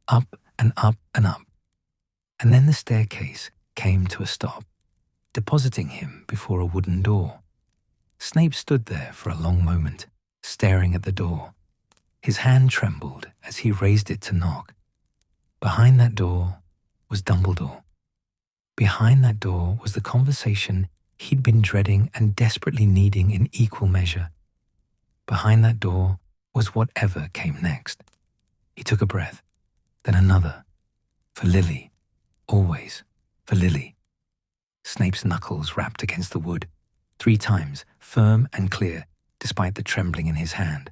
up and up and up. And then the staircase came to a stop, depositing him before a wooden door. Snape stood there for a long moment, staring at the door. His hand trembled as he raised it to knock. Behind that door was Dumbledore. Behind that door was the conversation he'd been dreading and desperately needing in equal measure. Behind that door was whatever came next. He took a breath, then another. For Lily. Always for Lily. Snape's knuckles rapped against the wood, 3 times, firm and clear, despite the trembling in his hand.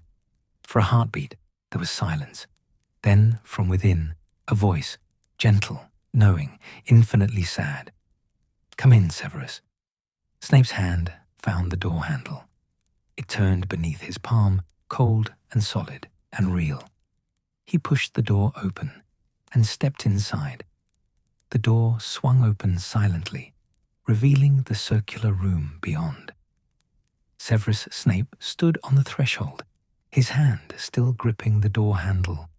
For a heartbeat, there was silence. Then, from within, a voice, gentle, knowing, infinitely sad. "Come in, Severus." Snape's hand found the door handle. It turned beneath his palm, cold and solid and real. He pushed the door open and stepped inside. The door swung open silently, revealing the circular room beyond. Severus Snape stood on the threshold, his hand still gripping the door handle,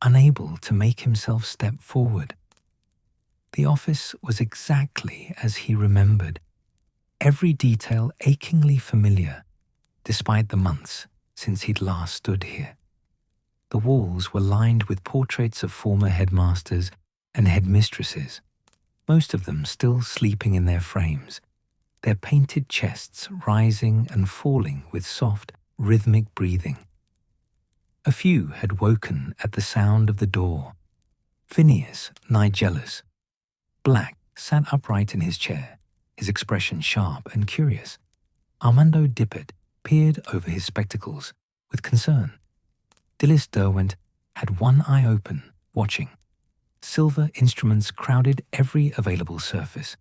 unable to make himself step forward. The office was exactly as he remembered, every detail achingly familiar, despite the months since he'd last stood here. The walls were lined with portraits of former headmasters and headmistresses, most of them still sleeping in their frames, their painted chests rising and falling with soft, rhythmic breathing. A few had woken at the sound of the door. Phineas Nigellus, black, sat upright in his chair, his expression sharp and curious. Armando Dippet peered over his spectacles with concern. Dilys Derwent had one eye open, watching. Silver instruments crowded every available surface,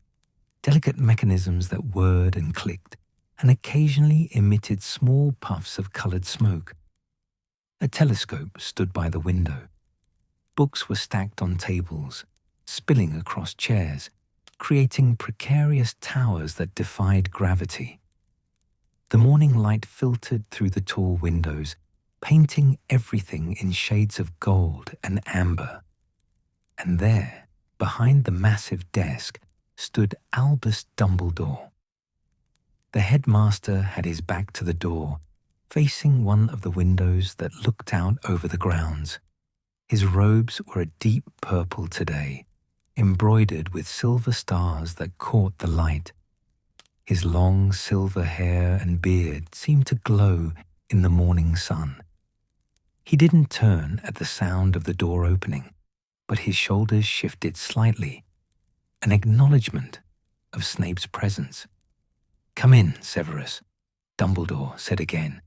delicate mechanisms that whirred and clicked, and occasionally emitted small puffs of colored smoke. A telescope stood by the window. Books were stacked on tables, spilling across chairs, creating precarious towers that defied gravity. The morning light filtered through the tall windows, painting everything in shades of gold and amber. And there, behind the massive desk, stood Albus Dumbledore. The headmaster had his back to the door, facing one of the windows that looked out over the grounds. His robes were a deep purple today, embroidered with silver stars that caught the light. His long silver hair and beard seemed to glow in the morning sun. He didn't turn at the sound of the door opening, but his shoulders shifted slightly, an acknowledgement of Snape's presence. "Come in, Severus," Dumbledore said again,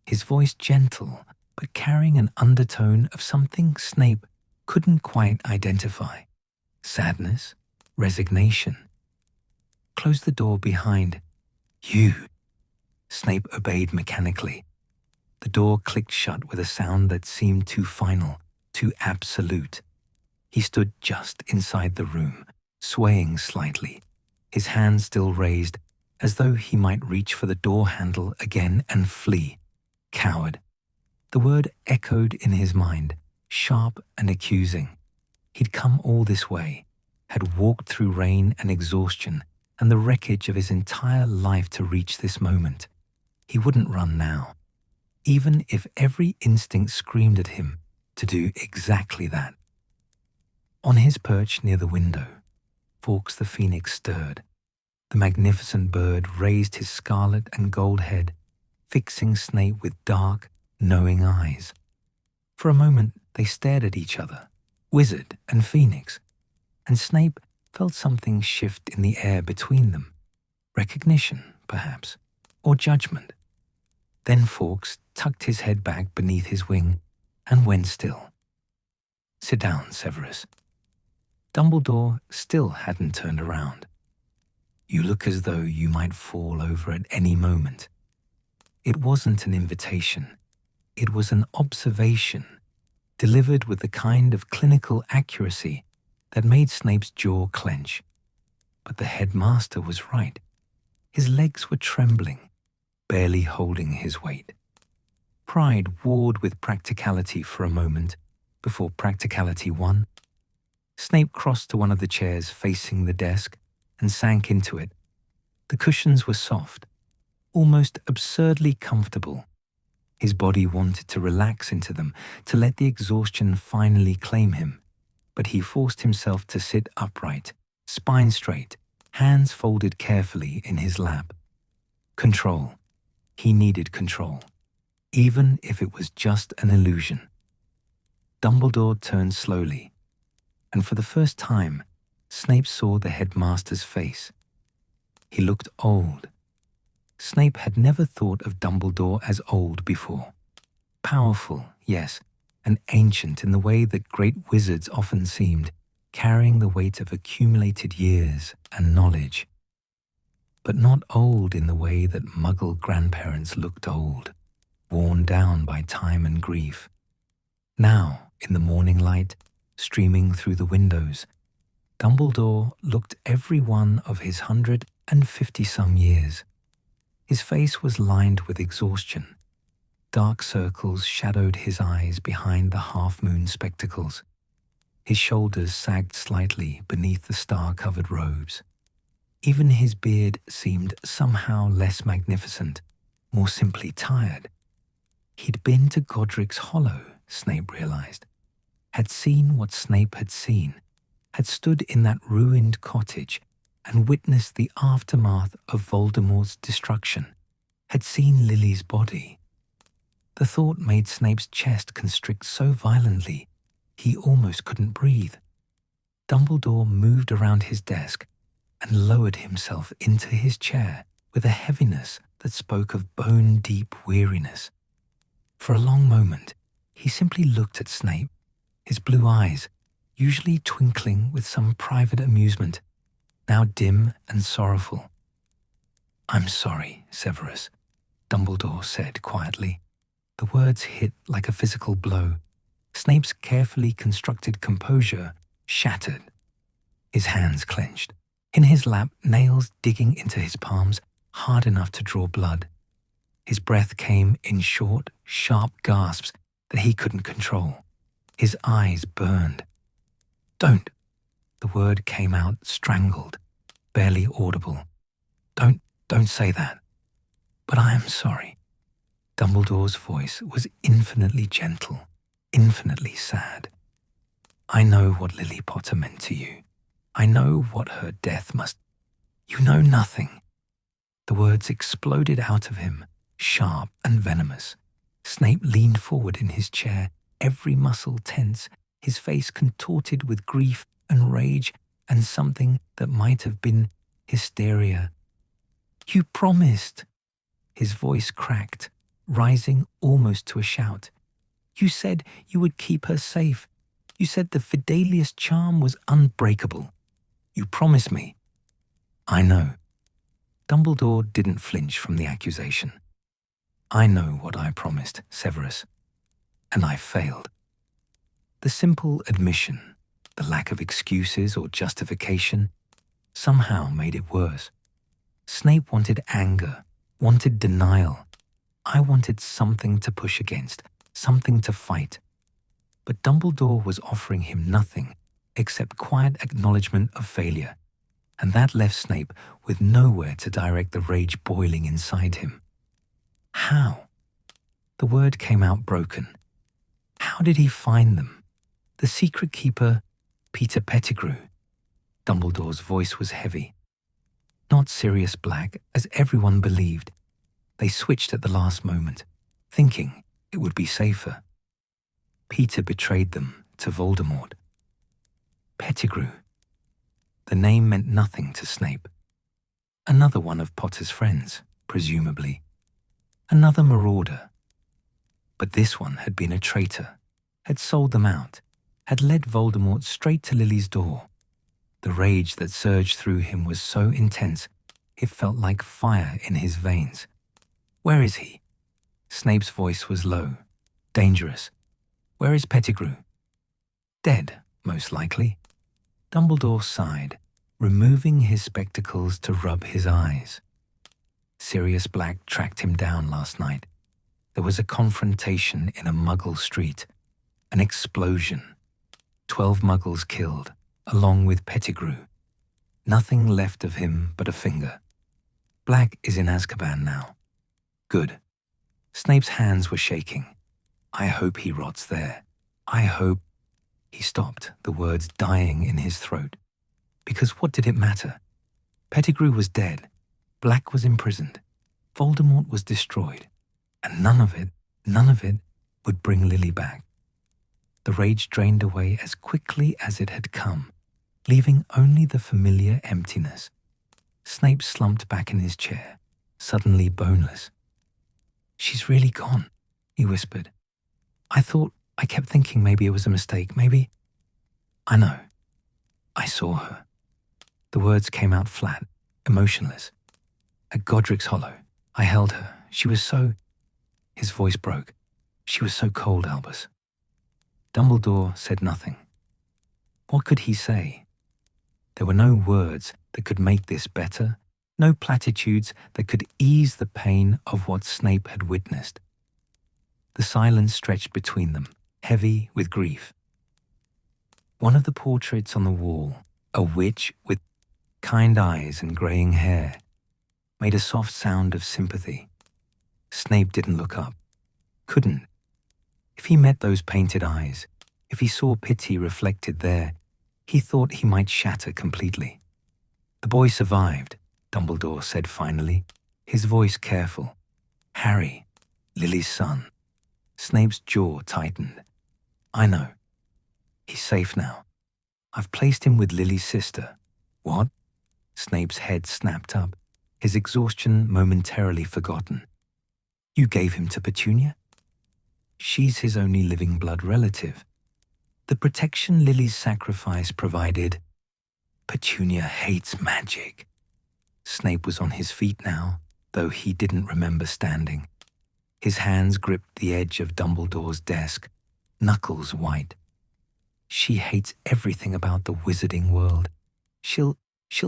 his voice gentle but carrying an undertone of something Snape couldn't quite identify. Sadness, resignation. "Close the door behind you." Snape obeyed mechanically. The door clicked shut with a sound that seemed too final, too absolute. He stood just inside the room, swaying slightly, his hand still raised, as though he might reach for the door handle again and flee. Coward. The word echoed in his mind, sharp and accusing. He'd come all this way, had walked through rain and exhaustion and the wreckage of his entire life to reach this moment. He wouldn't run now, even if every instinct screamed at him to do exactly that. On his perch near the window, Fawkes the Phoenix stirred. The magnificent bird raised his scarlet and gold head, fixing Snape with dark, knowing eyes. For a moment they stared at each other, wizard and phoenix, and Snape felt something shift in the air between them. Recognition, perhaps, or judgment. Then Fawkes tucked his head back beneath his wing and went still. "Sit down, Severus." Dumbledore still hadn't turned around. You look as though you might fall over at any moment." It wasn't an invitation. It was an observation, delivered with the kind of clinical accuracy that made Snape's jaw clench. But the headmaster was right. His legs were trembling, barely holding his weight. Pride warred with practicality for a moment before practicality won. Snape crossed to one of the chairs facing the desk and sank into it. The cushions were soft, almost absurdly comfortable. His body wanted to relax into them, to let the exhaustion finally claim him, but he forced himself to sit upright, spine straight, hands folded carefully in his lap. Control. He needed control, even if it was just an illusion. Dumbledore turned slowly, and for the first time, Snape saw the headmaster's face. He looked old. Snape had never thought of Dumbledore as old before. Powerful, yes, and ancient in the way that great wizards often seemed, carrying the weight of accumulated years and knowledge. But not old in the way that Muggle grandparents looked old, worn down by time and grief. Now, in the morning light, streaming through the windows, Dumbledore looked every one of his 150-some years. His face was lined with exhaustion. Dark circles shadowed his eyes behind the half-moon spectacles. His shoulders sagged slightly beneath the star-covered robes. Even his beard seemed somehow less magnificent, more simply tired. He'd been to Godric's Hollow, Snape realized, had seen what Snape had seen, had stood in that ruined cottage and witnessed the aftermath of Voldemort's destruction, had seen Lily's body. The thought made Snape's chest constrict so violently he almost couldn't breathe. Dumbledore moved around his desk and lowered himself into his chair with a heaviness that spoke of bone-deep weariness. For a long moment, he simply looked at Snape, his blue eyes, usually twinkling with some private amusement, now dim and sorrowful. "I'm sorry, Severus," Dumbledore said quietly. The words hit like a physical blow. Snape's carefully constructed composure shattered. His hands clenched. In his lap, nails digging into his palms, hard enough to draw blood. His breath came in short, sharp gasps that he couldn't control. His eyes burned. "Don't." The word came out strangled, barely audible. Don't say that." "But I am sorry." Dumbledore's voice was infinitely gentle, infinitely sad. "I know what Lily Potter meant to you. I know what her death must—" "You know nothing." The words exploded out of him, sharp and venomous. Snape leaned forward in his chair, every muscle tense, his face contorted with grief and rage and something that might have been hysteria. "You promised." His voice cracked, rising almost to a shout. "You said you would keep her safe. You said the Fidelius charm was unbreakable. You promised me." "I know." Dumbledore didn't flinch from the accusation. "I know what I promised, Severus, and I failed." The simple admission, the lack of excuses or justification, somehow made it worse. Snape wanted anger, wanted denial. I wanted something to push against, something to fight. But Dumbledore was offering him nothing except quiet acknowledgement of failure, and that left Snape with nowhere to direct the rage boiling inside him. How? The word came out broken. How did he find them? The secret keeper, Peter Pettigrew. Dumbledore's voice was heavy. Not Sirius Black, as everyone believed. They switched at the last moment, thinking it would be safer. Peter betrayed them to Voldemort. Pettigrew. The name meant nothing to Snape. Another one of Potter's friends, presumably. Another marauder. But this one had been a traitor, had sold them out, had led Voldemort straight to Lily's door. The rage that surged through him was so intense It felt like fire in his veins. "Where is he?" Snape's voice was low, dangerous. "Where is Pettigrew?" "Dead, most likely." Dumbledore sighed, removing his spectacles to rub his eyes. Sirius Black tracked him down last night. There was a confrontation in a Muggle street, an explosion. 12 Muggles killed, along with Pettigrew. Nothing left of him but a finger. Black is in Azkaban now. Good. Snape's hands were shaking. "I hope he rots there. I hope—" He stopped, the words dying in his throat. Because what did it matter? Pettigrew was dead. Black was imprisoned. Voldemort was destroyed. And none of it would bring Lily back. The rage drained away as quickly as it had come, leaving only the familiar emptiness. Snape slumped back in his chair, suddenly boneless. "She's really gone," he whispered. I kept thinking maybe it was a mistake, maybe—" "I know. I saw her." The words came out flat, emotionless. "At Godric's Hollow, I held her. She was so—" His voice broke. "She was so cold, Albus." Dumbledore said nothing. What could he say? There were no words that could make this better, no platitudes that could ease the pain of what Snape had witnessed. The silence stretched between them, heavy with grief. One of the portraits on the wall, a witch with kind eyes and greying hair, made a soft sound of sympathy. Snape didn't look up. Couldn't. If he met those painted eyes, if he saw pity reflected there, he thought he might shatter completely. "The boy survived," Dumbledore said finally, his voice careful. "Harry, Lily's son." Snape's jaw tightened. "I know. He's safe now. I've placed him with Lily's sister." "What?" Snape's head snapped up, his exhaustion momentarily forgotten. "You gave him to Petunia?" "She's his only living blood relative. The protection Lily's sacrifice provided—" "Petunia hates magic." Snape was on his feet now, though he didn't remember standing. His hands gripped the edge of Dumbledore's desk, knuckles white. "She hates everything about the wizarding world. She'll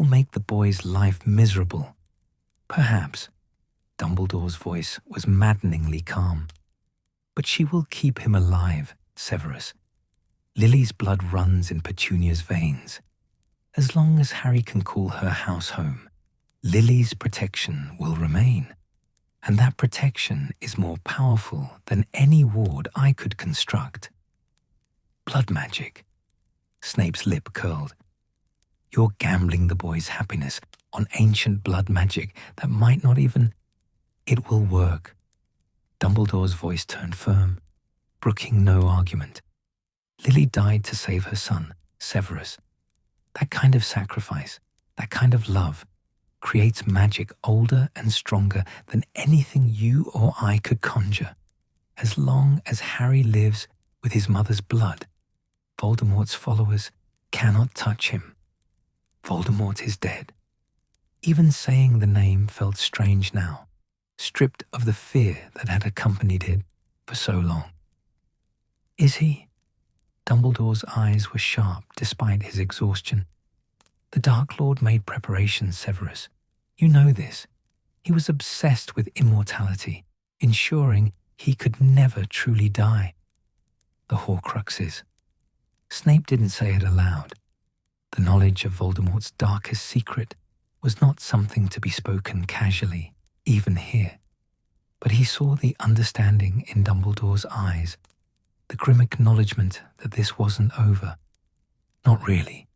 make the boy's life miserable." "Perhaps." Dumbledore's voice was maddeningly calm. "But she will keep him alive, Severus. Lily's blood runs in Petunia's veins. As long as Harry can call her house home, Lily's protection will remain. And that protection is more powerful than any ward I could construct." "Blood magic." Snape's lip curled. "You're gambling the boy's happiness on ancient blood magic that might not even—" "It will work." Dumbledore's voice turned firm, brooking no argument. "Lily died to save her son, Severus. That kind of sacrifice, that kind of love, creates magic older and stronger than anything you or I could conjure. As long as Harry lives with his mother's blood, Voldemort's followers cannot touch him. Voldemort is dead." Even saying the name felt strange now, stripped of the fear that had accompanied it for so long. "Is he?" Dumbledore's eyes were sharp despite his exhaustion. "The Dark Lord made preparations, Severus. You know this. He was obsessed with immortality, ensuring he could never truly die. The Horcruxes." Snape didn't say it aloud. The knowledge of Voldemort's darkest secret was not something to be spoken casually, even here. But he saw the understanding in Dumbledore's eyes, the grim acknowledgement that this wasn't over. "Not really."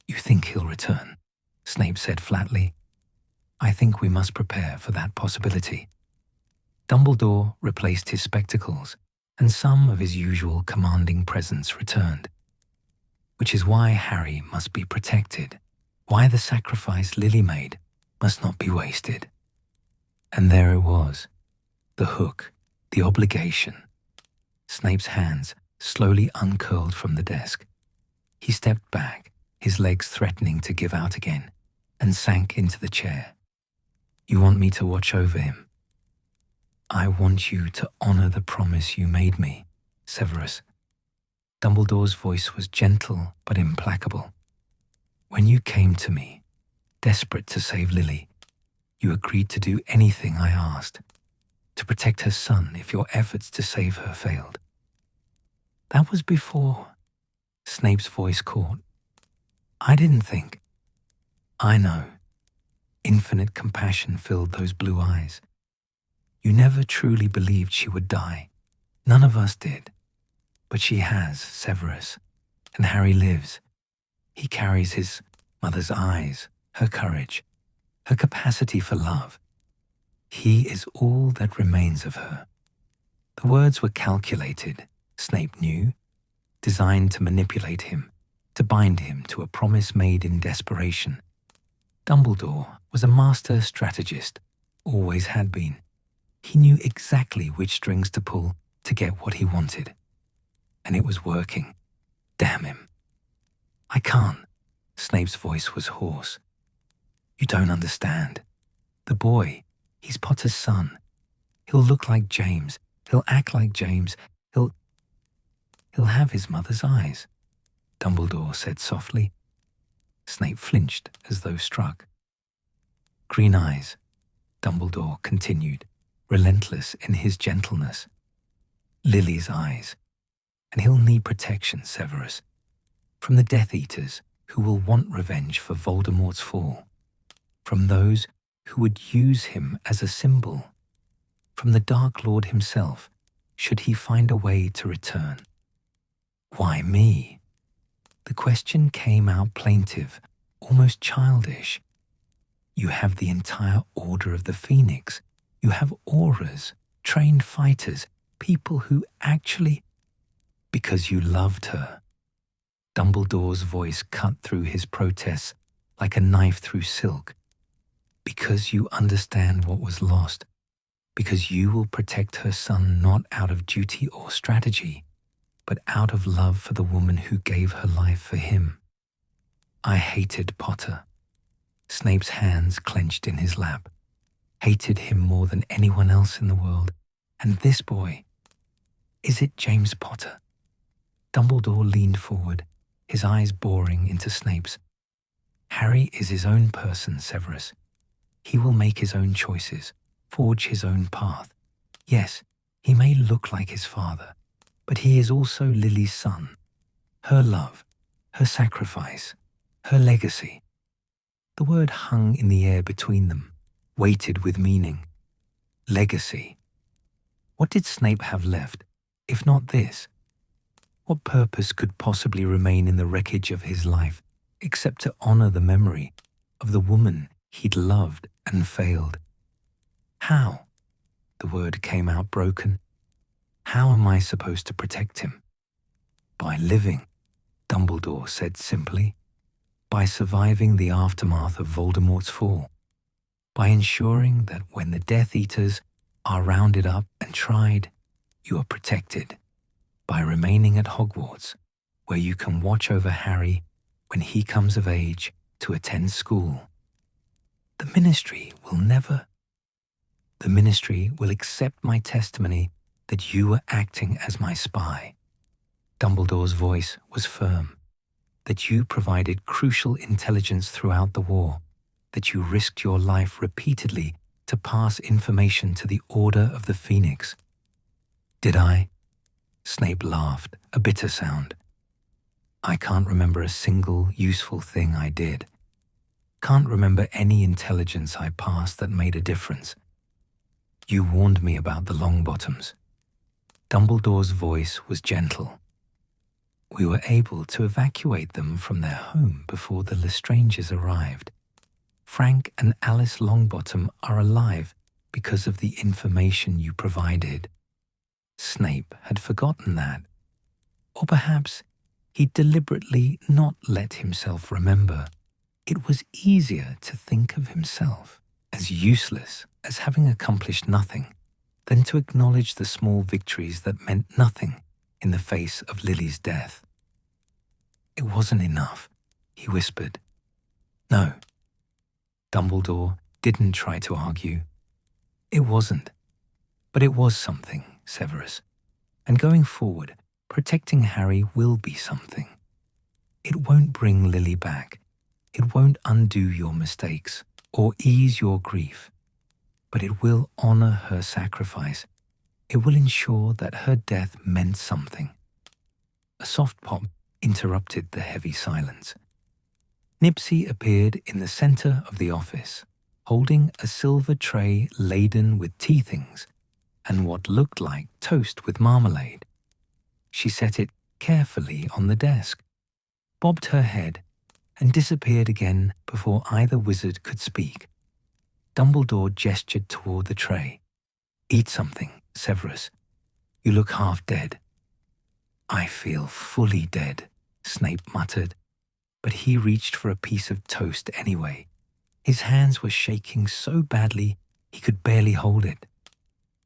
"You think he'll return?" Snape said flatly. "I think we must prepare for that possibility." Dumbledore replaced his spectacles, and some of his usual commanding presence returned. "Which is why Harry must be protected, why the sacrifice Lily made must not be wasted." And there it was, the hook, the obligation. Snape's hands slowly uncurled from the desk. He stepped back, his legs threatening to give out again, and sank into the chair. You want me to watch over him. I want you to honor the promise you made me, Severus. Dumbledore's voice was gentle but implacable. When you came to me, desperate to save Lily, you agreed to do anything I asked, to protect her son if your efforts to save her failed. That was before. Snape's voice caught. I didn't think. I know. Infinite compassion filled those blue eyes. You never truly believed she would die. None of us did. But she has, Severus. And Harry lives. He carries his mother's eyes, her courage, her capacity for love. He is all that remains of her. The words were calculated, Snape knew, designed to manipulate him, to bind him to a promise made in desperation. Dumbledore was a master strategist, always had been. He knew exactly which strings to pull to get what he wanted. And it was working. Damn him. I can't. Snape's voice was hoarse. You don't understand. The boy, he's Potter's son. He'll look like James. He'll act like James. He'll have his mother's eyes, Dumbledore said softly. Snape flinched as though struck. Green eyes, Dumbledore continued, relentless in his gentleness. Lily's eyes. And he'll need protection, Severus, from the Death Eaters who will want revenge for Voldemort's fall, from those who would use him as a symbol, from the Dark Lord himself, should he find a way to return. Why me? The question came out plaintive, almost childish. You have the entire Order of the Phoenix. You have auras, trained fighters, people who actually... Because you loved her. Dumbledore's voice cut through his protests like a knife through silk. Because you understand what was lost. Because you will protect her son not out of duty or strategy, but out of love for the woman who gave her life for him. I hated Potter. Snape's hands clenched in his lap. Hated him more than anyone else in the world. And this boy, is it James Potter? Dumbledore leaned forward, his eyes boring into Snape's. Harry is his own person, Severus. He will make his own choices, forge his own path. Yes, he may look like his father, but he is also Lily's son. Her love, her sacrifice, her legacy. The word hung in the air between them, weighted with meaning. Legacy. What did Snape have left, if not this? What purpose could possibly remain in the wreckage of his life, except to honor the memory of the woman he'd loved and failed? How? The word came out broken. How am I supposed to protect him? By living, Dumbledore said simply. By surviving the aftermath of Voldemort's fall. By ensuring that when the Death Eaters are rounded up and tried, you are protected. By remaining at Hogwarts, where you can watch over Harry when he comes of age to attend school. The Ministry will accept my testimony that you were acting as my spy. Dumbledore's voice was firm. That you provided crucial intelligence throughout the war. That you risked your life repeatedly to pass information to the Order of the Phoenix. Did I? Snape laughed, a bitter sound. I can't remember a single useful thing I did. Can't remember any intelligence I passed that made a difference. You warned me about the Longbottoms. Dumbledore's voice was gentle. We were able to evacuate them from their home before the Lestrangers arrived. Frank and Alice Longbottom are alive because of the information you provided. Snape had forgotten that. Or perhaps he'd deliberately not let himself remember. It was easier to think of himself as useless, as having accomplished nothing, than to acknowledge the small victories that meant nothing in the face of Lily's death. It wasn't enough, he whispered. No. Dumbledore didn't try to argue. It wasn't. But it was something, Severus. And going forward, protecting Harry will be something. It won't bring Lily back. It won't undo your mistakes or ease your grief. But it will honor her sacrifice. It will ensure that her death meant something. A soft pop interrupted the heavy silence. Nipsey appeared in the center of the office, holding a silver tray laden with tea things and what looked like toast with marmalade. She set it carefully on the desk, bobbed her head, and disappeared again before either wizard could speak. Dumbledore gestured toward the tray. "Eat something, Severus. You look half dead." "I feel fully dead," Snape muttered, but he reached for a piece of toast anyway. His hands were shaking so badly he could barely hold it.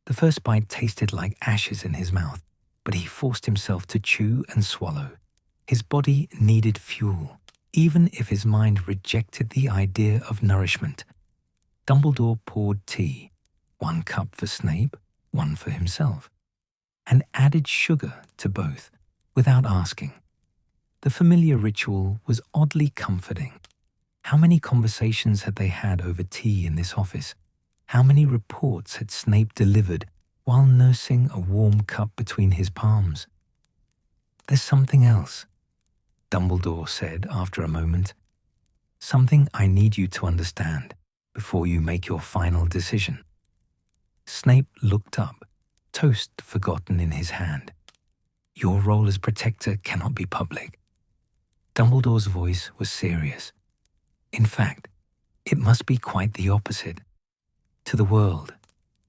The first bite tasted like ashes in his mouth, but he forced himself to chew and swallow. His body needed fuel, even if his mind rejected the idea of nourishment. Dumbledore poured tea, 1 cup for Snape, 1 for himself, and added sugar to both, without asking. The familiar ritual was oddly comforting. How many conversations had they had over tea in this office? How many reports had Snape delivered while nursing a warm cup between his palms? "There's something else," Dumbledore said after a moment. "Something I need you to understand before you make your final decision." Snape looked up, toast forgotten in his hand. "Your role as protector cannot be public." Dumbledore's voice was serious. "In fact, it must be quite the opposite. To the world,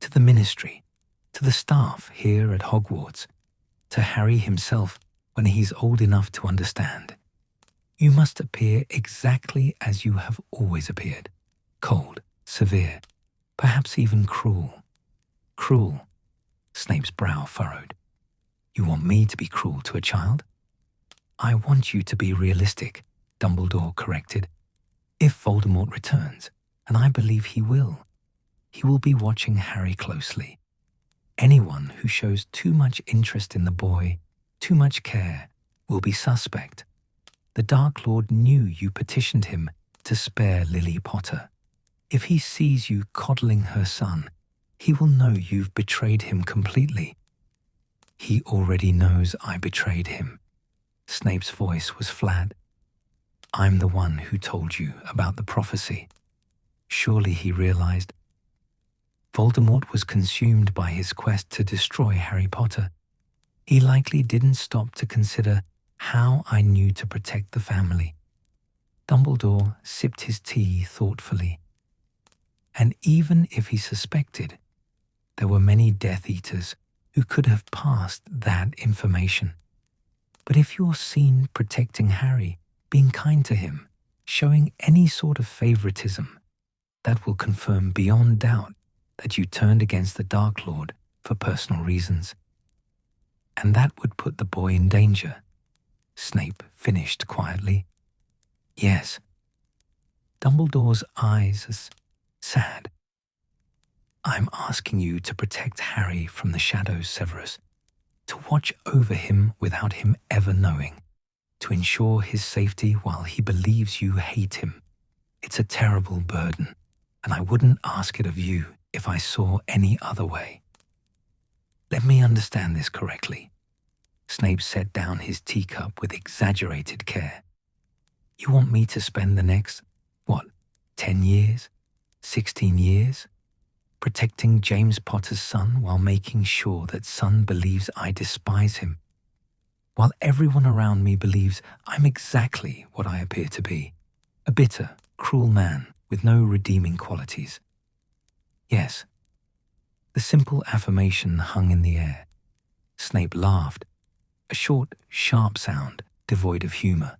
to the ministry, to the staff here at Hogwarts, to Harry himself when he's old enough to understand. You must appear exactly as you have always appeared, cold, severe, perhaps even cruel." "Cruel?" Snape's brow furrowed. "You want me to be cruel to a child?" "I want you to be realistic," Dumbledore corrected. "If Voldemort returns, and I believe he will be watching Harry closely. Anyone who shows too much interest in the boy, too much care, will be suspect. The Dark Lord knew you petitioned him to spare Lily Potter. If he sees you coddling her son, he will know you've betrayed him completely." "He already knows I betrayed him." Snape's voice was flat. "I'm the one who told you about the prophecy." Surely he realized. Voldemort was consumed by his quest to destroy Harry Potter. He likely didn't stop to consider how I knew to protect the family. Dumbledore sipped his tea thoughtfully. And even if he suspected, there were many Death Eaters who could have passed that information. But if you're seen protecting Harry, being kind to him, showing any sort of favoritism, that will confirm beyond doubt that you turned against the Dark Lord for personal reasons. And that would put the boy in danger, Snape finished quietly. "Yes." Dumbledore's eyes as sad. "I'm asking you to protect Harry from the shadows, Severus, to watch over him without him ever knowing, to ensure his safety while he believes you hate him. It's a terrible burden, and I wouldn't ask it of you if I saw any other way." "Let me understand this correctly." Snape set down his teacup with exaggerated care. "You want me to spend the next, 10 years? 16 years? Protecting James Potter's son while making sure that son believes I despise him, while everyone around me believes I'm exactly what I appear to be, a bitter, cruel man with no redeeming qualities." Yes. The simple affirmation hung in the air. Snape laughed, a short, sharp sound devoid of humor.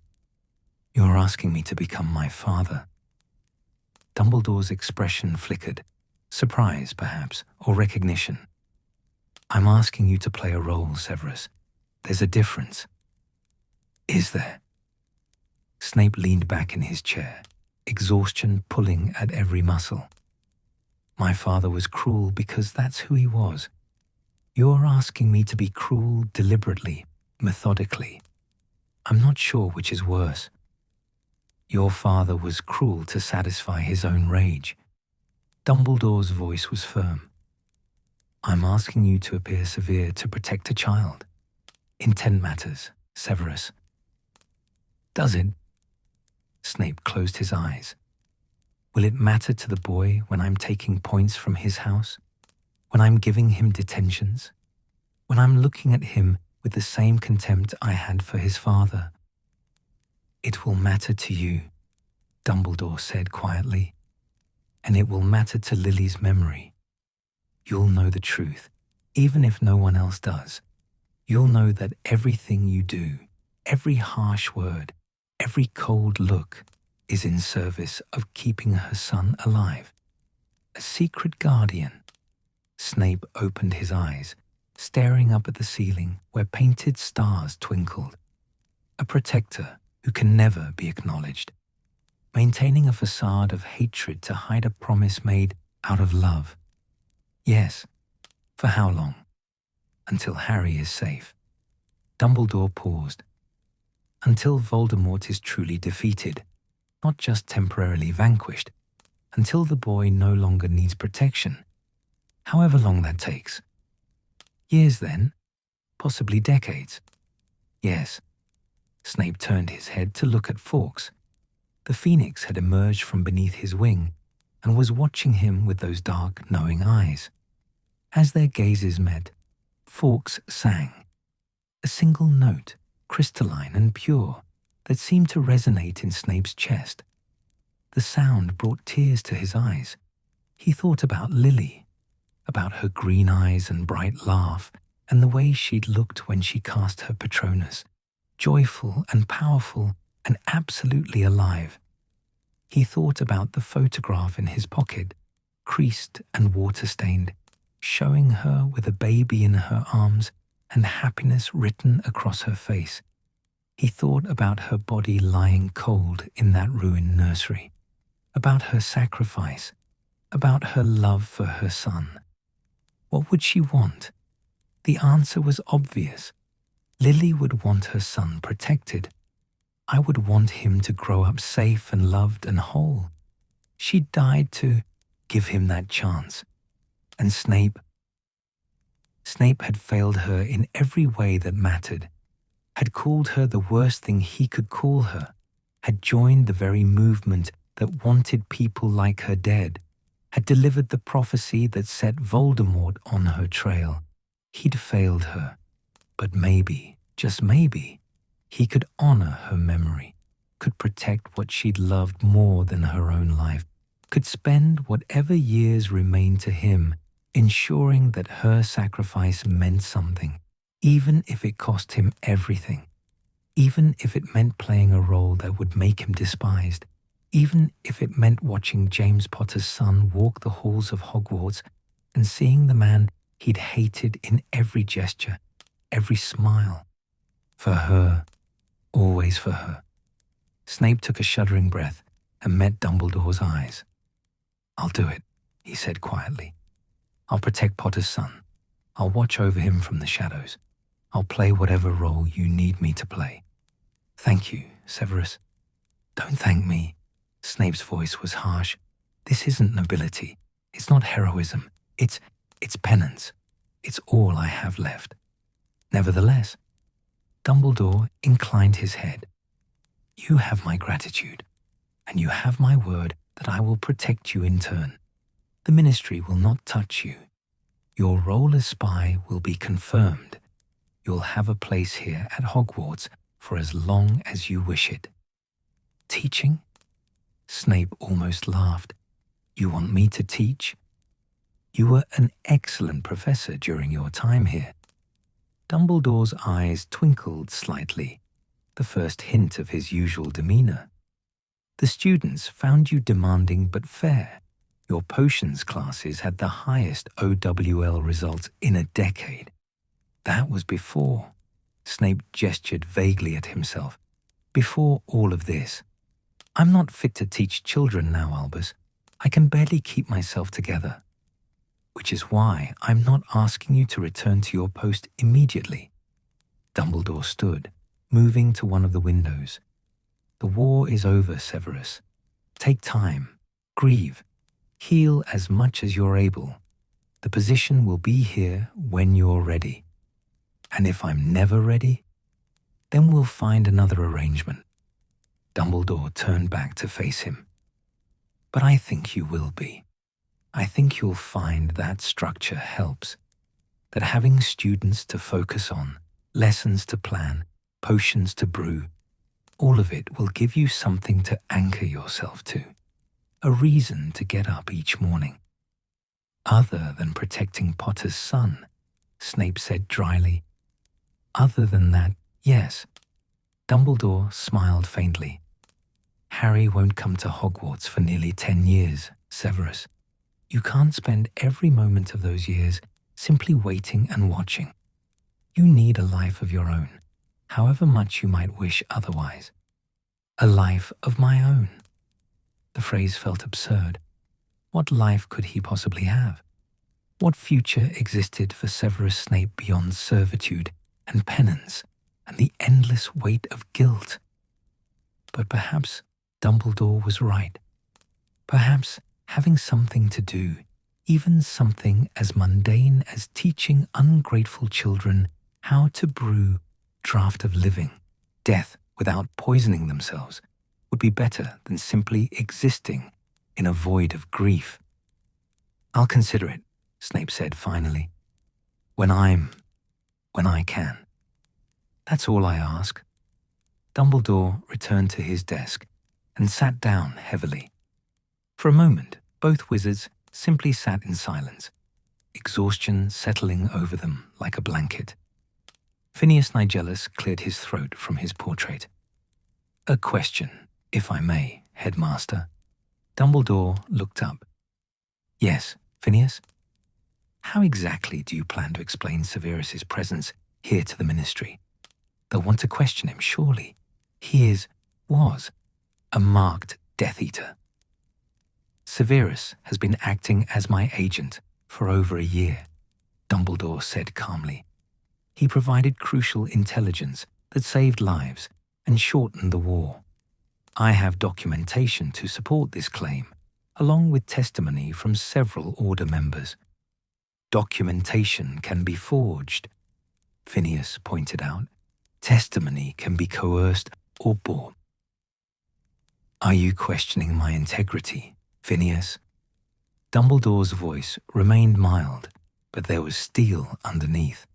"You're asking me to become my father." Dumbledore's expression flickered, surprise perhaps, or recognition. "I'm asking you to play a role, Severus. There's a difference." "Is there?" Snape leaned back in his chair, exhaustion pulling at every muscle. My father was cruel because that's who he was. You're asking me to be cruel deliberately, methodically. I'm not sure which is worse. Your father was cruel to satisfy his own rage. Dumbledore's voice was firm. I'm asking you to appear severe to protect a child. Intent matters, Severus. Does it? Snape closed his eyes. Will it matter to the boy when I'm taking points from his house? When I'm giving him detentions? When I'm looking at him with the same contempt I had for his father? It will matter to you, Dumbledore said quietly, and it will matter to Lily's memory. You'll know the truth, even if no one else does. You'll know that everything you do, every harsh word, every cold look, is in service of keeping her son alive. A secret guardian. Snape opened his eyes, staring up at the ceiling where painted stars twinkled. A protector who can never be acknowledged, maintaining a facade of hatred to hide a promise made out of love. Yes, for how long? Until Harry is safe. Dumbledore paused. Until Voldemort is truly defeated, not just temporarily vanquished, until the boy no longer needs protection, however long that takes. Years then, possibly decades. Yes. Snape turned his head to look at Fawkes. The phoenix had emerged from beneath his wing and was watching him with those dark, knowing eyes. As their gazes met, Fawkes sang. A single note, crystalline and pure, that seemed to resonate in Snape's chest. The sound brought tears to his eyes. He thought about Lily, about her green eyes and bright laugh, and the way she'd looked when she cast her Patronus, joyful and powerful and absolutely alive. He thought about the photograph in his pocket, creased and water-stained, showing her with a baby in her arms and happiness written across her face. He thought about her body lying cold in that ruined nursery, about her sacrifice, about her love for her son. What would she want? The answer was obvious. Lily would want her son protected. I would want him to grow up safe and loved and whole. She died to give him that chance. And Snape had failed her in every way that mattered, had called her the worst thing he could call her, had joined the very movement that wanted people like her dead, had delivered the prophecy that set Voldemort on her trail. He'd failed her, but maybe, just maybe, he could honor her memory, could protect what she'd loved more than her own life, could spend whatever years remained to him ensuring that her sacrifice meant something, even if it cost him everything, even if it meant playing a role that would make him despised, even if it meant watching James Potter's son walk the halls of Hogwarts and seeing the man he'd hated in every gesture, every smile. For her, always for her. Snape took a shuddering breath and met Dumbledore's eyes. I'll do it, he said quietly. I'll protect Potter's son. I'll watch over him from the shadows. I'll play whatever role you need me to play. Thank you, Severus. Don't thank me. Snape's voice was harsh. This isn't nobility. It's not heroism. It's penance. It's all I have left. Nevertheless, Dumbledore inclined his head. You have my gratitude, and you have my word that I will protect you in turn. The ministry will not touch you. Your role as spy will be confirmed. You'll have a place here at Hogwarts for as long as you wish it. Teaching? Snape almost laughed. You want me to teach? You were an excellent professor during your time here. Dumbledore's eyes twinkled slightly, the first hint of his usual demeanor. The students found you demanding but fair. Your potions classes had the highest OWL results in a decade. That was before. Snape gestured vaguely at himself. Before all of this. I'm not fit to teach children now, Albus. I can barely keep myself together. which is why I'm not asking you to return to your post immediately. Dumbledore stood, moving to one of the windows. The war is over, Severus. Take time, grieve, heal as much as you're able. The position will be here when you're ready. And if I'm never ready, then we'll find another arrangement. Dumbledore turned back to face him. But I think you will be. I think you'll find that structure helps. That having students to focus on, lessons to plan, potions to brew, all of it will give you something to anchor yourself to, a reason to get up each morning. Other than protecting Potter's son, Snape said dryly. Other than that, yes. Dumbledore smiled faintly. Harry won't come to Hogwarts for nearly 10 years, Severus. You can't spend every moment of those years simply waiting and watching. You need a life of your own, however much you might wish otherwise. A life of my own. The phrase felt absurd. What life could he possibly have? What future existed for Severus Snape beyond servitude and penance and the endless weight of guilt? But perhaps Dumbledore was right. Perhaps having something to do, even something as mundane as teaching ungrateful children how to brew draught of living, death without poisoning themselves, would be better than simply existing in a void of grief. I'll consider it, Snape said finally. When I can. That's all I ask. Dumbledore returned to his desk and sat down heavily. For a moment, both wizards simply sat in silence, exhaustion settling over them like a blanket. Phineas Nigellus cleared his throat from his portrait. A question, if I may, Headmaster. Dumbledore looked up. Yes, Phineas? How exactly do you plan to explain Severus's presence here to the Ministry? They'll want to question him, surely. He was, a marked Death Eater. Severus has been acting as my agent for over a year, Dumbledore said calmly. He provided crucial intelligence that saved lives and shortened the war. I have documentation to support this claim, along with testimony from several Order members. Documentation can be forged, Phineas pointed out. Testimony can be coerced or bought. Are you questioning my integrity, Phineas? Dumbledore's voice remained mild, but there was steel underneath.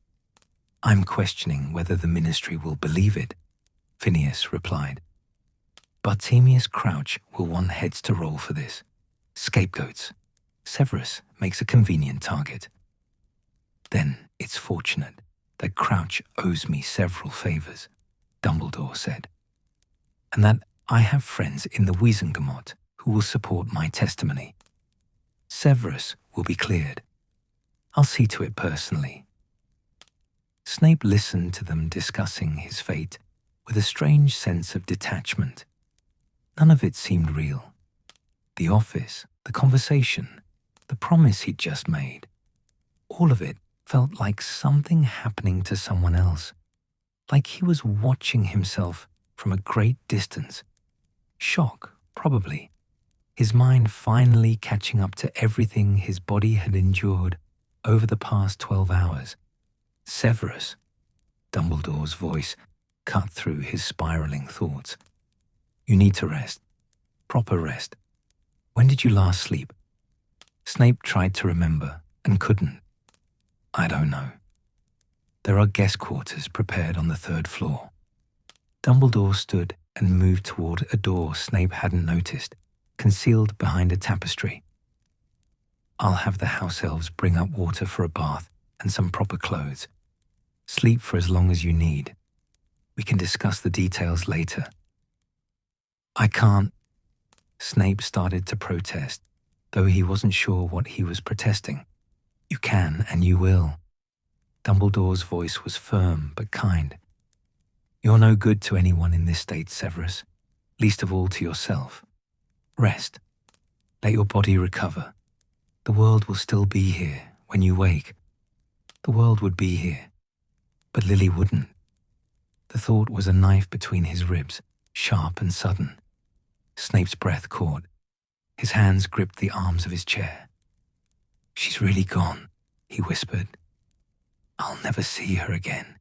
I'm questioning whether the Ministry will believe it, Phineas replied. Bartemius Crouch will want heads to roll for this. Scapegoats. Severus makes a convenient target. Then it's fortunate that Crouch owes me several favors, Dumbledore said, and that I have friends in the Wiesengemot who will support my testimony. Severus will be cleared. I'll see to it personally. Snape listened to them discussing his fate with a strange sense of detachment. None of it seemed real. The office, the conversation, the promise he'd just made, all of it felt like something happening to someone else, like he was watching himself from a great distance. Shock, probably. His mind finally catching up to everything his body had endured over the past 12 hours. Severus, Dumbledore's voice cut through his spiraling thoughts. You need to rest. Proper rest. When did you last sleep? Snape tried to remember and couldn't. I don't know. There are guest quarters prepared on the 3rd floor. Dumbledore stood and moved toward a door Snape hadn't noticed, concealed behind a tapestry. I'll have the house elves bring up water for a bath and some proper clothes. Sleep for as long as you need. We can discuss the details later. I can't. Snape started to protest, though he wasn't sure what he was protesting. You can and you will. Dumbledore's voice was firm but kind. You're no good to anyone in this state, Severus, least of all to yourself. Rest. Let your body recover. The world will still be here When you wake, the world would be here, but Lily wouldn't. The thought was a knife between his ribs, sharp and sudden. Snape's breath caught. His hands gripped the arms of his chair. "She's really gone," he whispered. "I'll never see her again,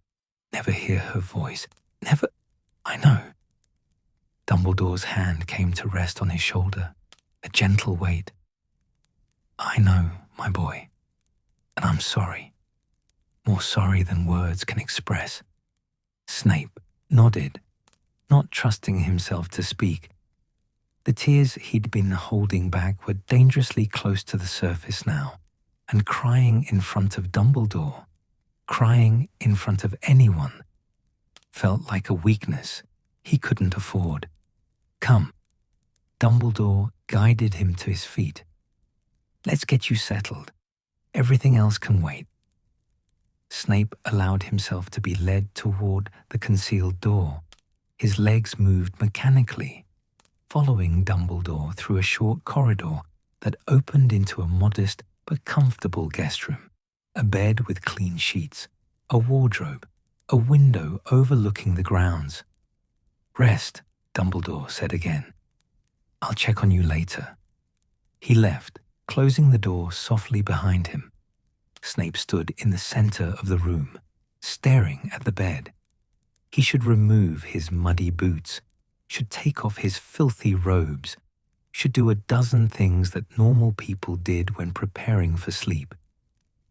never hear her voice, never—" "I know." Dumbledore's hand came to rest on his shoulder, a gentle weight. "I know, my boy, and I'm sorry. More sorry than words can express." Snape nodded, not trusting himself to speak. The tears he'd been holding back were dangerously close to the surface now, and crying in front of Dumbledore, crying in front of anyone, felt like a weakness he couldn't afford. "Come." Dumbledore guided him to his feet. "Let's get you settled. Everything else can wait." Snape allowed himself to be led toward the concealed door. His legs moved mechanically, following Dumbledore through a short corridor that opened into a modest but comfortable guest room. A bed with clean sheets, a wardrobe, a window overlooking the grounds. "Rest," Dumbledore said again. "I'll check on you later." He left, closing the door softly behind him. Snape stood in the center of the room, staring at the bed. He should remove his muddy boots, should take off his filthy robes, should do a dozen things that normal people did when preparing for sleep.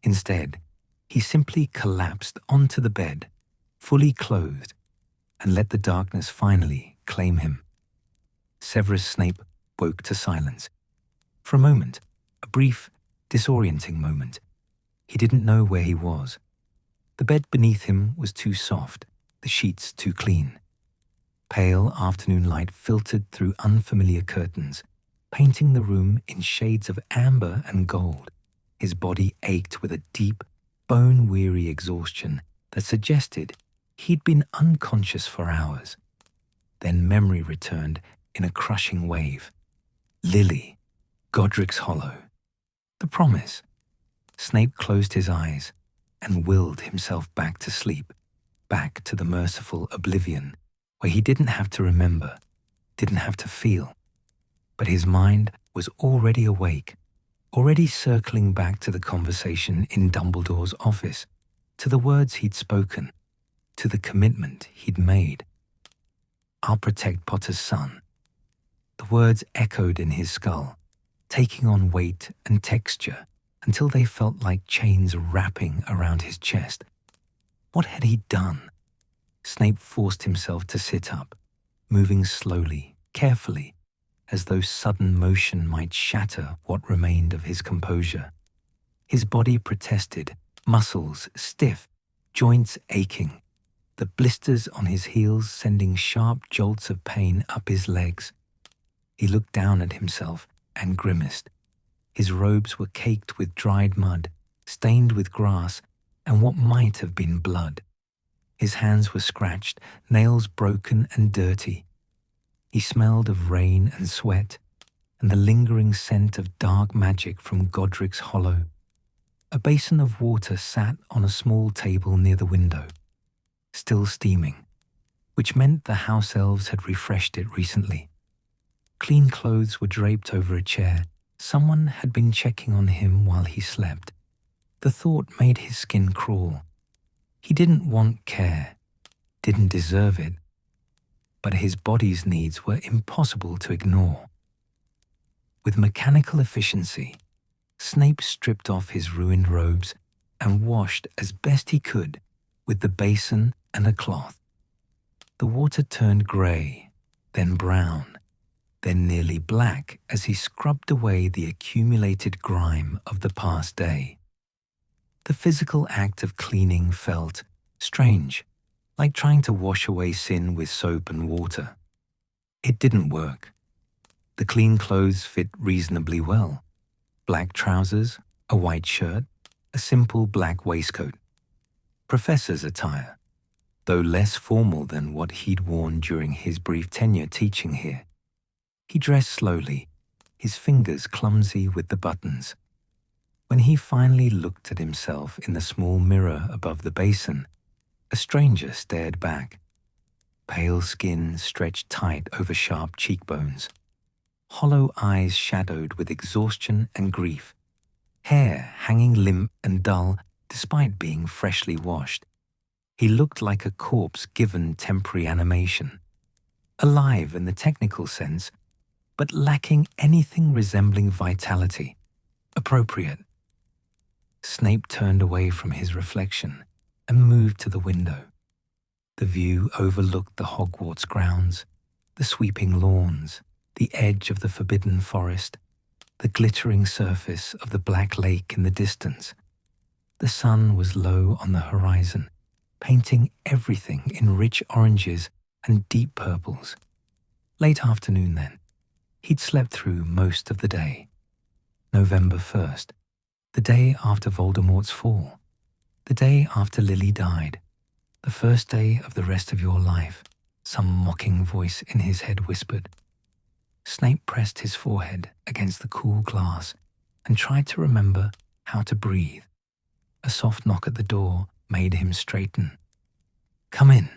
Instead, he simply collapsed onto the bed, fully clothed, and let the darkness finally claim him. Severus Snape woke to silence. For a moment, a brief, disorienting moment, he didn't know where he was. The bed beneath him was too soft, the sheets too clean. Pale afternoon light filtered through unfamiliar curtains, painting the room in shades of amber and gold. His body ached with a deep, bone-weary exhaustion that suggested he'd been unconscious for hours. Then memory returned in a crushing wave. Lily, Godric's Hollow, the promise. Snape closed his eyes and willed himself back to sleep, back to the merciful oblivion, where he didn't have to remember, didn't have to feel. But his mind was already awake, already circling back to the conversation in Dumbledore's office, to the words he'd spoken, to the commitment he'd made. "I'll protect Potter's son." The words echoed in his skull, taking on weight and texture until they felt like chains wrapping around his chest. What had he done? Snape forced himself to sit up, moving slowly, carefully, as though sudden motion might shatter what remained of his composure. His body protested, muscles stiff, joints aching, the blisters on his heels sending sharp jolts of pain up his legs. He looked down at himself and grimaced. His robes were caked with dried mud, stained with grass and what might have been blood. His hands were scratched, nails broken and dirty. He smelled of rain and sweat, and the lingering scent of dark magic from Godric's Hollow. A basin of water sat on a small table near the window, still steaming, which meant the house elves had refreshed it recently. Clean clothes were draped over a chair. Someone had been checking on him while he slept. The thought made his skin crawl. He didn't want care, didn't deserve it, but his body's needs were impossible to ignore. With mechanical efficiency, Snape stripped off his ruined robes and washed as best he could with the basin and a cloth. The water turned grey, then brown, then nearly black as he scrubbed away the accumulated grime of the past day. The physical act of cleaning felt strange, like trying to wash away sin with soap and water. It didn't work. The clean clothes fit reasonably well. Black trousers, a white shirt, a simple black waistcoat. Professor's attire, though less formal than what he'd worn during his brief tenure teaching here. He dressed slowly, his fingers clumsy with the buttons. When he finally looked at himself in the small mirror above the basin, a stranger stared back. Pale skin stretched tight over sharp cheekbones. Hollow eyes shadowed with exhaustion and grief. Hair hanging limp and dull despite being freshly washed. He looked like a corpse given temporary animation. Alive in the technical sense, but lacking anything resembling vitality. Appropriate. Snape turned away from his reflection and moved to the window. The view overlooked the Hogwarts grounds, the sweeping lawns, the edge of the forbidden forest, the glittering surface of the black lake in the distance. The sun was low on the horizon, painting everything in rich oranges and deep purples. Late afternoon then. He'd slept through most of the day. November 1st, the day after Voldemort's fall, the day after Lily died, the first day of the rest of your life, some mocking voice in his head whispered. Snape pressed his forehead against the cool glass and tried to remember how to breathe. A soft knock at the door made him straighten. "Come in,"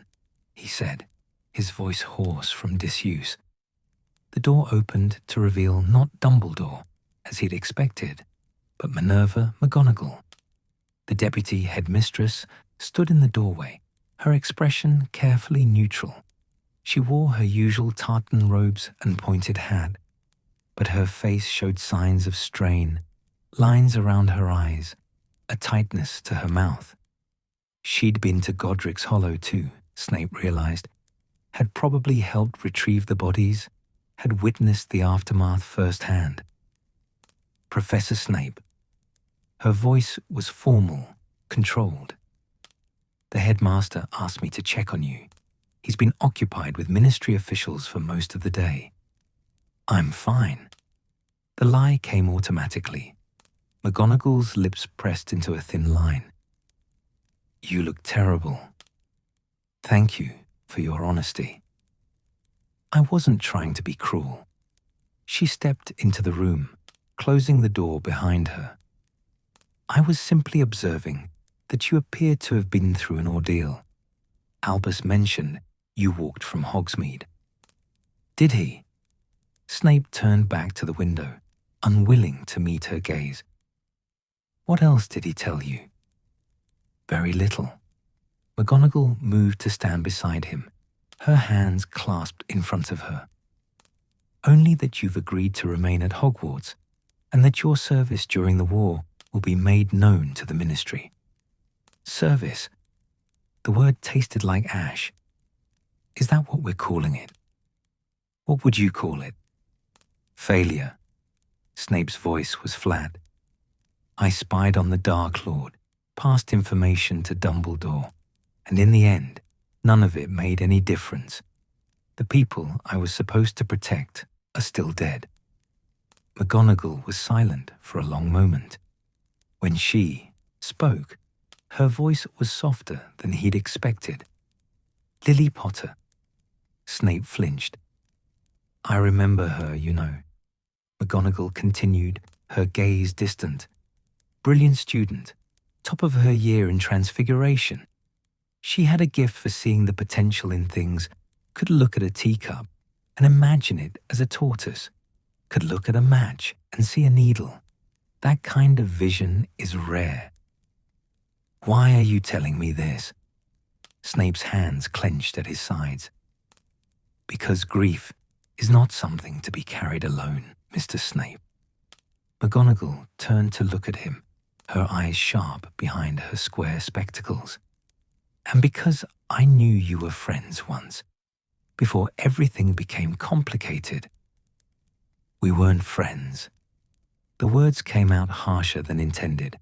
he said, his voice hoarse from disuse. The door opened to reveal not Dumbledore, as he'd expected, but Minerva McGonagall. The deputy headmistress stood in the doorway, her expression carefully neutral. She wore her usual tartan robes and pointed hat, but her face showed signs of strain, lines around her eyes, a tightness to her mouth. She'd been to Godric's Hollow too, Snape realized, had probably helped retrieve the bodies, had witnessed the aftermath firsthand. Professor Snape. Her voice was formal, controlled. The headmaster asked me to check on you. He's been occupied with ministry officials for most of the day. I'm fine. The lie came automatically. McGonagall's lips pressed into a thin line. You look terrible. Thank you for your honesty. I wasn't trying to be cruel. She stepped into the room, closing the door behind her. I was simply observing that you appeared to have been through an ordeal. Albus mentioned you walked from Hogsmeade. Did he? Snape turned back to the window, unwilling to meet her gaze. What else did he tell you? Very little. McGonagall moved to stand beside him, her hands clasped in front of her. Only that you've agreed to remain at Hogwarts, and that your service during the war will be made known to the Ministry. Service. The word tasted like ash. Is that what we're calling it? What would you call it? Failure. Snape's voice was flat. I spied on the Dark Lord, passed information to Dumbledore, and in the end, none of it made any difference. The people I was supposed to protect are still dead. McGonagall was silent for a long moment. When she spoke, her voice was softer than he'd expected. Lily Potter. Snape flinched. I remember her, you know. McGonagall continued, her gaze distant. Brilliant student, top of her year in Transfiguration. She had a gift for seeing the potential in things, could look at a teacup and imagine it as a tortoise, could look at a match and see a needle. That kind of vision is rare. Why are you telling me this? Snape's hands clenched at his sides. Because grief is not something to be carried alone, Mr. Snape. McGonagall turned to look at him, her eyes sharp behind her square spectacles. And because I knew you were friends once, before everything became complicated. We weren't friends. The words came out harsher than intended.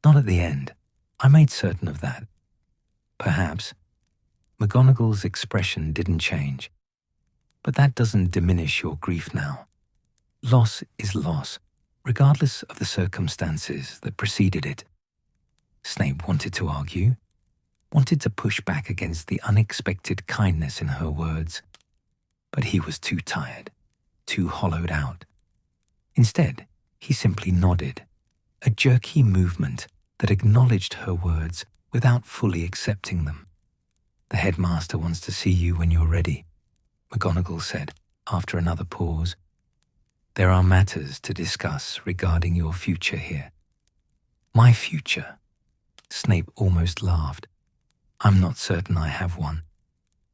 Not at the end. I made certain of that. Perhaps. McGonagall's expression didn't change. But that doesn't diminish your grief now. Loss is loss, regardless of the circumstances that preceded it. Snape wanted to argue, wanted to push back against the unexpected kindness in her words. But he was too tired, too hollowed out. Instead, he simply nodded, a jerky movement that acknowledged her words without fully accepting them. "The headmaster wants to see you when you're ready," McGonagall said after another pause. "There are matters to discuss regarding your future here." "My future?" Snape almost laughed. "I'm not certain I have one."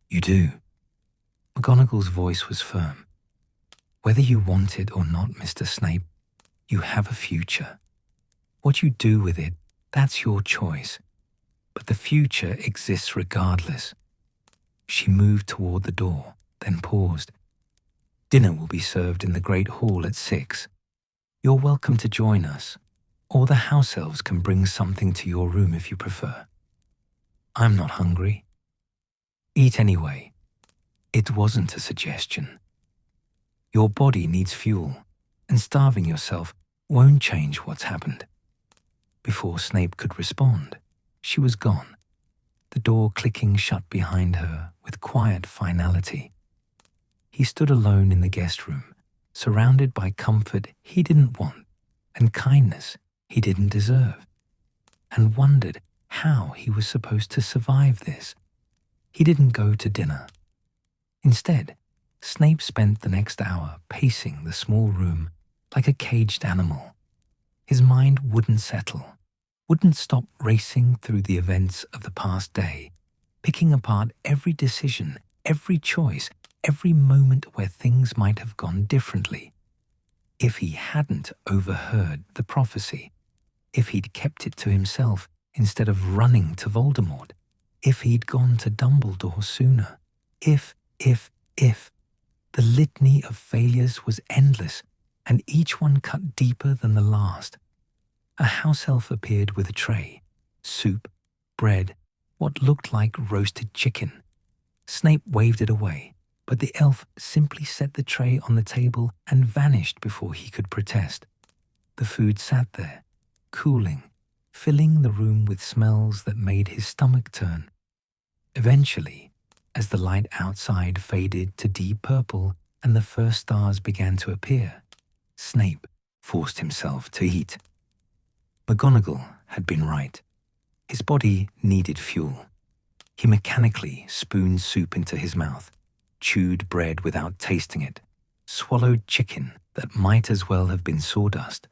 "You do." McGonagall's voice was firm. "Whether you want it or not, Mr. Snape, you have a future. What you do with it, that's your choice. But the future exists regardless." She moved toward the door, then paused. "Dinner will be served in the Great Hall at 6. You're welcome to join us, or the house elves can bring something to your room if you prefer." "I'm not hungry." "Eat anyway." It wasn't a suggestion. Your body needs fuel, and starving yourself won't change what's happened. Before Snape could respond, she was gone, the door clicking shut behind her with quiet finality. He stood alone in the guest room, surrounded by comfort he didn't want and kindness he didn't deserve, and wondered how he was supposed to survive this. He didn't go to dinner. Instead, Snape spent the next hour pacing the small room like a caged animal. His mind wouldn't settle, wouldn't stop racing through the events of the past day, picking apart every decision, every choice, every moment where things might have gone differently. If he hadn't overheard the prophecy, if he'd kept it to himself instead of running to Voldemort, if he'd gone to Dumbledore sooner, if. The litany of failures was endless, and each one cut deeper than the last. A house elf appeared with a tray, soup, bread, what looked like roasted chicken. Snape waved it away, but the elf simply set the tray on the table and vanished before he could protest. The food sat there, cooling, filling the room with smells that made his stomach turn. Eventually, as the light outside faded to deep purple and the first stars began to appear, Snape forced himself to eat. McGonagall had been right. His body needed fuel. He mechanically spooned soup into his mouth, chewed bread without tasting it, swallowed chicken that might as well have been sawdust.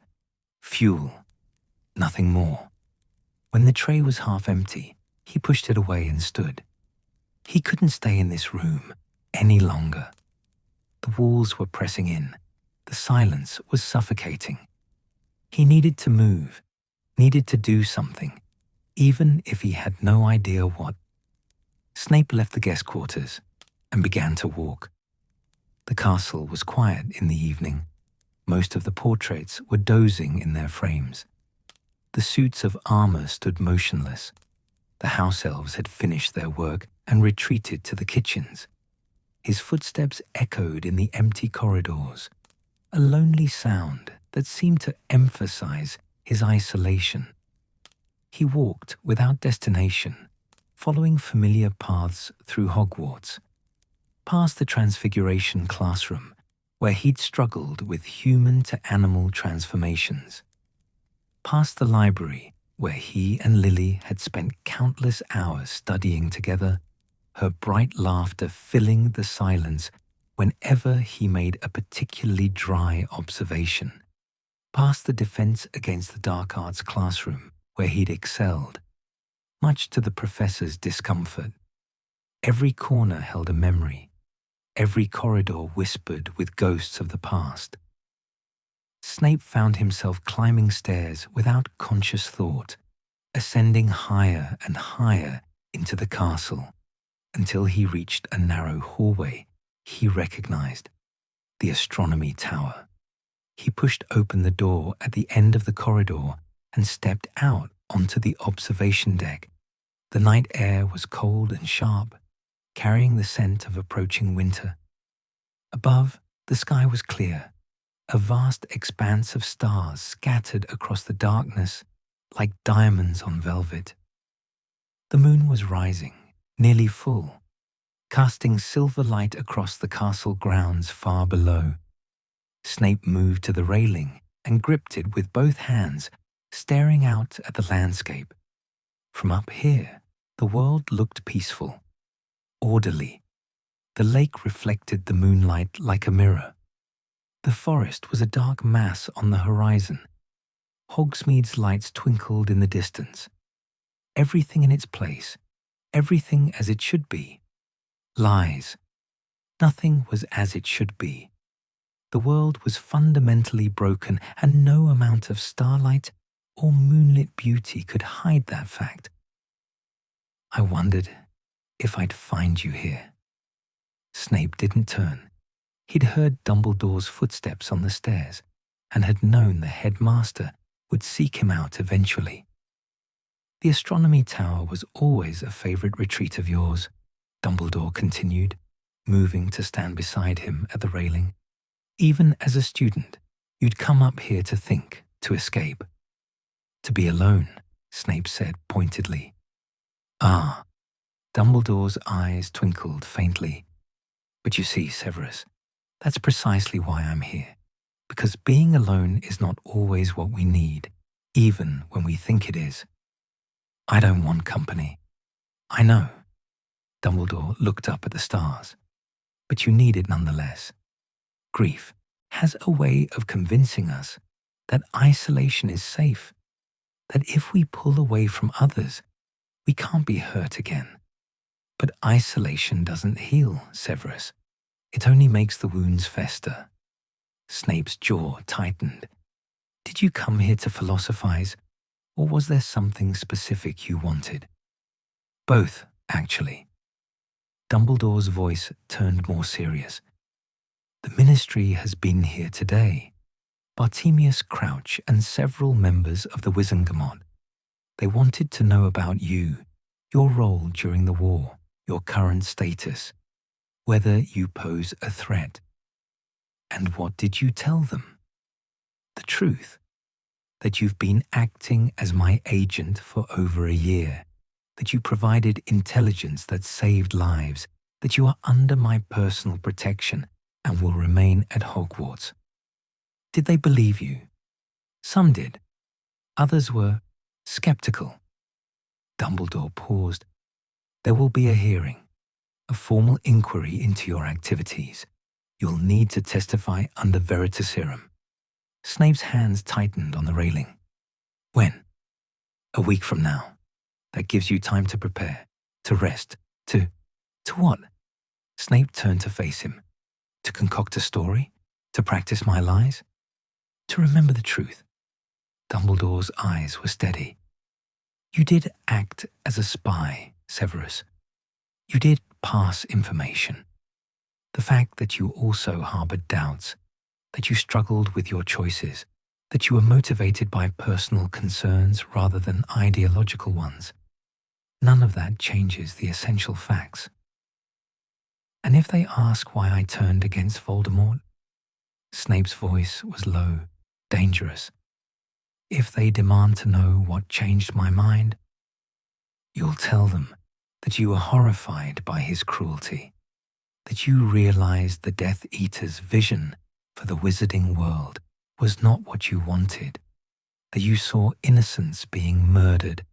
Fuel, nothing more. When the tray was half empty, he pushed it away and stood. He couldn't stay in this room any longer. The walls were pressing in. The silence was suffocating. He needed to move, needed to do something, even if he had no idea what. Snape left the guest quarters and began to walk. The castle was quiet in the evening. Most of the portraits were dozing in their frames. The suits of armor stood motionless. The house elves had finished their work and retreated to the kitchens. His footsteps echoed in the empty corridors, a lonely sound that seemed to emphasize his isolation. He walked without destination, following familiar paths through Hogwarts, past the Transfiguration classroom, where he'd struggled with human-to-animal transformations, past the library, where he and Lily had spent countless hours studying together, her bright laughter filling the silence whenever he made a particularly dry observation, past the Defense Against the Dark Arts classroom, where he'd excelled, much to the professor's discomfort. Every corner held a memory, every corridor whispered with ghosts of the past. Snape found himself climbing stairs without conscious thought, ascending higher and higher into the castle, until he reached a narrow hallway he recognized, the astronomy tower. He pushed open the door at the end of the corridor and stepped out onto the observation deck. The night air was cold and sharp, carrying the scent of approaching winter. Above, the sky was clear, a vast expanse of stars scattered across the darkness like diamonds on velvet. The moon was rising, nearly full, casting silver light across the castle grounds far below. Snape moved to the railing and gripped it with both hands, staring out at the landscape. From up here, the world looked peaceful, orderly. The lake reflected the moonlight like a mirror. The forest was a dark mass on the horizon. Hogsmeade's lights twinkled in the distance. Everything in its place, everything as it should be. Lies. Nothing was as it should be. The world was fundamentally broken, and no amount of starlight or moonlit beauty could hide that fact. I wondered if I'd find you here. Snape didn't turn. He'd heard Dumbledore's footsteps on the stairs and had known the headmaster would seek him out eventually. The astronomy tower was always a favourite retreat of yours, Dumbledore continued, moving to stand beside him at the railing. Even as a student, you'd come up here to think, to escape. To be alone, Snape said pointedly. Ah, Dumbledore's eyes twinkled faintly. But you see, Severus, that's precisely why I'm here. Because being alone is not always what we need, even when we think it is. I don't want company. I know. Dumbledore looked up at the stars. But you need it nonetheless. Grief has a way of convincing us that isolation is safe, that if we pull away from others, we can't be hurt again. But isolation doesn't heal, Severus. It only makes the wounds fester. Snape's jaw tightened. Did you come here to philosophize, or was there something specific you wanted? Both, actually. Dumbledore's voice turned more serious. The Ministry has been here today. Bartemius Crouch and several members of the Wizengamot. They wanted to know about you, your role during the war, your current status, whether you pose a threat. And what did you tell them? The truth, that you've been acting as my agent for over a year, that you provided intelligence that saved lives, that you are under my personal protection and will remain at Hogwarts. Did they believe you? Some did. Others were skeptical. Dumbledore paused. There will be a hearing, a formal inquiry into your activities. You'll need to testify under Veritaserum. Snape's hands tightened on the railing. When? A week from now. That gives you time to prepare, to rest, to what? Snape turned to face him. To concoct a story? To practice my lies? To remember the truth. Dumbledore's eyes were steady. You did act as a spy, Severus. You did pass information. The fact that you also harbored doubts, that you struggled with your choices, that you were motivated by personal concerns rather than ideological ones, none of that changes the essential facts. And if they ask why I turned against Voldemort, Snape's voice was low, dangerous. If they demand to know what changed my mind, you'll tell them that you were horrified by his cruelty, that you realized the Death Eater's vision for the wizarding world was not what you wanted, that you saw innocents being murdered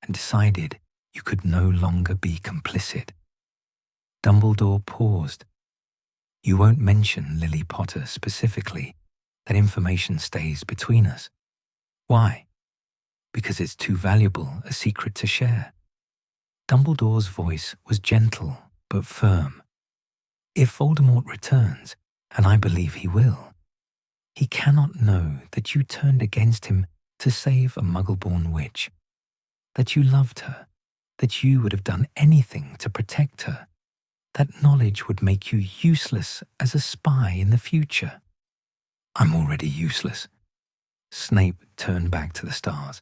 and decided you could no longer be complicit. Dumbledore paused. You won't mention Lily Potter specifically. That information stays between us. Why? Because it's too valuable a secret to share. Dumbledore's voice was gentle but firm. If Voldemort returns, and I believe he will, he cannot know that you turned against him to save a Muggle-born witch, that you loved her, that you would have done anything to protect her. That knowledge would make you useless as a spy in the future. I'm already useless. Snape turned back to the stars.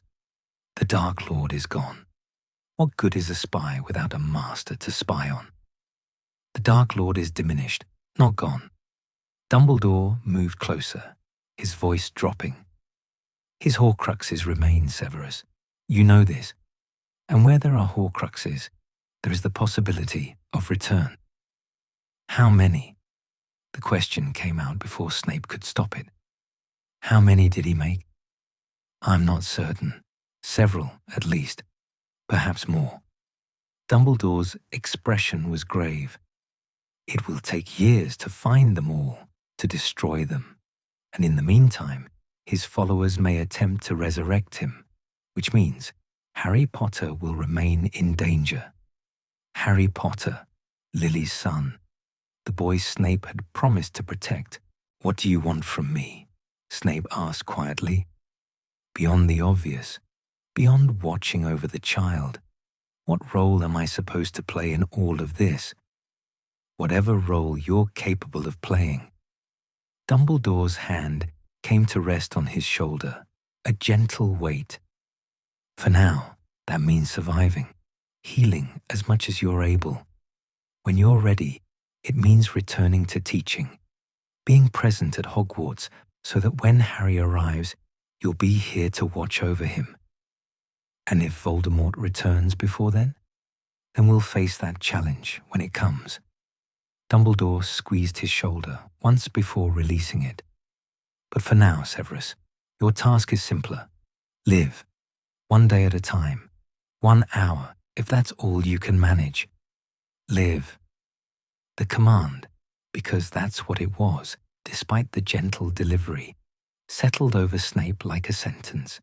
The Dark Lord is gone. What good is a spy without a master to spy on? The Dark Lord is diminished, not gone. Dumbledore moved closer, his voice dropping. His Horcruxes remain, Severus. You know this. And where there are Horcruxes, there is the possibility of return. How many? The question came out before Snape could stop it. How many did he make? I'm not certain. Several, at least. Perhaps more. Dumbledore's expression was grave. It will take years to find them all, to destroy them. And in the meantime, his followers may attempt to resurrect him, which means Harry Potter will remain in danger. Harry Potter, Lily's son, the boy Snape had promised to protect. "What do you want from me?" Snape asked quietly. "Beyond the obvious, beyond watching over the child, what role am I supposed to play in all of this?" "Whatever role you're capable of playing." Dumbledore's hand came to rest on his shoulder, a gentle weight. "For now, that means surviving, healing as much as you're able. When you're ready, it means returning to teaching, being present at Hogwarts so that when Harry arrives, you'll be here to watch over him. And if Voldemort returns before then we'll face that challenge when it comes." Dumbledore squeezed his shoulder once before releasing it. "But for now, Severus, your task is simpler. Live, one day at a time, 1 hour, if that's all you can manage. Live." The command, because that's what it was, despite the gentle delivery, settled over Snape like a sentence.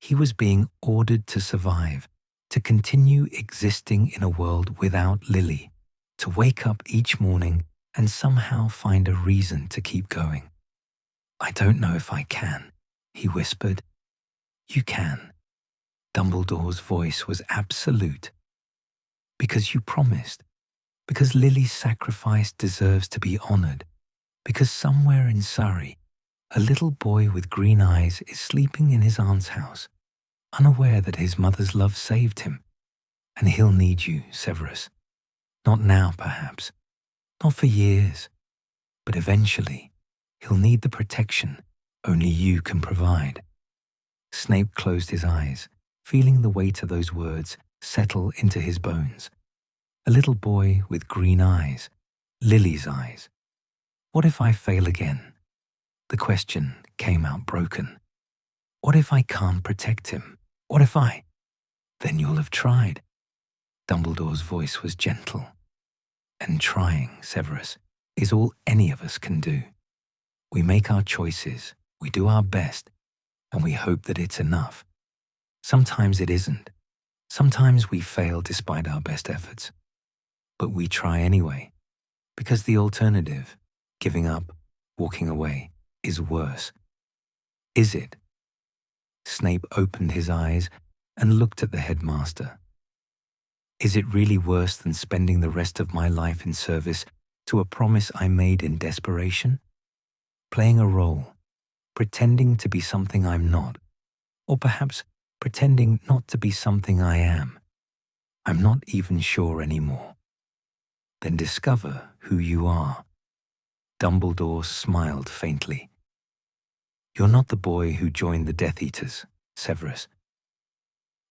He was being ordered to survive, to continue existing in a world without Lily, to wake up each morning and somehow find a reason to keep going. "I don't know if I can," he whispered. "You can." Dumbledore's voice was absolute. "Because you promised. Because Lily's sacrifice deserves to be honored. Because somewhere in Surrey, a little boy with green eyes is sleeping in his aunt's house, unaware that his mother's love saved him. And he'll need you, Severus. Not now, perhaps. Not for years. But eventually, he'll need the protection only you can provide." Snape closed his eyes, feeling the weight of those words settle into his bones. A little boy with green eyes, Lily's eyes. What if I fail again? The question came out broken. What if I can't protect him? What if I? Then you'll have tried. Dumbledore's voice was gentle. And trying, Severus, is all any of us can do. We make our choices, we do our best, and we hope that it's enough. Sometimes it isn't. Sometimes we fail despite our best efforts. But we try anyway, because the alternative, giving up, walking away, is worse. Is it? Snape opened his eyes and looked at the headmaster. Is it really worse than spending the rest of my life in service to a promise I made in desperation? Playing a role, pretending to be something I'm not, or perhaps pretending not to be something I am. I'm not even sure anymore. Then discover who you are. Dumbledore smiled faintly. You're not the boy who joined the Death Eaters, Severus.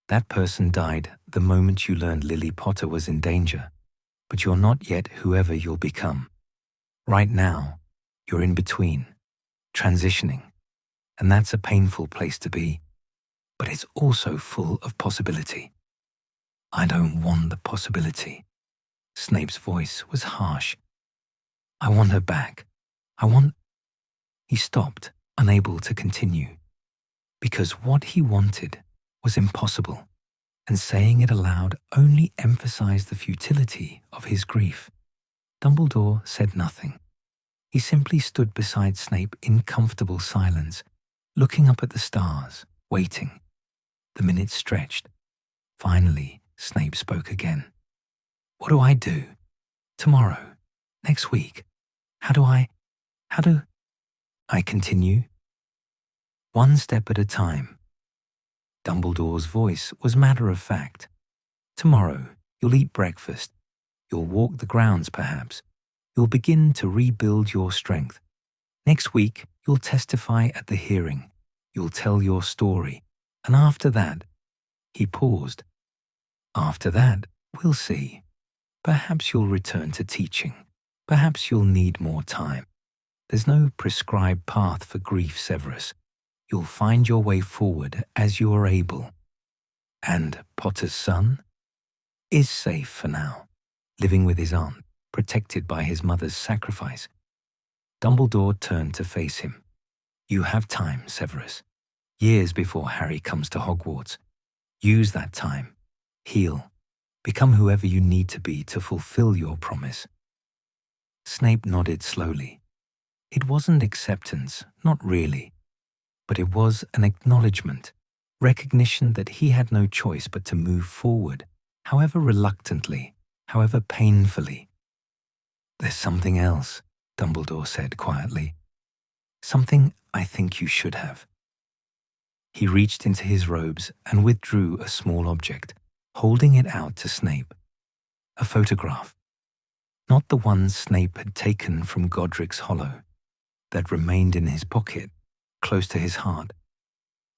That person died the moment you learned Lily Potter was in danger, but you're not yet whoever you'll become. Right now, you're in between, transitioning, and that's a painful place to be, but it's also full of possibility. I don't want the possibility. Snape's voice was harsh. I want her back. He stopped, unable to continue, because what he wanted was impossible, and saying it aloud only emphasized the futility of his grief. Dumbledore said nothing. He simply stood beside Snape in comfortable silence, looking up at the stars, waiting. The minutes stretched. Finally, Snape spoke again. What do I do? Tomorrow? Next week? How do I continue? One step at a time. Dumbledore's voice was matter-of-fact. Tomorrow, you'll eat breakfast. You'll walk the grounds, perhaps. You'll begin to rebuild your strength. Next week, you'll testify at the hearing. You'll tell your story. And after that, he paused. After that, we'll see. Perhaps you'll return to teaching. Perhaps you'll need more time. There's no prescribed path for grief, Severus. You'll find your way forward as you are able. And Potter's son is safe for now, living with his aunt, protected by his mother's sacrifice. Dumbledore turned to face him. You have time, Severus. Years before Harry comes to Hogwarts. Use that time. Heal. Become whoever you need to be to fulfill your promise. Snape nodded slowly. It wasn't acceptance, not really. But it was an acknowledgement, recognition that he had no choice but to move forward, however reluctantly, however painfully. There's something else, Dumbledore said quietly. Something I think you should have. He reached into his robes and withdrew a small object, holding it out to Snape. A photograph. Not the one Snape had taken from Godric's Hollow, that remained in his pocket, close to his heart.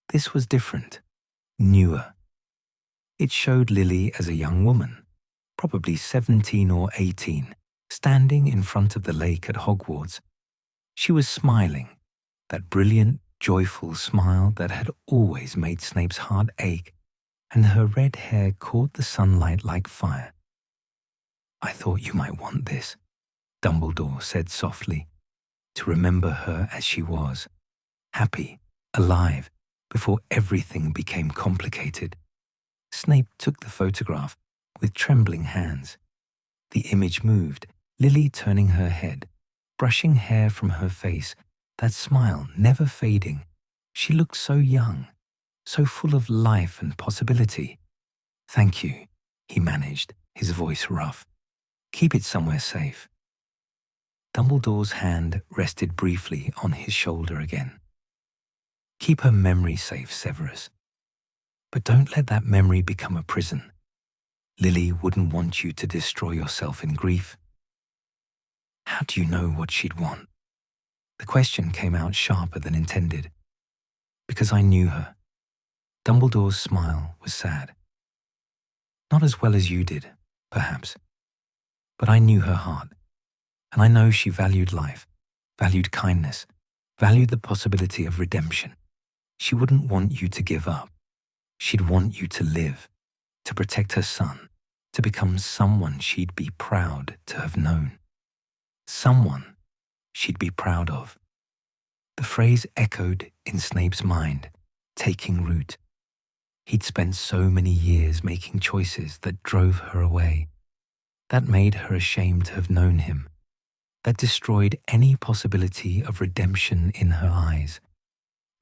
This was different, newer. It showed Lily as a young woman, probably 17 or 18, standing in front of the lake at Hogwarts. She was smiling, that brilliant, joyful smile that had always made Snape's heart ache, and her red hair caught the sunlight like fire. I thought you might want this, Dumbledore said softly, to remember her as she was, happy, alive, before everything became complicated. Snape took the photograph with trembling hands. The image moved, Lily turning her head, brushing hair from her face, that smile never fading. She looked so young, so full of life and possibility. Thank you, he managed, his voice rough. Keep it somewhere safe. Dumbledore's hand rested briefly on his shoulder again. Keep her memory safe, Severus. But don't let that memory become a prison. Lily wouldn't want you to destroy yourself in grief. How do you know what she'd want? The question came out sharper than intended. Because I knew her. Dumbledore's smile was sad. Not as well as you did, perhaps. But I knew her heart. And I know she valued life, valued kindness, valued the possibility of redemption. She wouldn't want you to give up. She'd want you to live, to protect her son, to become someone she'd be proud to have known. Someone she'd be proud of. The phrase echoed in Snape's mind, taking root. He'd spent so many years making choices that drove her away, that made her ashamed to have known him, that destroyed any possibility of redemption in her eyes.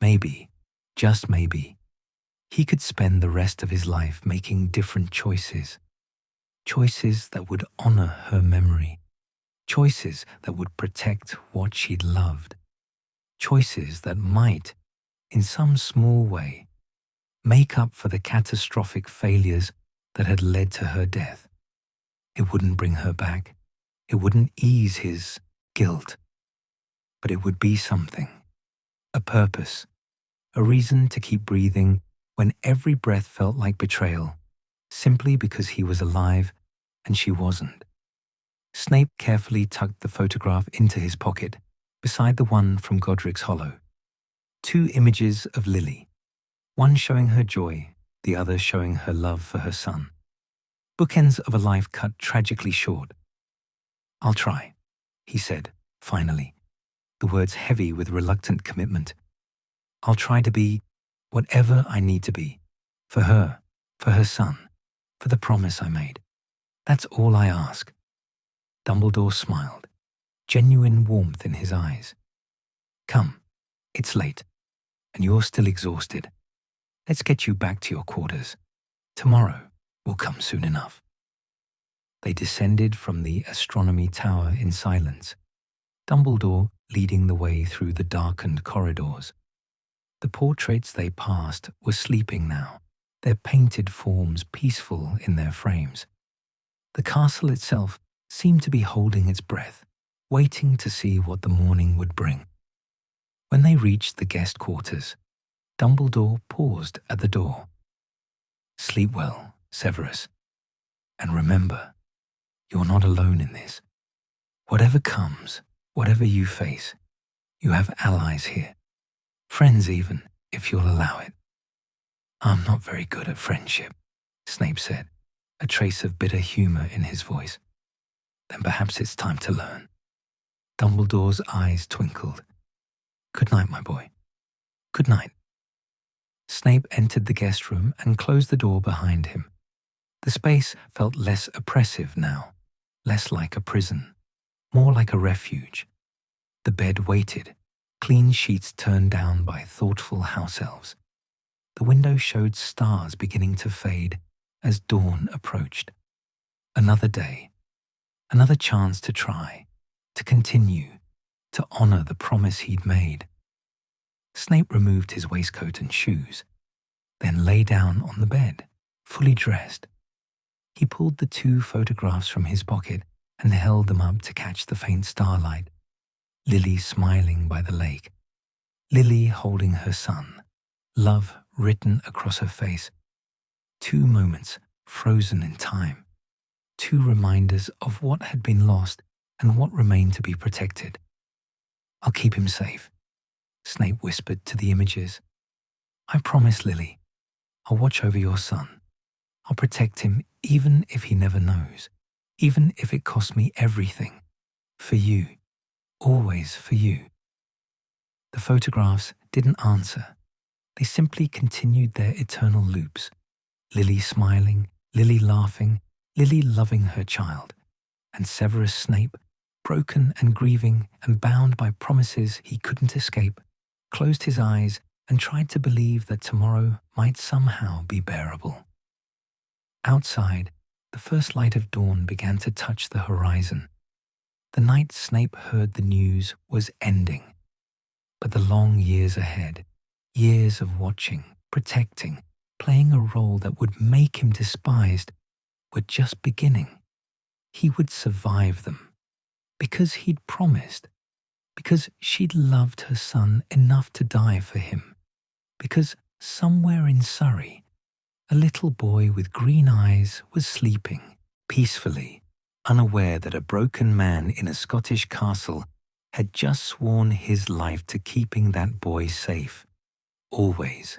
Maybe, just maybe, he could spend the rest of his life making different choices. Choices that would honor her memory. Choices that would protect what she'd loved. Choices that might, in some small way, make up for the catastrophic failures that had led to her death. It wouldn't bring her back. It wouldn't ease his guilt. But it would be something. A purpose. A reason to keep breathing when every breath felt like betrayal, simply because he was alive and she wasn't. Snape carefully tucked the photograph into his pocket, beside the one from Godric's Hollow. 2 images of Lily, one showing her joy, the other showing her love for her son. Bookends of a life cut tragically short. I'll try, he said, finally, the words heavy with reluctant commitment. I'll try to be whatever I need to be, for her son, for the promise I made. That's all I ask. Dumbledore smiled, genuine warmth in his eyes. Come, it's late, and you're still exhausted. Let's get you back to your quarters. Tomorrow will come soon enough. They descended from the astronomy tower in silence, Dumbledore leading the way through the darkened corridors. The portraits they passed were sleeping now, their painted forms peaceful in their frames. The castle itself seemed to be holding its breath, waiting to see what the morning would bring. When they reached the guest quarters, Dumbledore paused at the door. Sleep well, Severus. And remember, you're not alone in this. Whatever comes, whatever you face, you have allies here. Friends even, if you'll allow it. I'm not very good at friendship, Snape said, a trace of bitter humor in his voice. Then perhaps it's time to learn. Dumbledore's eyes twinkled. Good night, my boy. Good night. Snape entered the guest room and closed the door behind him. The space felt less oppressive now, less like a prison, more like a refuge. The bed waited, clean sheets turned down by thoughtful house elves. The window showed stars beginning to fade as dawn approached. Another day, another chance to try, to continue, to honor the promise he'd made. Snape removed his waistcoat and shoes, then lay down on the bed, fully dressed. He pulled the 2 photographs from his pocket and held them up to catch the faint starlight. Lily smiling by the lake, Lily holding her son, love written across her face. 2 moments frozen in time, 2 reminders of what had been lost and what remained to be protected. I'll keep him safe, Snape whispered to the images. I promise, Lily. I'll watch over your son. I'll protect him even if he never knows, even if it costs me everything. For you, always for you. The photographs didn't answer. They simply continued their eternal loops. Lily smiling, Lily laughing, Lily loving her child, and Severus Snape, broken and grieving and bound by promises he couldn't escape, closed his eyes and tried to believe that tomorrow might somehow be bearable. Outside, the first light of dawn began to touch the horizon. The night Snape heard the news was ending. But the long years ahead, years of watching, protecting, playing a role that would make him despised, were just beginning. He would survive them. Because he'd promised. Because she'd loved her son enough to die for him. Because somewhere in Surrey, a little boy with green eyes was sleeping, peacefully, unaware that a broken man in a Scottish castle had just sworn his life to keeping that boy safe, always.